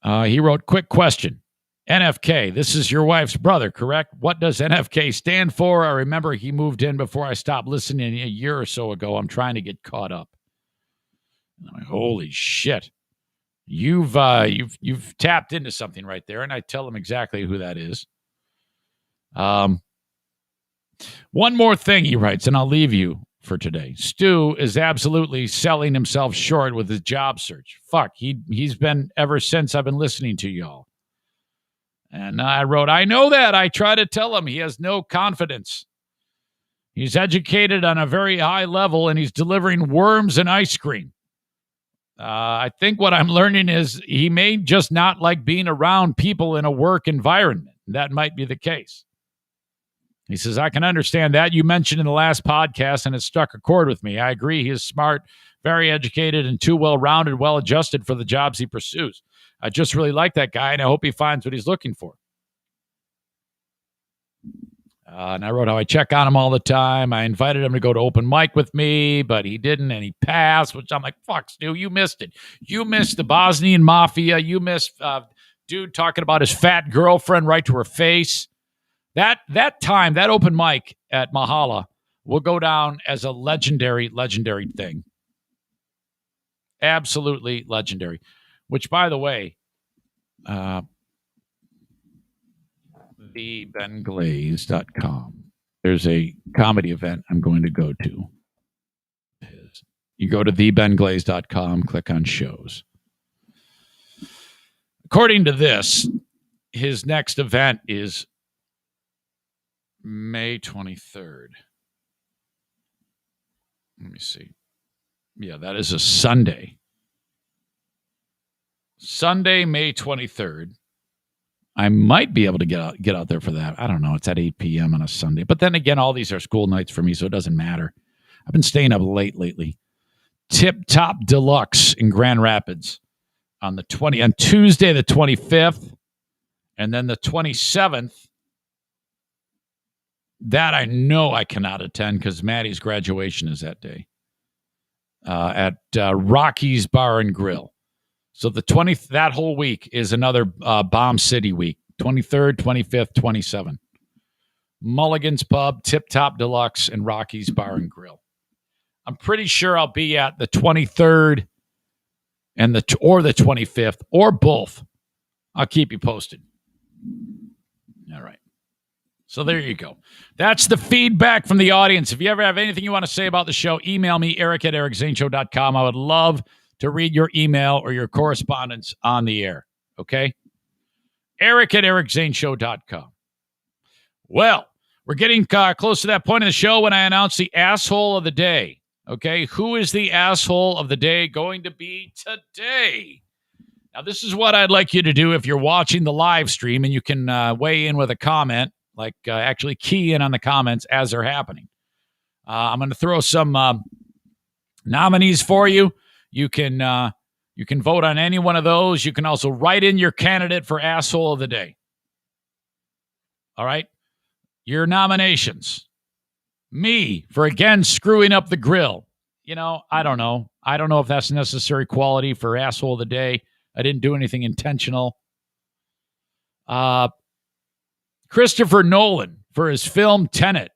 He wrote, quick question. NFK, this is your wife's brother, correct? What does NFK stand for? I remember he moved in before I stopped listening a year or so ago. I'm trying to get caught up. I'm like, holy shit. You've tapped into something right there, and I tell him exactly who that is. One more thing, he writes, and I'll leave you for today. Stu is absolutely selling himself short with his job search. Fuck, he's been ever since I've been listening to y'all. And I wrote, I know that. I try to tell him he has no confidence. He's educated on a very high level, and he's delivering worms and ice cream. I think what I'm learning is he may just not like being around people in a work environment. That might be the case. He says, I can understand that. You mentioned in the last podcast, and it struck a chord with me. I agree. He is smart, very educated, and too well-rounded, well-adjusted for the jobs he pursues. I just really like that guy, and I hope he finds what he's looking for. And I wrote how I check on him all the time. I invited him to go to open mic with me, but he didn't, and he passed, which I'm like, fuck, Stu, you missed it. You missed the Bosnian Mafia. You missed dude talking about his fat girlfriend right to her face. That time, that open mic at Mahala will go down as a legendary thing. Absolutely legendary. Which, by the way, thebenglaze.com. There's a comedy event I'm going to go to. You go to thebenglaze.com, click on shows. According to this, his next event is May 23rd. Let me see. Yeah, that is a Sunday. Sunday, May 23rd. I might be able to get out there for that. I don't know. It's at 8 p.m. on a Sunday. But then again, all these are school nights for me, so it doesn't matter. I've been staying up late lately. Tip Top Deluxe in Grand Rapids on Tuesday the 25th, and then the 27th. That I know I cannot attend because Maddie's graduation is that day at Rocky's Bar and Grill. So that whole week is another Bomb City week. 23rd, 25th, 27th. Mulligan's Pub, Tip Top Deluxe, and Rocky's Bar and Grill. I'm pretty sure I'll be at the 23rd or the 25th or both. I'll keep you posted. All right. So there you go. That's the feedback from the audience. If you ever have anything you want to say about the show, email me, eric@ericzaneshow.com. I would love to read your email or your correspondence on the air. Okay? eric@ericzaneshow.com. Well, we're getting close to that point in the show when I announce the asshole of the day. Okay? Who is the asshole of the day going to be today? Now, this is what I'd like you to do if you're watching the live stream, and you can weigh in with a comment, like actually key in on the comments as they're happening. I'm going to throw some nominees for you. You can vote on any one of those. You can also write in your candidate for asshole of the day. All right? Your nominations. Me for, again, screwing up the grill. You know, I don't know. I don't know if that's a necessary quality for asshole of the day. I didn't do anything intentional. Christopher Nolan for his film Tenet.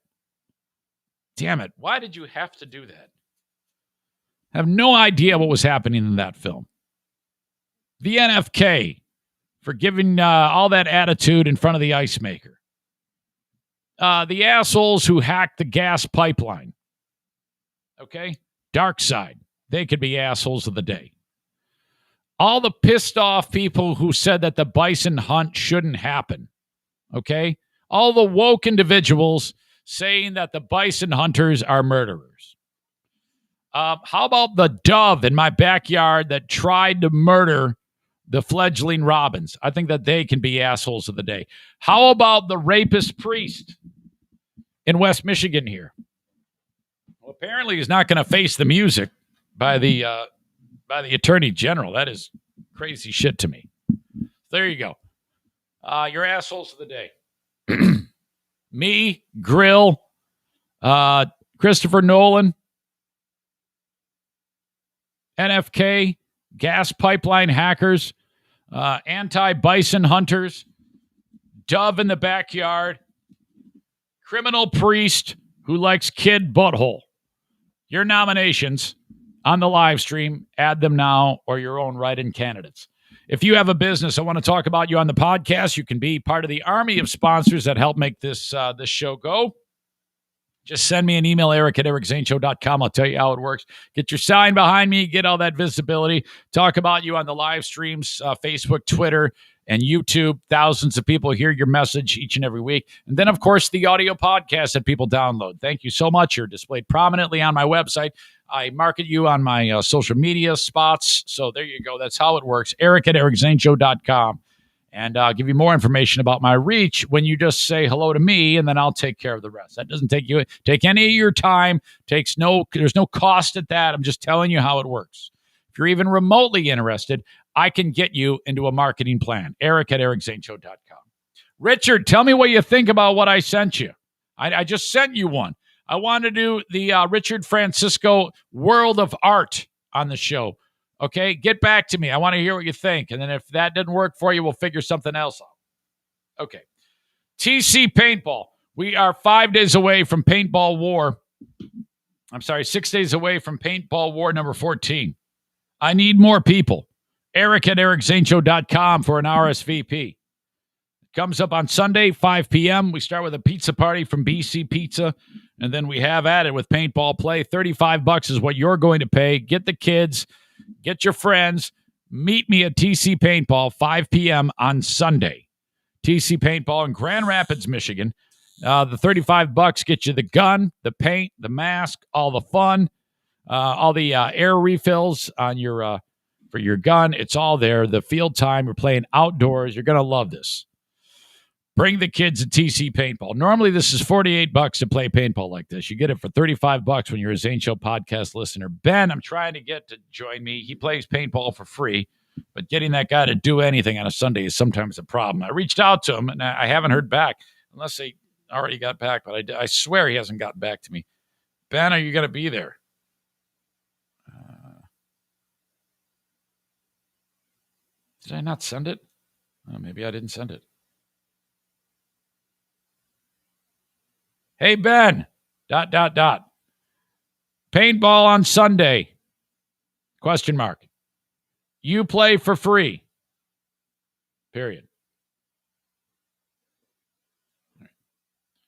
Damn it. Why did you have to do that? I have no idea what was happening in that film. The NFK for giving all that attitude in front of the ice maker. The assholes who hacked the gas pipeline. Okay? Dark side. They could be assholes of the day. All the pissed off people who said that the bison hunt shouldn't happen. Okay? All the woke individuals saying that the bison hunters are murderers. How about the dove in my backyard that tried to murder the fledgling robins? I think that they can be assholes of the day. How about the rapist priest in West Michigan here? Well, apparently he's not going to face the music by the attorney general. That is crazy shit to me. There you go. Your assholes of the day. Me, Grill, Christopher Nolan, NFK, gas pipeline hackers, anti-bison hunters, dove in the backyard, criminal priest who likes kid butthole. Your nominations on the live stream, add them now, or your own write-in candidates. If you have a business, I want to talk about you on the podcast. You can be part of the army of sponsors that help make this show go. Just send me an email, eric@ericzaneshow.com. I'll tell you how it works. Get your sign behind me. Get all that visibility. Talk about you on the live streams, Facebook, Twitter, and YouTube. Thousands of people hear your message each and every week. And then, of course, the audio podcast that people download. Thank you so much. You're displayed prominently on my website. I market you on my social media spots. So there you go. That's how it works. eric@ericzaneshow.com. And I'll give you more information about my reach when you just say hello to me, and then I'll take care of the rest. That doesn't take any of your time. There's no cost at that. I'm just telling you how it works. If you're even remotely interested, I can get you into a marketing plan. eric@ericzaneshow.com. Richard, tell me what you think about what I sent you. I just sent you one. I want to do the Richard Francisco World of Art on the show. Okay, get back to me. I want to hear what you think. And then if that doesn't work for you, we'll figure something else out. Okay. TC Paintball. We are 5 days away from Paintball War. I'm sorry, 6 days away from Paintball War number 14. I need more people. eric@ericzaneshow.com for an RSVP. Comes up on Sunday, 5 p.m. We start with a pizza party from BC Pizza, and then we have at it with paintball play. $35 is what you're going to pay. Get the kids, get your friends. Meet me at TC Paintball, 5 p.m. on Sunday. TC Paintball in Grand Rapids, Michigan. The $35 gets you the gun, the paint, the mask, all the fun, all the air refills on your for your gun. It's all there. The field time. We're playing outdoors. You're going to love this. Bring the kids to TC Paintball. Normally, this is $48 to play paintball like this. You get it for $35 when you're a Zane Show podcast listener. Ben, I'm trying to get to join me. He plays paintball for free, but getting that guy to do anything on a Sunday is sometimes a problem. I reached out to him, and I haven't heard back, unless they already got back, but I swear he hasn't gotten back to me. Ben, are you going to be there? Did I not send it? Oh, maybe I didn't send it. Hey, Ben, ... Paintball on Sunday, ? You play for free, period.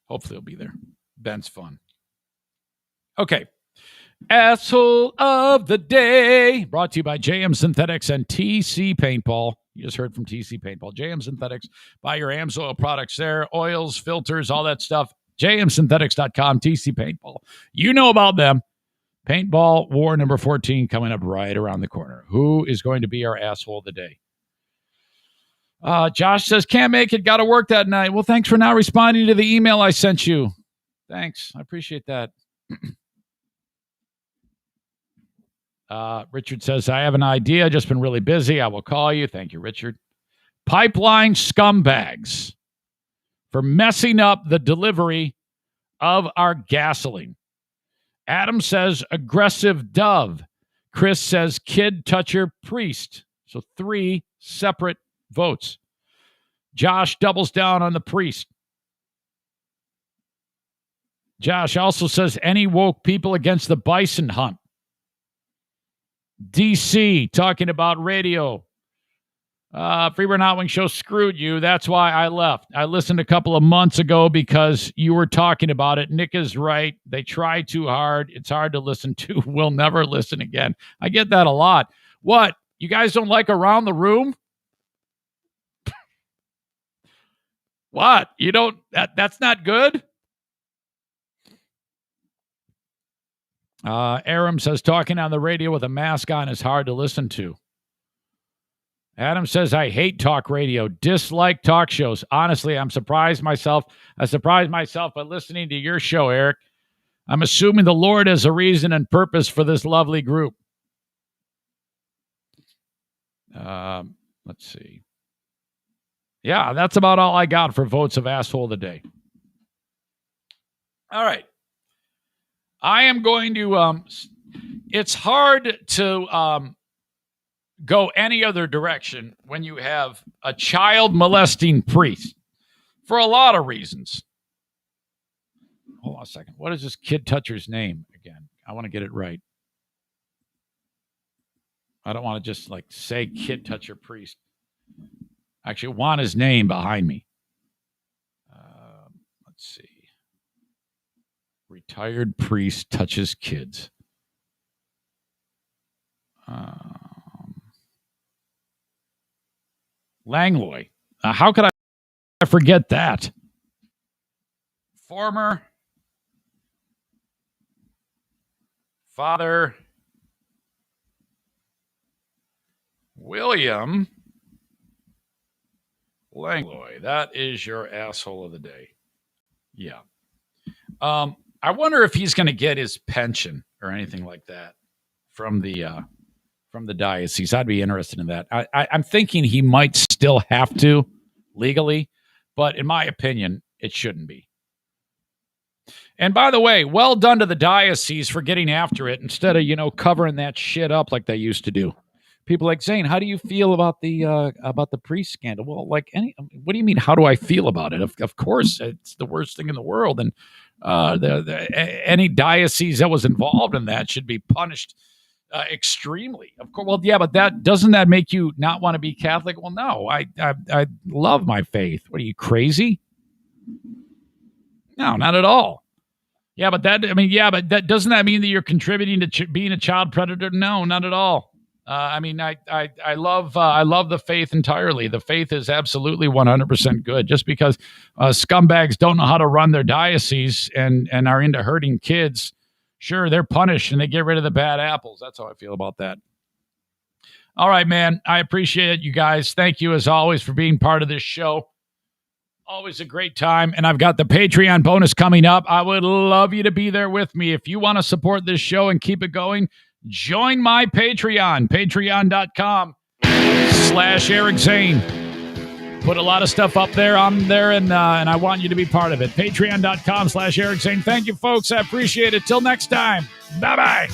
Hopefully he'll be there. Ben's fun. Okay. Asshole of the Day, brought to you by JM Synthetics and TC Paintball. You just heard from TC Paintball. JM Synthetics, buy your AMSOIL products there, oils, filters, all that stuff. JMSynthetics.com, TC Paintball. You know about them. Paintball War number 14 coming up right around the corner. Who is going to be our asshole of the day? Josh says, can't make it, got to work that night. Well, thanks for not responding to the email I sent you. Thanks. I appreciate that. Richard says, I have an idea. Just been really busy. I will call you. Thank you, Richard. Pipeline scumbags for messing up the delivery of our gasoline. Adam says, aggressive dove. Chris says, kid toucher priest. So 3 separate votes. Josh doubles down on the priest. Josh also says, any woke people against the bison hunt. DC talking about radio. Freeburn Hot Wing Show screwed you. That's why I left. I listened a couple of months ago because you were talking about it. Nick is right. They try too hard. It's hard to listen to. We'll never listen again. I get that a lot. What? You guys don't like Around the Room? What? You don't? That's not good? Aram says, talking on the radio with a mask on is hard to listen to. Adam says, I hate talk radio, dislike talk shows. Honestly, I surprised myself by listening to your show, Eric. I'm assuming the Lord has a reason and purpose for this lovely group. Let's see. Yeah, that's about all I got for votes of asshole of the day. All right. I am going to, it's hard to go any other direction when you have a child molesting priest for a lot of reasons. Hold on a second. What is this kid toucher's name again? I want to get it right. I don't want to just like say kid toucher priest. Actually, I want his name behind me. Let's see. Retired priest touches kids. Langlois. How could I forget that? Former Father William Langlois. That is your asshole of the day. Yeah. I wonder if he's going to get his pension or anything like that from the diocese. I'd be interested in that. I'm thinking he might still have to legally, but in my opinion, it shouldn't be. And by the way, well done to the diocese for getting after it instead of, covering that shit up like they used to do. People like, Zane, how do you feel about the priest scandal? Well, what do you mean, how do I feel about it? Of course, it's the worst thing in the world. And any diocese that was involved in that should be punished Extremely, of course. Well, yeah, but doesn't that make you not want to be Catholic? Well, no, I love my faith. What are you, crazy? No, not at all. Yeah, but that doesn't that mean that you're contributing to being a child predator? No, not at all. I love the faith entirely. The faith is absolutely 100% good. Just because scumbags don't know how to run their diocese and are into hurting kids, sure, they're punished and they get rid of the bad apples. That's how I feel about that. All right, man. I appreciate it, you guys. Thank you, as always, for being part of this show. Always a great time. And I've got the Patreon bonus coming up. I would love you to be there with me. If you want to support this show and keep it going, join my Patreon, patreon.com/Eric Zane. Put a lot of stuff up there on there, and I want you to be part of it. Patreon.com/Eric Zane. Thank you, folks. I appreciate it. Till next time. Bye-bye.